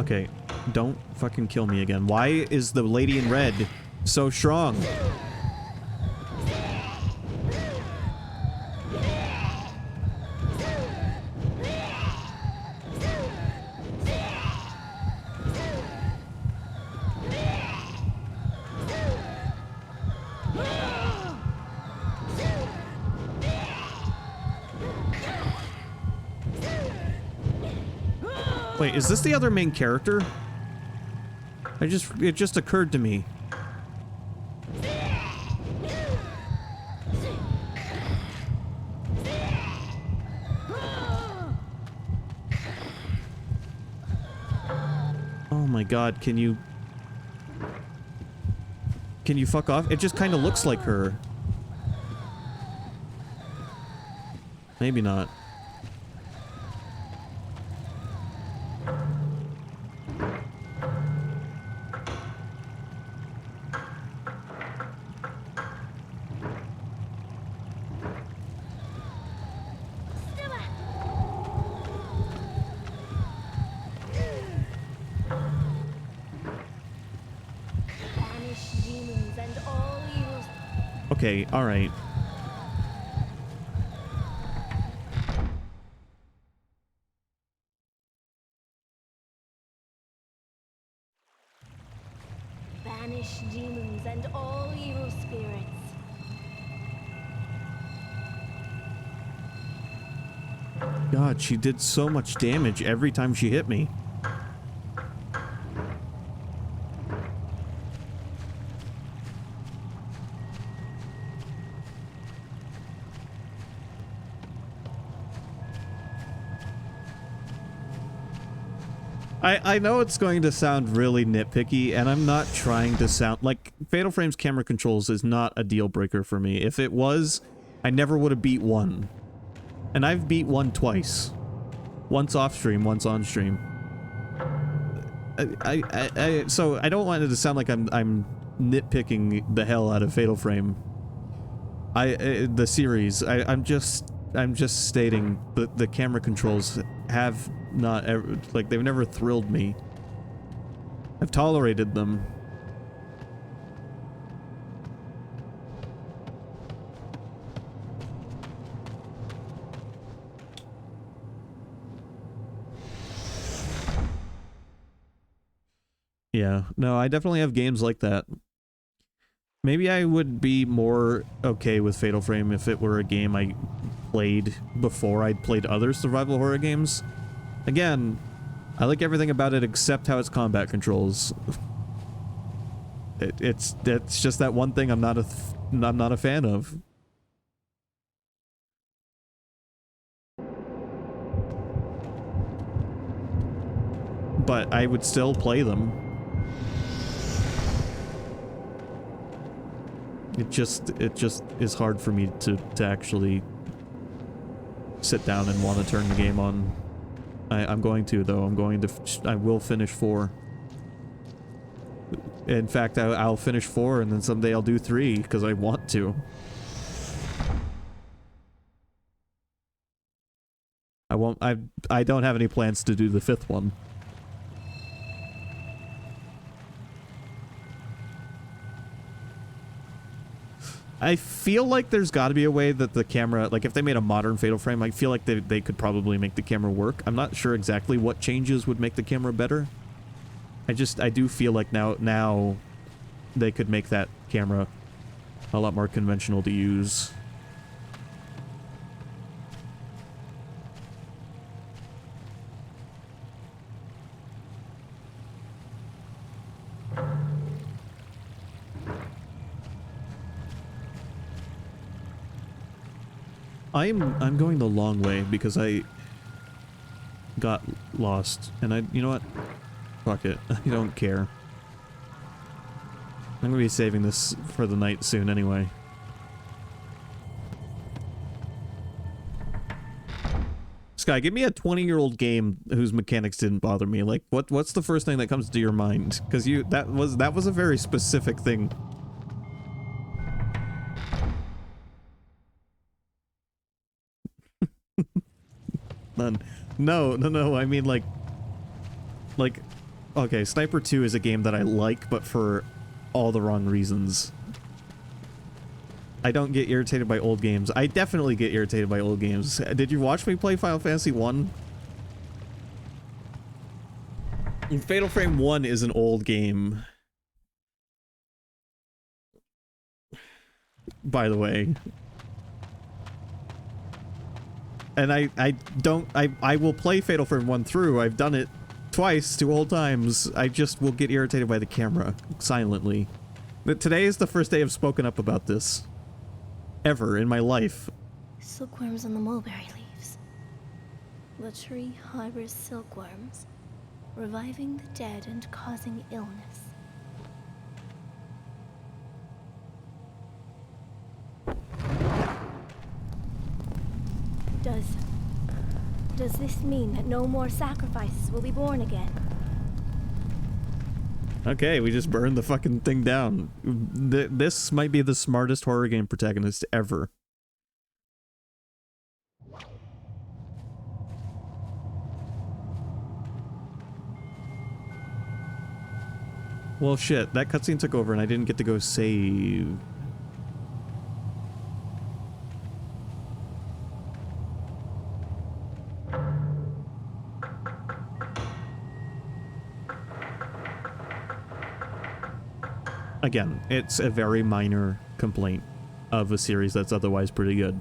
Okay, don't fucking kill me again. Why is the lady in red so strong? Wait, is this the other main character? It just occurred to me. Oh my god, can you fuck off? It just kind of looks like her. Maybe not. Okay, alright. Banish demons and all evil spirits. God, she did so much damage every time she hit me. I know it's going to sound really nitpicky, and I'm not trying to sound like Fatal Frame's camera controls is not a deal breaker for me. If it was, I never would have beat 1. And I've beat 1 twice. Once off stream, once on stream. So I don't want it to sound like I'm nitpicking the hell out of Fatal Frame. The series. I'm just stating that the camera controls have not ever, like, they've never thrilled me. I've tolerated them. Yeah, no, I definitely have games like that. Maybe I would be more okay with Fatal Frame if it were a game I played before I'd played other survival horror games. Again, I like everything about it except how its combat controls. It's just that one thing I'm not a fan of. But I would still play them. It just is hard for me to actually sit down and want to turn the game on. I'm going to, though. I will finish 4. In fact, I'll finish 4 and then someday I'll do 3 because I want to. I don't have any plans to do the 5th one. I feel like there's got to be a way that the camera, like if they made a modern Fatal Frame, I feel like they could probably make the camera work. I'm not sure exactly what changes would make the camera better. I do feel like now they could make that camera a lot more conventional to use. I'm going the long way because I got lost, and you know what? Fuck it. I don't care. I'm gonna be saving this for the night soon anyway. Sky, give me a 20-year-old game whose mechanics didn't bother me. Like, what's the first thing that comes to your mind? Because that was a very specific thing. None. No, I mean, like, okay, Sniper 2 is a game that I like, but for all the wrong reasons. I don't get irritated by old games. I definitely get irritated by old games. Did you watch me play Final Fantasy 1? Fatal Frame 1 is an old game. By the way. And I will play Fatal Frame 1 through. I've done it twice, 2 whole times. I just will get irritated by the camera, silently. But today is the first day I've spoken up about this. Ever in my life. Silkworms on the mulberry leaves. The tree harbors silkworms, reviving the dead and causing illness. Does this mean that no more sacrifices will be born again? Okay, we just burned the fucking thing down. This might be the smartest horror game protagonist ever. Well, shit, that cutscene took over and I didn't get to go save. Again, it's a very minor complaint of a series that's otherwise pretty good.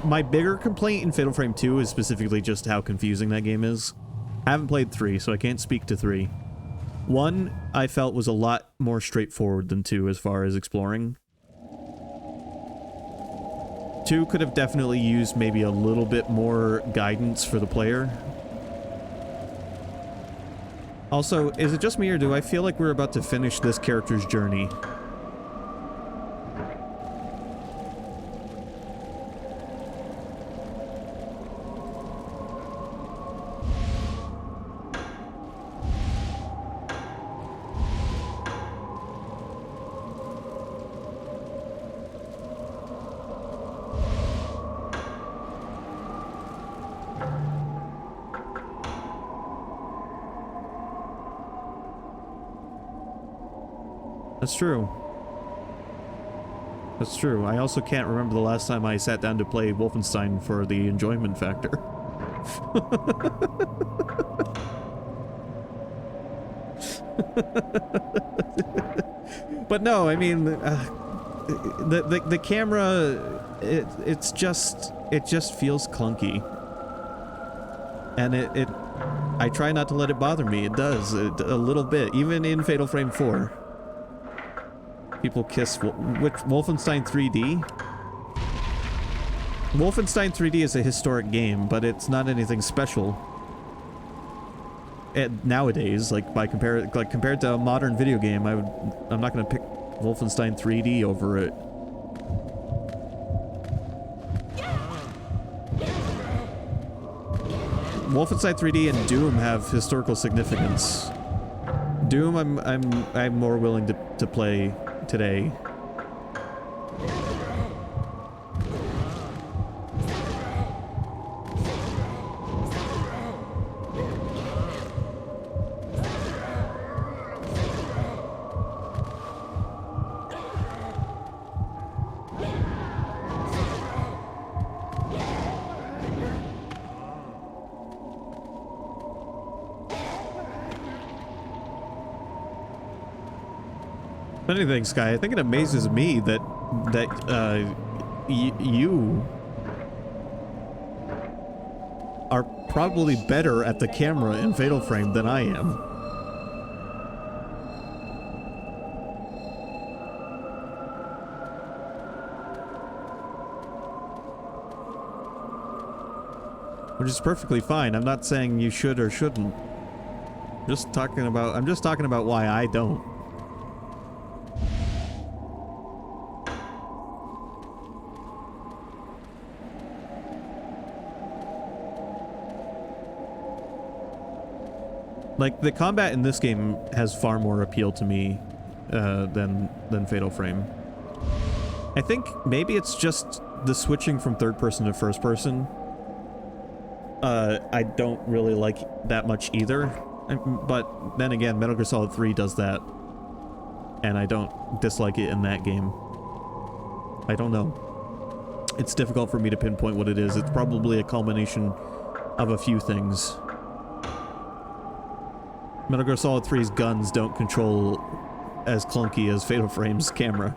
My bigger complaint in Fatal Frame 2 is specifically just how confusing that game is. I haven't played 3, so I can't speak to 3. 1, I felt was a lot more straightforward than 2 as far as exploring. 2 could have definitely used maybe a little bit more guidance for the player. Also, is it just me or do I feel like we're about to finish this character's journey? That's true. That's true. I also can't remember the last time I sat down to play Wolfenstein for the enjoyment factor. But no, I mean, the camera, it just feels clunky, and I try not to let it bother me. It does a little bit, even in Fatal Frame 4. People kiss which Wolfenstein 3D? Wolfenstein 3D is a historic game, but it's not anything special. Nowadays, like compared to a modern video game, I'm not gonna pick Wolfenstein 3D over it. Wolfenstein 3D and Doom have historical significance. Doom, I'm more willing to play today. If anything, Sky, I think it amazes me that you are probably better at the camera in Fatal Frame than I am. Which is perfectly fine. I'm not saying you should or shouldn't. I'm just talking about why I don't. Like, the combat in this game has far more appeal to me than Fatal Frame. I think maybe it's just the switching from third person to first person. I don't really like that much either. But then again, Metal Gear Solid 3 does that. And I don't dislike it in that game. I don't know. It's difficult for me to pinpoint what it is. It's probably a culmination of a few things. Metal Gear Solid 3's guns don't control as clunky as Fatal Frame's camera.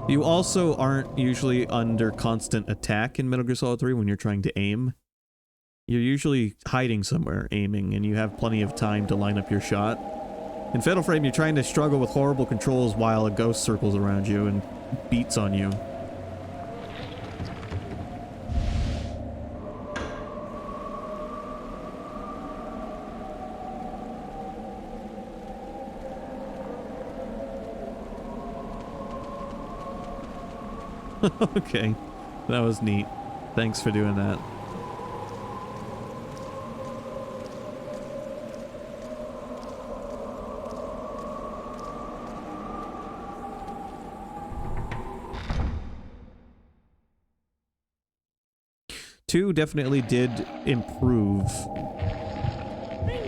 You also aren't usually under constant attack in Metal Gear Solid 3 when you're trying to aim. You're usually hiding somewhere, aiming, and you have plenty of time to line up your shot. In Fatal Frame, you're trying to struggle with horrible controls while a ghost circles around you and beats on you. Okay, that was neat. Thanks for doing that. Two definitely did improve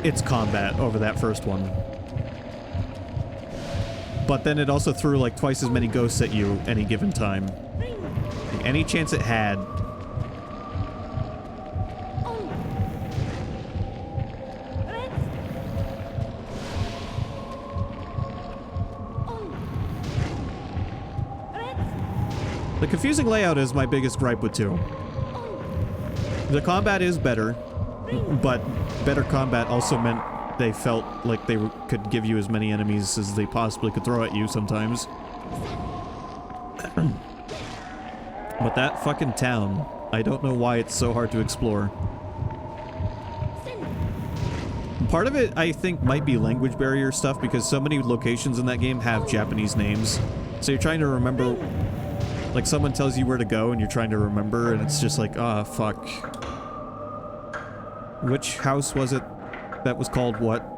its combat over that first one. But then it also threw like twice as many ghosts at you any given time. Any chance it had. The confusing layout is my biggest gripe with 2. The combat is better, but better combat also meant they felt like they could give you as many enemies as they possibly could throw at you sometimes. But that fucking town, I don't know why it's so hard to explore. Part of it, I think, might be language barrier stuff because so many locations in that game have Japanese names. So you're trying to remember, like someone tells you where to go and you're trying to remember and it's just like, ah, fuck. Which house was it that was called what?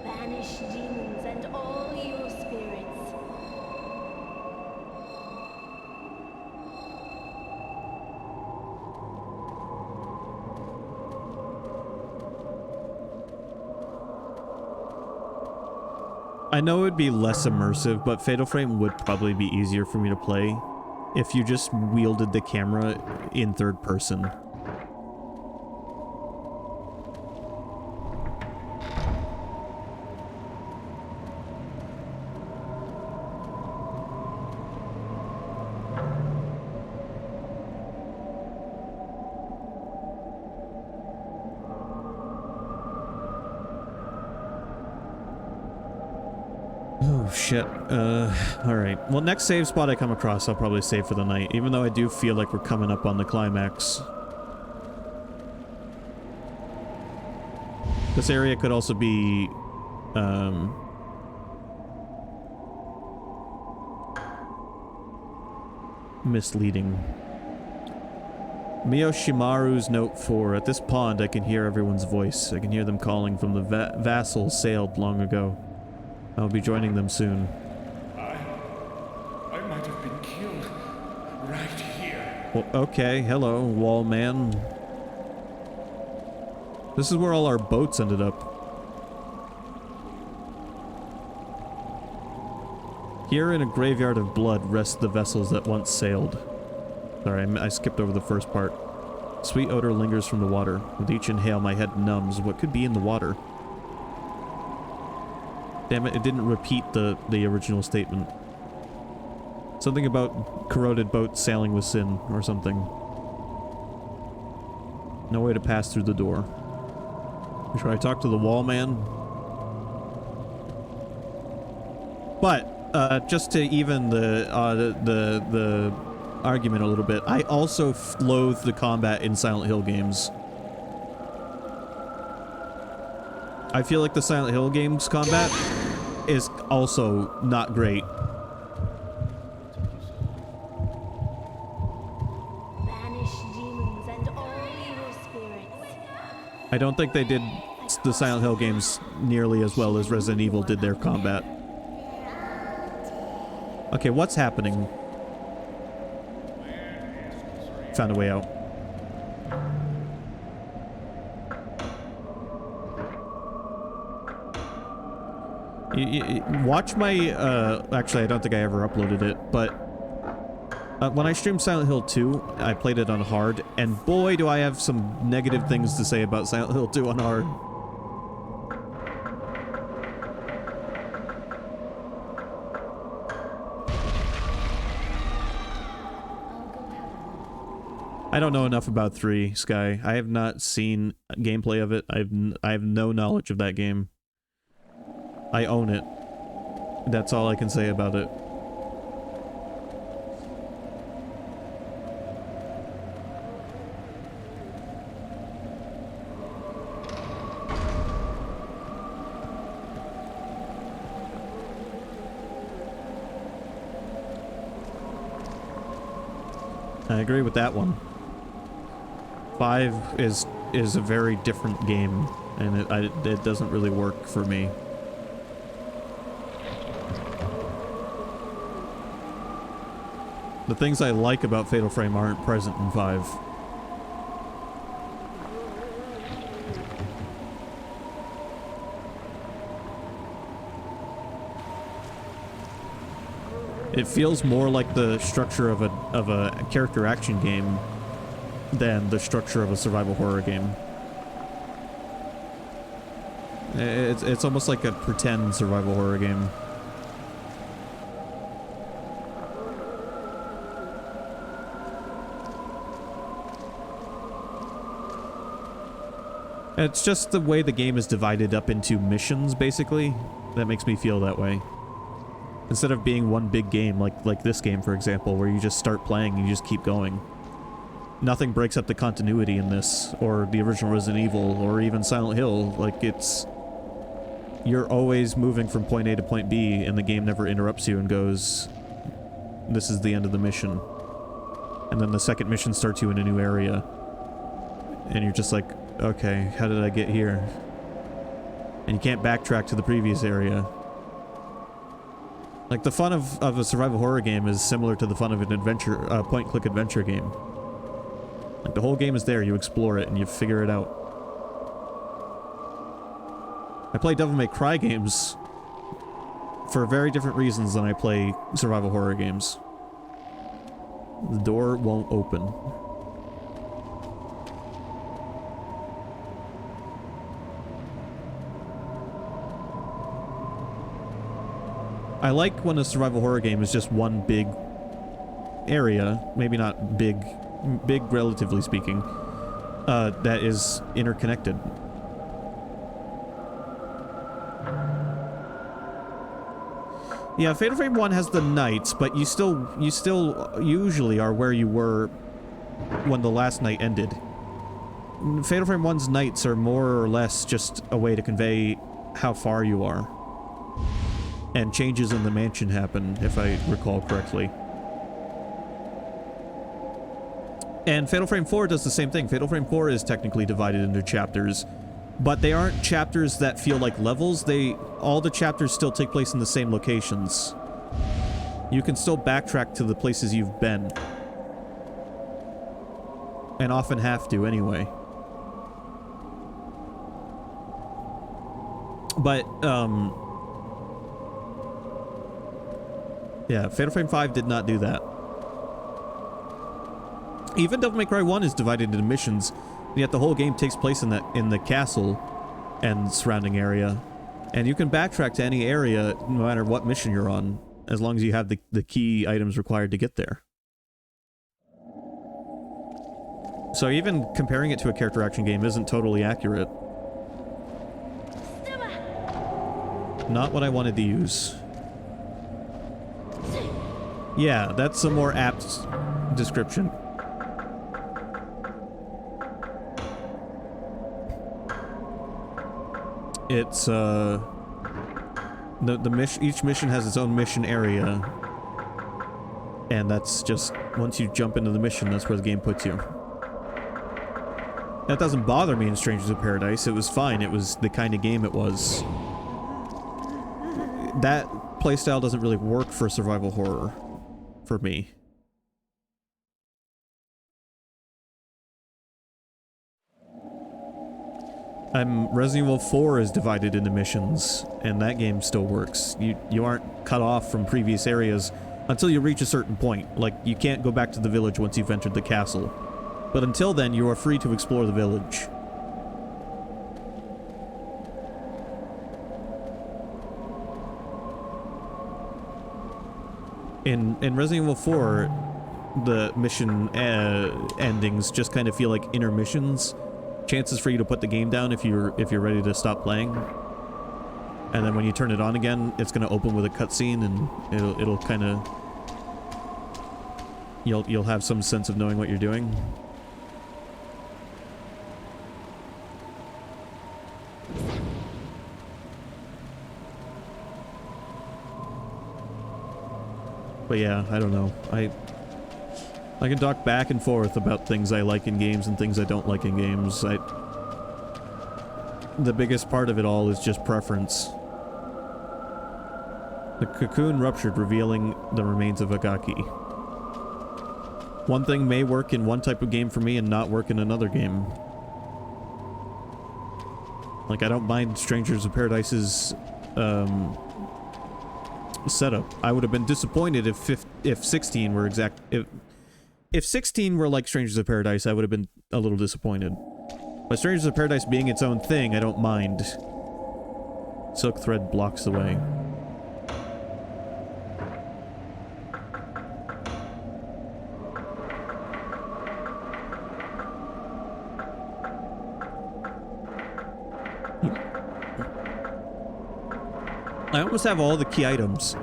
Banish demons and all evil spirits. I know it would be less immersive, but Fatal Frame would probably be easier for me to play if you just wielded the camera in third person. Oh, shit. Alright. Well, next save spot I come across, I'll probably save for the night, even though I do feel like we're coming up on the climax. This area could also be, misleading. Miyoshimaru's note 4. At this pond, I can hear everyone's voice. I can hear them calling from the vassals sailed long ago. I'll be joining them soon. I might have been killed right here. Well, okay, hello, wall man. This is where all our boats ended up. Here in a graveyard of blood rest the vessels that once sailed. Sorry, I skipped over the first part. Sweet odor lingers from the water. With each inhale, my head numbs. What could be in the water? Damn it, it didn't repeat the original statement. Something about corroded boats sailing with sin, or something. No way to pass through the door. Should I talk to the wall man? But, just to even the argument a little bit, I also loathe the combat in Silent Hill games. I feel like the Silent Hill games combat is also not great. Banish demons and all evil spirits. I don't think they did the Silent Hill games nearly as well as Resident Evil did their combat. Okay, what's happening? Found a way out. Watch my, actually I don't think I ever uploaded it, but when I streamed Silent Hill 2, I played it on hard, and boy do I have some negative things to say about Silent Hill 2 on hard. I don't know enough about 3, Sky. I have not seen gameplay of it. I have no knowledge of that game. I own it. That's all I can say about it. I agree with that one. 5 is a very different game, and it doesn't really work for me. The things I like about Fatal Frame aren't present in 5. It feels more like the structure of a character action game than the structure of a survival horror game. It's almost like a pretend survival horror game. It's just the way the game is divided up into missions, basically, that makes me feel that way. Instead of being one big game, like this game, for example, where you just start playing and you just keep going. Nothing breaks up the continuity in this, or the original Resident Evil, or even Silent Hill. Like, it's... You're always moving from point A to point B, and the game never interrupts you and goes, this is the end of the mission. And then the second mission starts you in a new area. And you're just like, okay, how did I get here? And you can't backtrack to the previous area. Like, the fun of a survival horror game is similar to the fun of an adventure, point-and-click adventure game. Like, the whole game is there, you explore it, and you figure it out. I play Devil May Cry games for very different reasons than I play survival horror games. The door won't open. I like when a survival horror game is just one big area, maybe not big relatively speaking, that is interconnected. Yeah, Fatal Frame 1 has the nights, but you still usually are where you were when the last night ended. Fatal Frame 1's nights are more or less just a way to convey how far you are. And changes in the mansion happen, if I recall correctly. And Fatal Frame 4 does the same thing. Fatal Frame 4 is technically divided into chapters, but they aren't chapters that feel like levels. All the chapters still take place in the same locations. You can still backtrack to the places you've been. And often have to, anyway. But, yeah, Fatal Frame 5 did not do that. Even Devil May Cry 1 is divided into missions, yet the whole game takes place in the castle and surrounding area. And you can backtrack to any area, no matter what mission you're on, as long as you have the key items required to get there. So even comparing it to a character action game isn't totally accurate. Not what I wanted to use. Yeah, that's a more apt description. It's, each mission has its own mission area. And that's just, once you jump into the mission, that's where the game puts you. That doesn't bother me in Strangers of Paradise. It was fine. It was the kind of game it was. That playstyle doesn't really work for survival horror. For me. Resident Evil 4 is divided into missions, and that game still works. You aren't cut off from previous areas until you reach a certain point. Like, you can't go back to the village once you've entered the castle. But until then, you are free to explore the village. In Resident Evil 4, the mission endings just kind of feel like intermissions. Chances for you to put the game down if you're ready to stop playing. And then when you turn it on again, it's going to open with a cutscene, and it'll kind of... You'll have some sense of knowing what you're doing. But yeah, I don't know. I can talk back and forth about things I like in games and things I don't like in games. The biggest part of it all is just preference. The cocoon ruptured, revealing the remains of Agaki. One thing may work in one type of game for me and not work in another game. Like, I don't mind Strangers of Paradise's setup. I would have been disappointed if 16 were if 16 were like Strangers of Paradise, I would have been a little disappointed. But Strangers of Paradise being its own thing, I don't mind. Silk thread blocks the way. I almost have all the key items.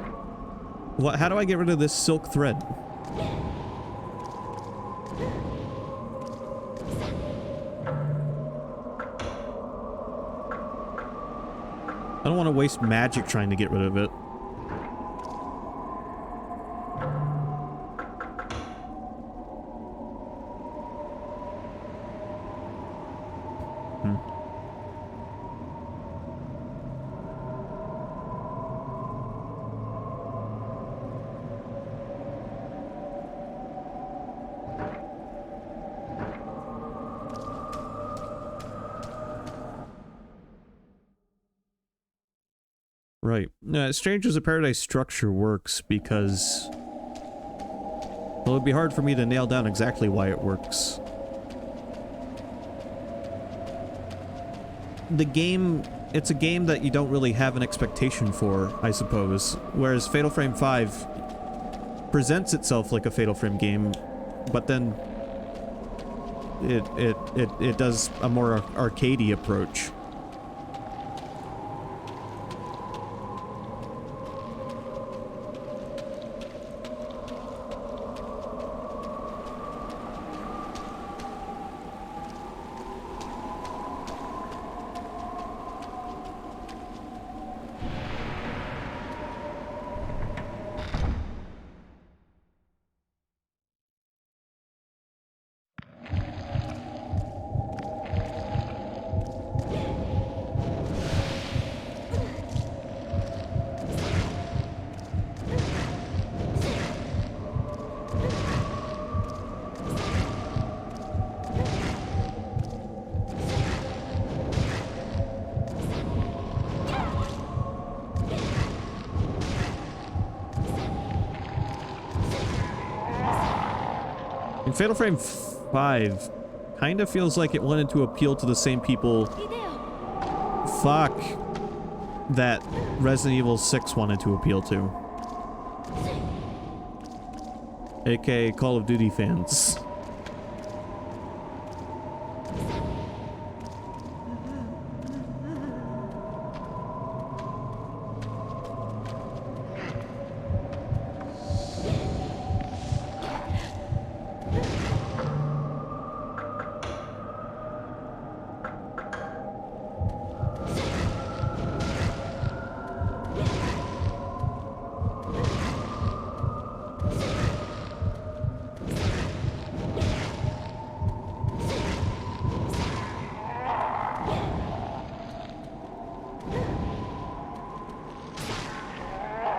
What? How do I get rid of this silk thread? I don't want to waste magic trying to get rid of it. Right. Strangers of Paradise structure works because... well, it'd be hard for me to nail down exactly why it works. The game... it's a game that you don't really have an expectation for, I suppose. Whereas Fatal Frame 5 presents itself like a Fatal Frame game, but then... it does a more arcadey approach. Fatal Frame 5 kind of feels like it wanted to appeal to the same people that Resident Evil 6 wanted to appeal to. AKA Call of Duty fans.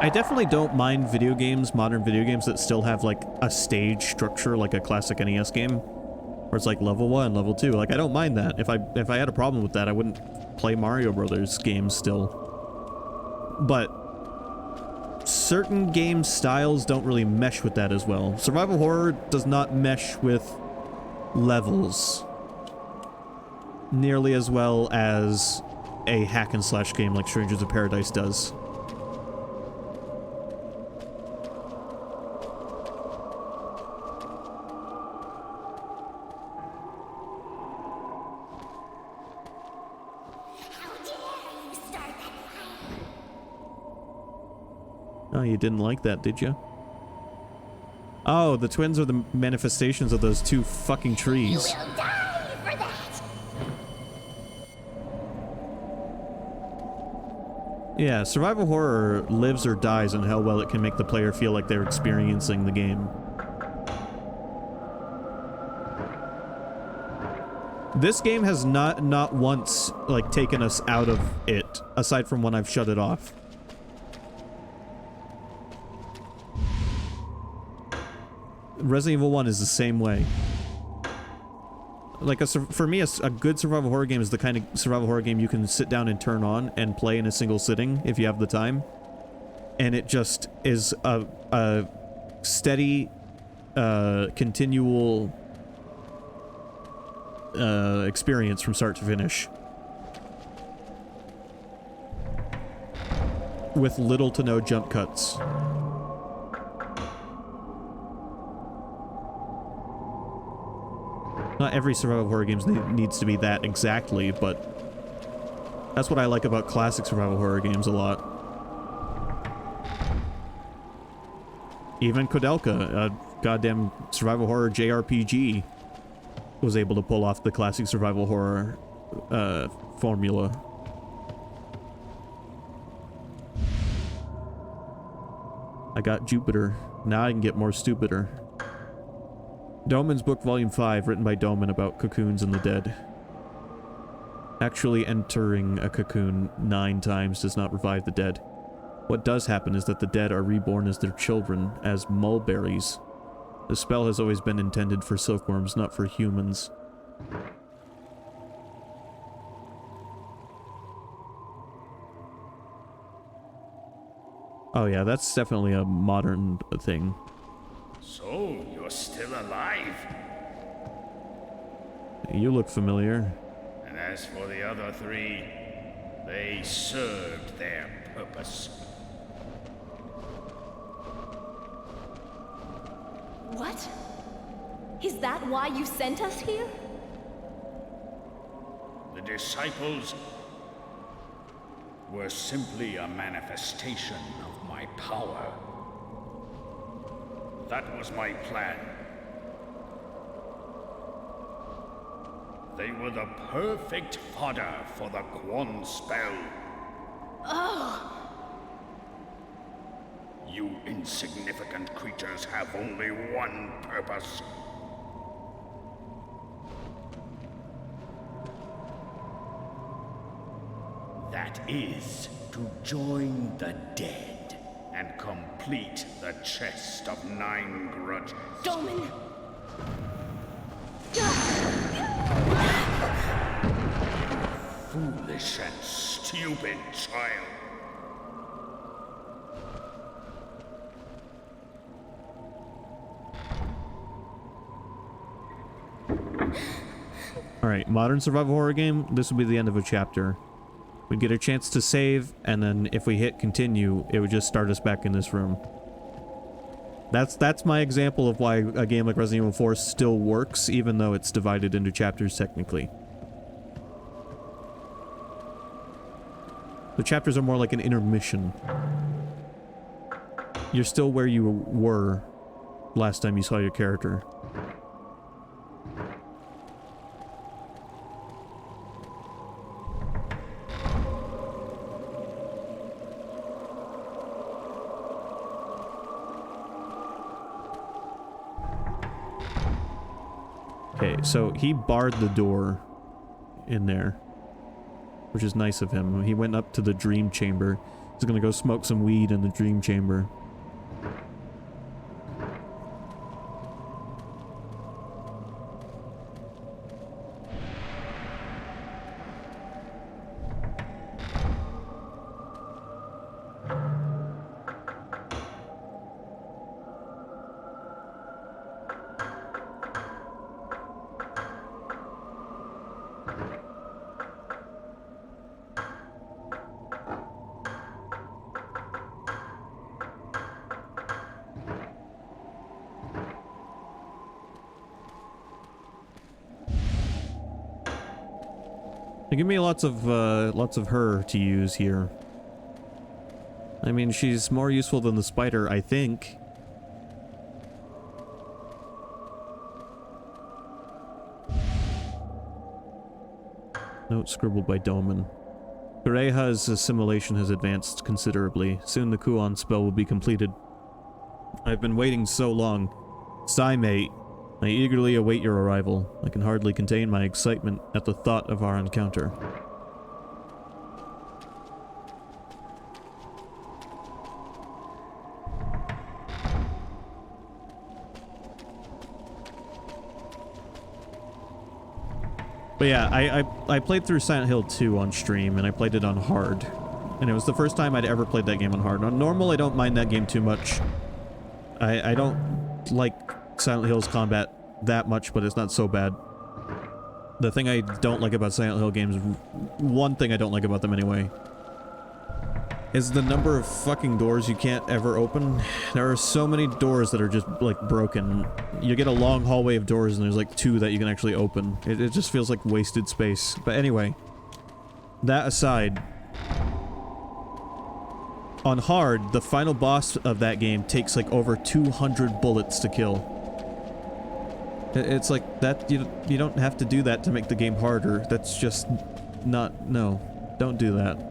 I definitely don't mind video games, modern video games that still have like a stage structure like a classic NES game, where it's like level 1, level 2. Like I don't mind that. If I had a problem with that, I wouldn't play Mario Brothers games still. But certain game styles don't really mesh with that as well. Survival horror does not mesh with levels nearly as well as a hack and slash game like Strangers of Paradise does. Oh, you didn't like that, did you? Oh, the twins are the manifestations of those two fucking trees. You will die for that. Yeah, survival horror lives or dies on how well it can make the player feel like they're experiencing the game. This game has not once, like, taken us out of it, aside from when I've shut it off. Resident Evil 1 is the same way. Like, for me, a good survival horror game is the kind of survival horror game you can sit down and turn on and play in a single sitting if you have the time. and it just is a steady, continual experience from start to finish. With little to no jump cuts. Not every survival horror game needs to be that exactly, but that's what I like about classic survival horror games a lot. Even Kodelka, a goddamn survival horror JRPG, was able to pull off the classic survival horror formula. I got Jupiter. Now I can get more stupider. Doman's book Volume 5, written by Doman about cocoons and the dead. Actually entering a cocoon 9 times does not revive the dead. What does happen is that the dead are reborn as their children, as mulberries. The spell has always been intended for silkworms, not for humans. Oh yeah, that's definitely a modern thing. So, you're still alive? You look familiar. And as for the other 3, they served their purpose. What? Is that why you sent us here? The disciples were simply a manifestation of my power. That was my plan. They were the perfect fodder for the Kuon spell. Oh! You insignificant creatures have only one purpose. That is to join the dead and complete the chest of 9 grudges. Doman! Foolish and stupid child. Alright, modern survival horror game, this would be the end of a chapter. We'd get a chance to save, and then if we hit continue, it would just start us back in this room. That's my example of why a game like Resident Evil 4 still works, even though it's divided into chapters technically. The chapters are more like an intermission. You're still where you were last time you saw your character. Okay, so he barred the door in there, which is nice of him. He went up to the dream chamber. He's gonna go smoke some weed in the dream chamber. They give me lots of her to use here. I mean, she's more useful than the spider, I think. Note scribbled by Doman. Kureha's assimilation has advanced considerably. Soon the Kuon spell will be completed. I've been waiting so long. Sigh, mate. I eagerly await your arrival. I can hardly contain my excitement at the thought of our encounter. But yeah, I played through Silent Hill 2 on stream, and I played it on hard. And it was the first time I'd ever played that game on hard. On normal, I don't mind that game too much. I don't like Silent Hill's combat that much, but it's not so bad. The thing I don't like about Silent Hill games, one thing I don't like about them anyway, is the number of fucking doors you can't ever open. There are so many doors that are just, like, broken. You get a long hallway of doors and there's, like, 2 that you can actually open. It just feels like wasted space. But anyway, that aside, on hard, the final boss of that game takes, like, over 200 bullets to kill. It's like, that, you don't have to do that to make the game harder. That's just not, no. Don't do that.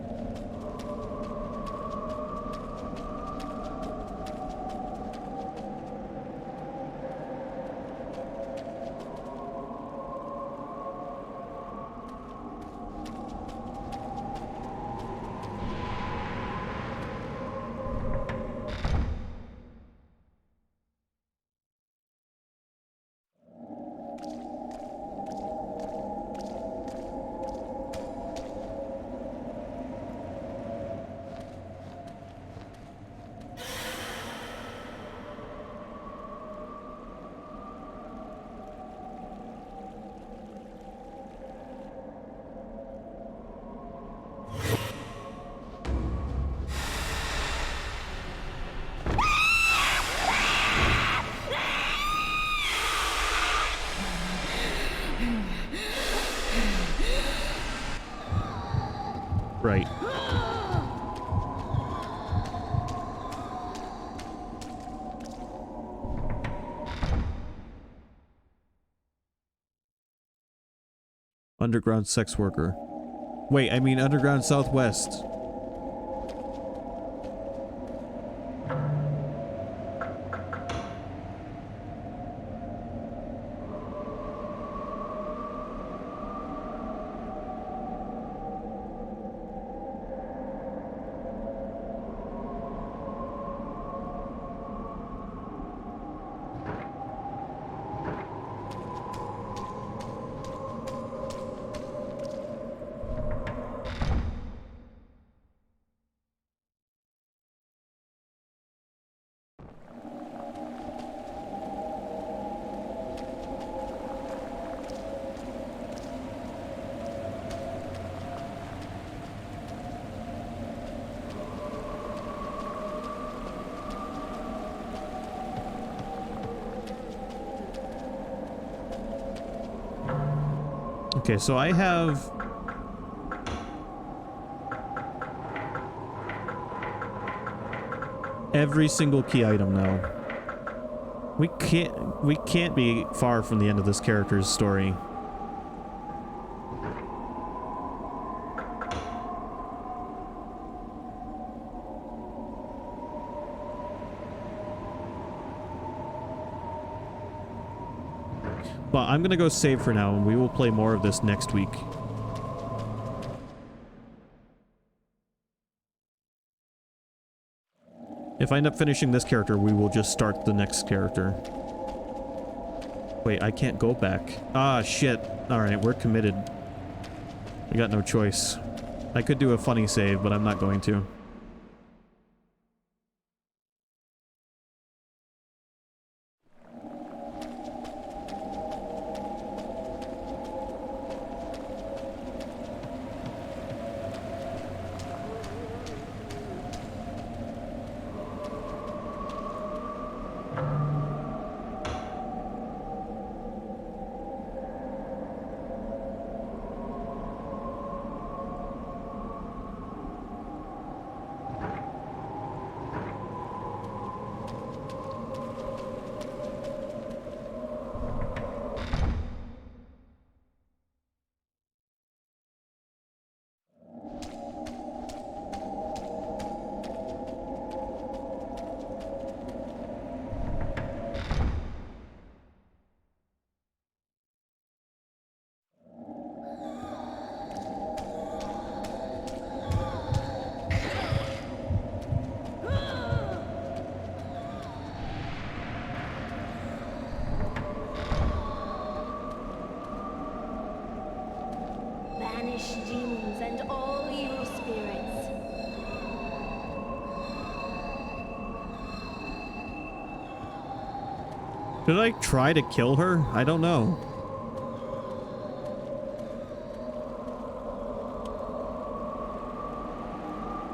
Right. Underground sex worker. Wait, I mean Underground Southwest. Okay, so I have every single key item now. We can't be far from the end of this character's story. But I'm gonna go save for now, and we will play more of this next week. If I end up finishing this character, we will just start the next character. Wait, I can't go back. Ah, shit. Alright, we're committed. We got no choice. I could do a funny save, but I'm not going to. Banish demons and all evil spirits. Should I try to kill her? I don't know.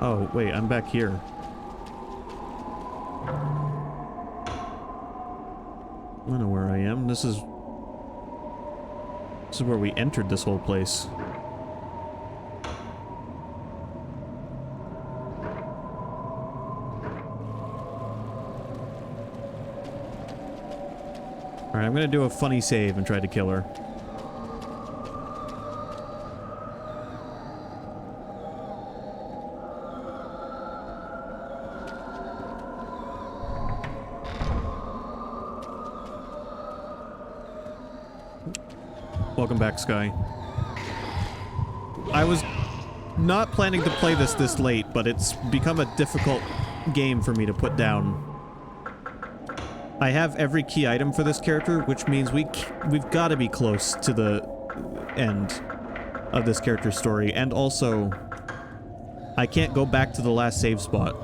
Oh, wait, I'm back here. I don't know where I am. This is where we entered this whole place. Alright, I'm gonna do a funny save and try to kill her. Welcome back, Sky. I was not planning to play this late, but it's become a difficult game for me to put down. I have every key item for this character, which means we've got to be close to the end of this character's story, and also I can't go back to the last save spot.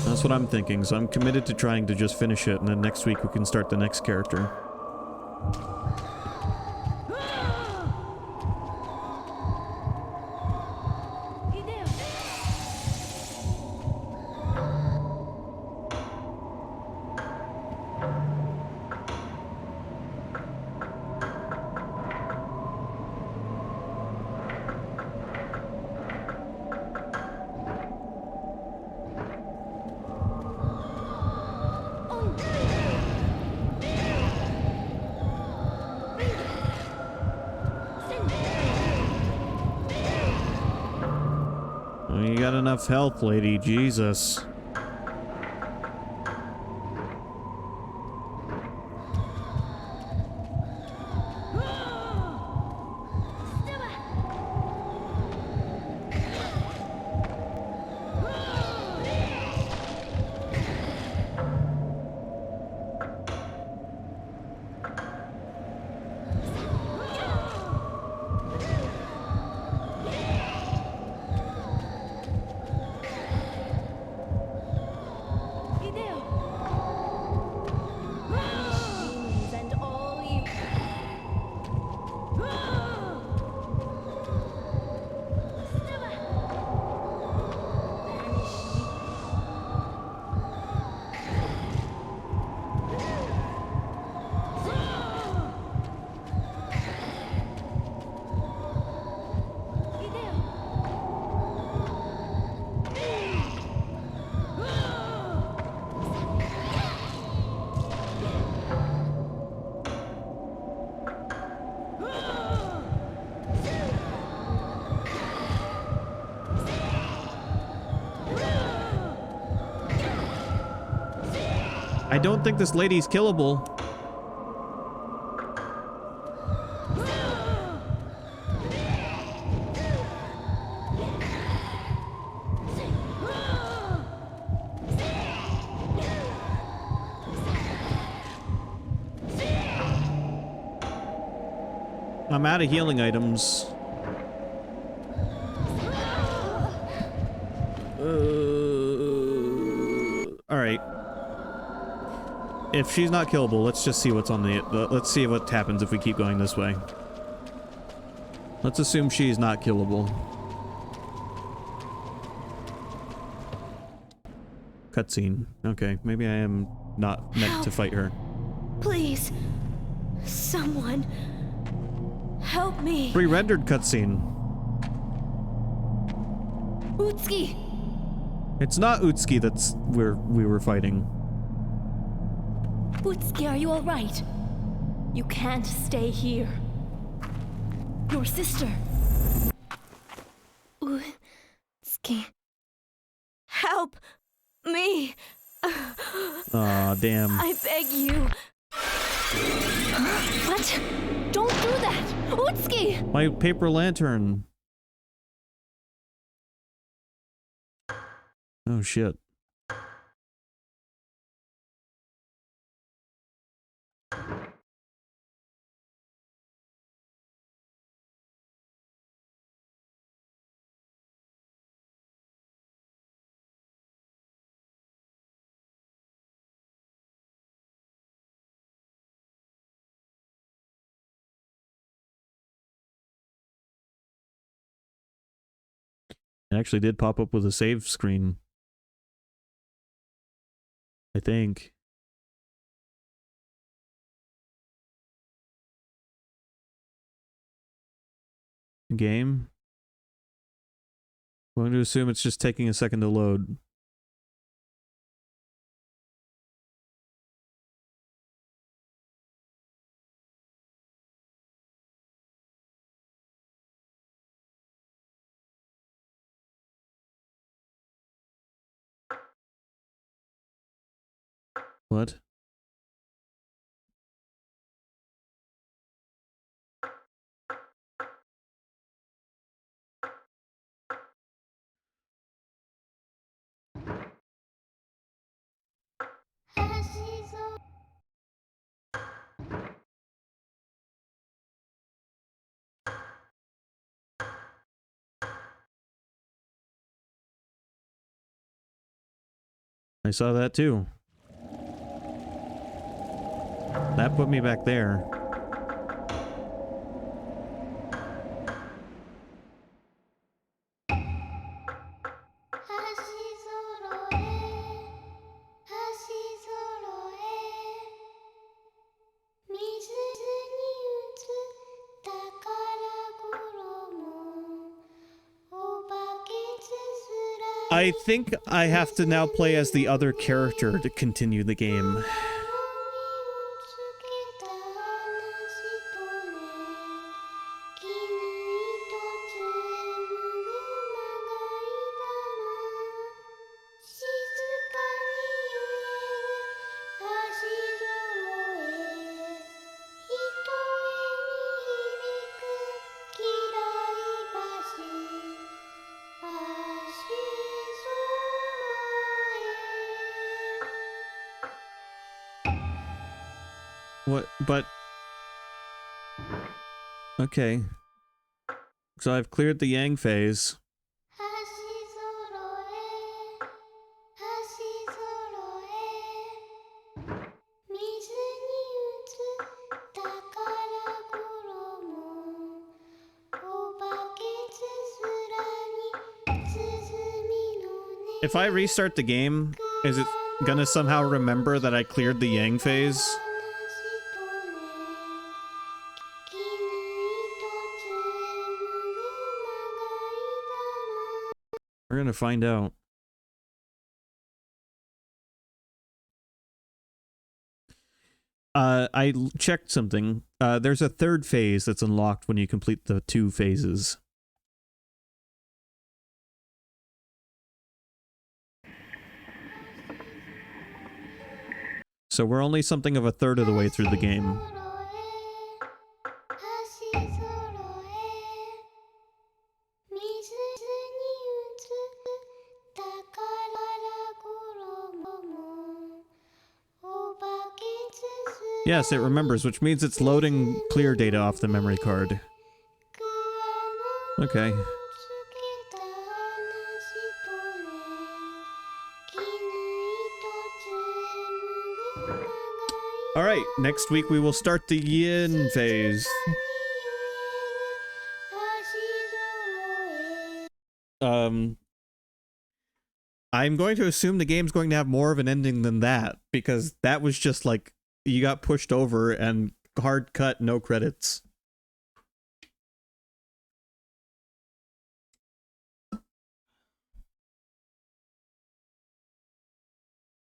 That's what I'm thinking, so I'm committed to trying to just finish it, and then next week we can start the next character. You got enough health, lady. Jesus. I don't think this lady's killable. I'm out of healing items. Alright. If she's not killable, let's just see what's on the... let's see what happens if we keep going this way. Let's assume she's not killable. Cutscene. Okay, maybe I am not meant to fight her. Please, someone, help me. Pre-rendered cutscene. Utsuki! It's not Utsuki that's we were fighting. Utsuki, are you alright? You can't stay here. Your sister. Utsuki. Help me. Aw, damn. I beg you. What? Don't do that! Utsuki! My paper lantern. Oh shit. It actually did pop up with a save screen. I think. Game. I'm going to assume it's just taking a second to load. What? I saw that too. That put me back there. I think I have to now play as the other character to continue the game. What? But... Okay. So I've cleared the Yang phase. If I restart the game, is it gonna somehow remember that I cleared the Yang phase? We're gonna find out. I checked something. There's a third phase that's unlocked when you complete the 2 phases. So we're only something of a third of the way through the game. Yes, it remembers, which means it's loading clear data off the memory card. Okay. Alright, next week we will start the Yin phase. I'm going to assume the game's going to have more of an ending than that, because that was just like, you got pushed over and hard cut, no credits.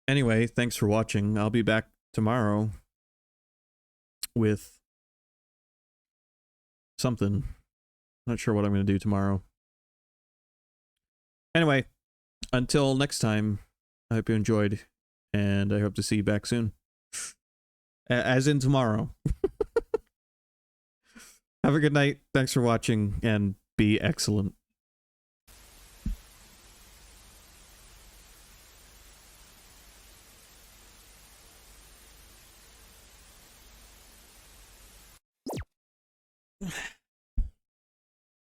Anyway, thanks for watching. I'll be back tomorrow with something. Not sure what I'm going to do tomorrow. Anyway, until next time, I hope you enjoyed, and I hope to see you back soon. As in tomorrow. Have a good night. Thanks for watching, and be excellent.